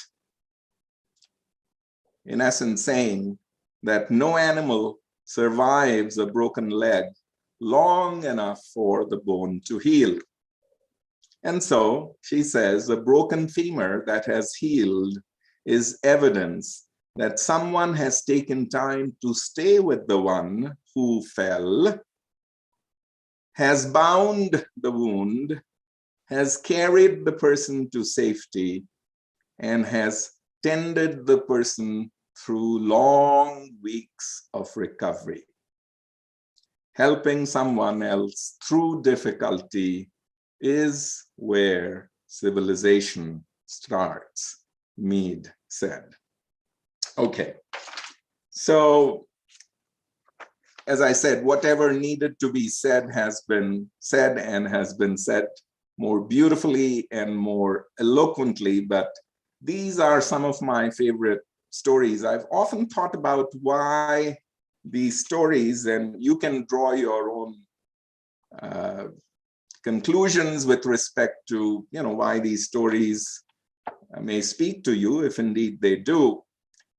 Speaker 11: In essence, saying that no animal survives a broken leg long enough for the bone to heal. And so she says a broken femur that has healed is evidence that someone has taken time to stay with the one who fell, has bound the wound, has carried the person to safety, and has tended the person through long weeks of recovery. Helping someone else through difficulty is where civilization starts, Mead said. Okay, so as I said, whatever needed to be said has been said and has been said more beautifully and more eloquently, but these are some of my favorite stories. I've often thought about why these stories, and you can draw your own conclusions with respect to, why these stories may speak to you, if indeed they do.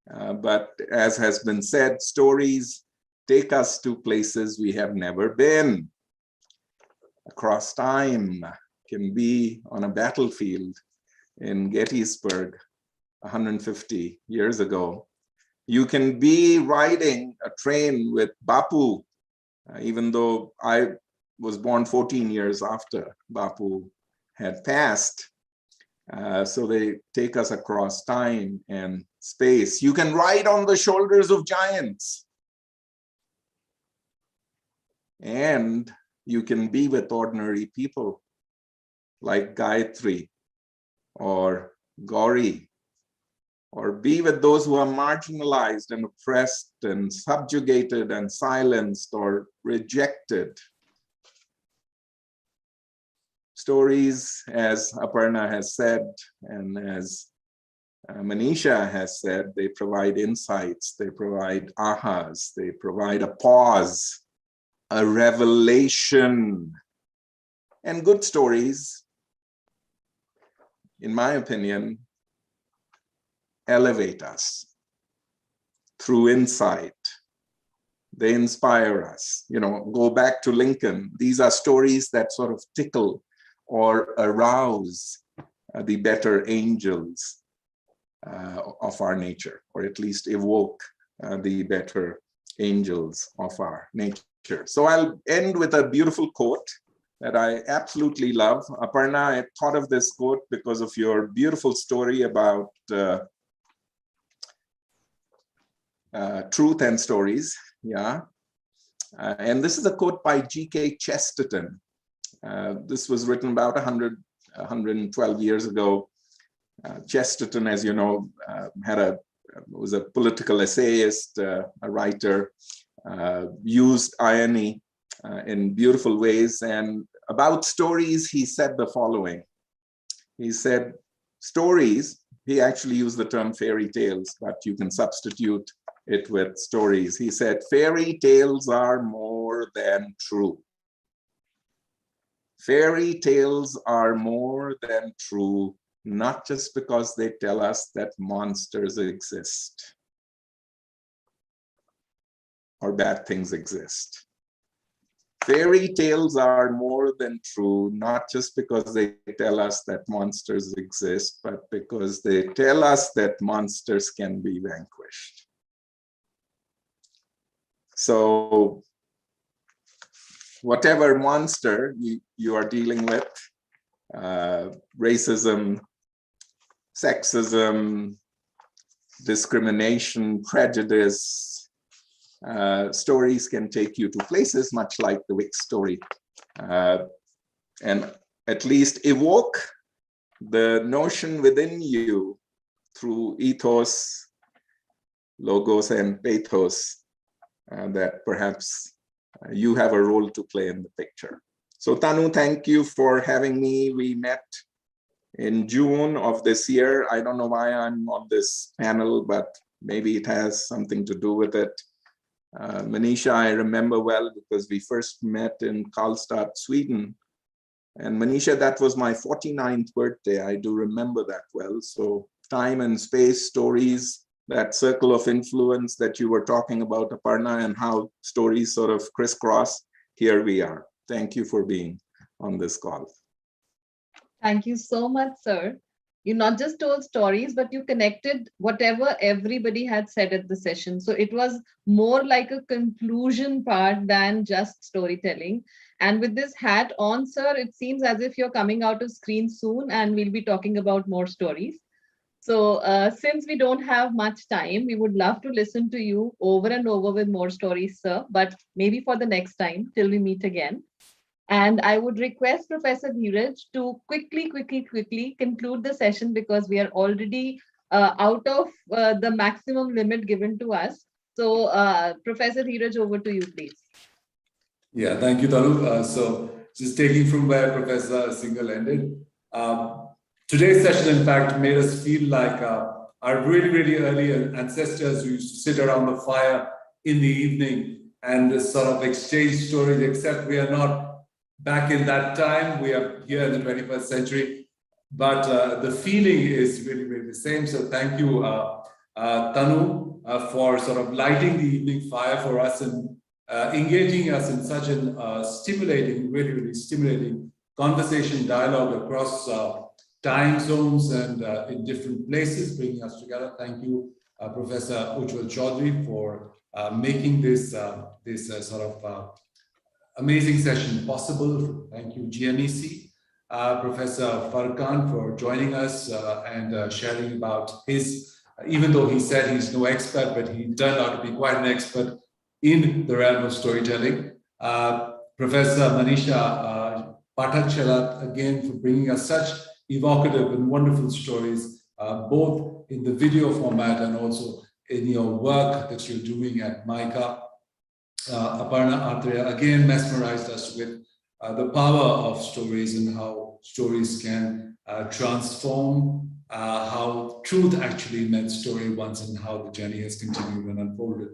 Speaker 11: But as has been said, stories take us to places we have never been. Across time, can be on a battlefield in Gettysburg 150 years ago. You can be riding a train with Bapu, even though I was born 14 years after Bapu had passed. So they take us across time and space. You can ride on the shoulders of giants. And you can be with ordinary people like Gayatri or Gauri, or be with those who are marginalized and oppressed and subjugated and silenced or rejected. Stories, as Aparna has said, and as Manisha has said, they provide insights, they provide ahas, they provide a pause, a revelation. And good stories, in my opinion, elevate us through insight. They inspire us. Go back to Lincoln. These are stories that sort of tickle or arouse the better angels of our nature, or at least evoke the better angels of our nature. So I'll end with a beautiful quote that I absolutely love. Aparna, I thought of this quote because of your beautiful story about truth and stories. Yeah. And this is a quote by G.K. Chesterton. This was written about 112 years ago. Chesterton, as you know, was a political essayist, a writer, used irony in beautiful ways. And about stories, he said the following. He said, stories, he actually used the term fairy tales, but you can substitute it with stories. He said, fairy tales are more than true. Fairy tales are more than true, not just because they tell us that monsters exist or bad things exist. fairy tales are more than true, not just because they tell us that monsters exist, but because they tell us that monsters can be vanquished. So whatever monster you are dealing with, racism, sexism, discrimination, prejudice, stories can take you to places much like the Wick story, and at least evoke the notion within you through ethos, logos, and pathos that perhaps you have a role to play in the picture. So Tanu, thank you for having me. We met in June of this year. I don't know why I'm on this panel, but maybe it has something to do with it. Manisha, I remember well because we first met in Karlstad, Sweden. And Manisha, that was my 49th birthday. I do remember that well. So time and space, stories, that circle of influence that you were talking about, Aparna, and how stories sort of crisscross, here we are. Thank you for being on this call.
Speaker 2: Thank you so much, sir. You not just told stories, but you connected whatever everybody had said at the session. So it was more like a conclusion part than just storytelling. And with this hat on, sir, it seems as if you're coming out of screen soon and we'll be talking about more stories. So since we don't have much time, we would love to listen to you over and over with more stories, sir, but maybe for the next time till we meet again. And I would request Professor Dheeraj to quickly conclude the session because we are already out of the maximum limit given to us. So Professor Dheeraj, over to you, please.
Speaker 3: Yeah, thank you, Tanu. So just taking from where Professor Singhal ended, today's session, in fact, made us feel like our really early ancestors who used to sit around the fire in the evening and sort of exchange stories, except we are not back in that time. We are here in the 21st century, but the feeling is really the same. So thank you, Tanu, for sort of lighting the evening fire for us and engaging us in such a stimulating, really stimulating conversation dialogue across time zones and in different places, bringing us together. Thank you, Professor Ujjwal Chaudhary, for making this sort of amazing session possible. Thank you, GMEC. Professor Farkan, for joining us and sharing about his, even though he said he's no expert, but he turned out to be quite an expert in the realm of storytelling. Professor Manisha Pathak, again, for bringing us such evocative and wonderful stories, both in the video format and also in your work that you're doing at MICA. Aparna Atreya again mesmerized us with the power of stories and how stories can transform, how truth actually met story once and how the journey has continued and unfolded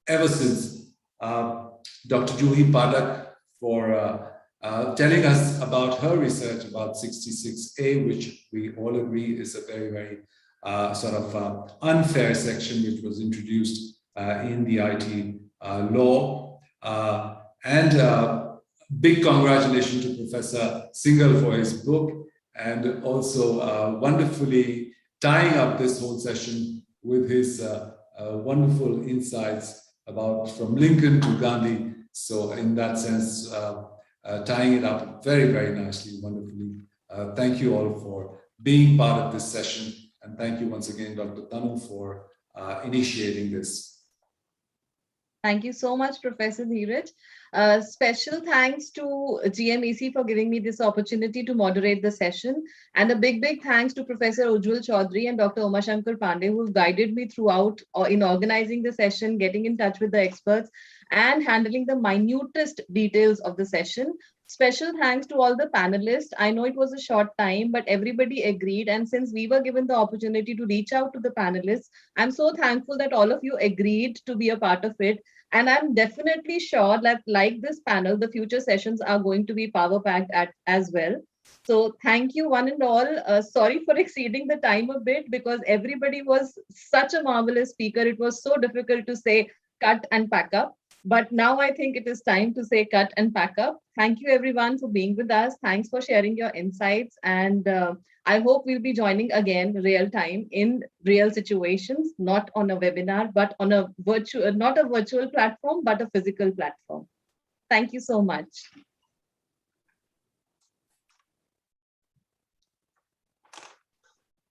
Speaker 3: ever since. Dr. Juhi Pathak for telling us about her research about 66A, which we all agree is a very sort of unfair section which was introduced in the IT law. And big congratulations to Professor Singhal for his book, and also wonderfully tying up this whole session with his wonderful insights about from Lincoln to Gandhi. So in that sense, tying it up very nicely, wonderfully. Thank you all for being part of this session. And thank you once again, Dr. Tanu, for initiating this.
Speaker 2: Thank you so much, Professor Dheeraj. Special thanks to GMEC for giving me this opportunity to moderate the session. And a big thanks to Professor Ujjwal Chaudhary and Dr. Umashankar Pandey, who guided me throughout in organizing the session, getting in touch with the experts, and handling the minutest details of the session. Special thanks to all the panelists. I know it was a short time, but everybody agreed. And since we were given the opportunity to reach out to the panelists, I'm so thankful that all of you agreed to be a part of it. And I'm definitely sure that like this panel, the future sessions are going to be power-packed as well. So thank you one and all. Sorry for exceeding the time a bit because everybody was such a marvelous speaker. It was so difficult to say cut and pack up. But now I think it is time to say cut and pack up. Thank you everyone for being with us. Thanks for sharing your insights. And I hope we'll be joining again real time in real situations, not on a webinar, but on a virtual, not a virtual platform, but a physical platform. Thank you so much.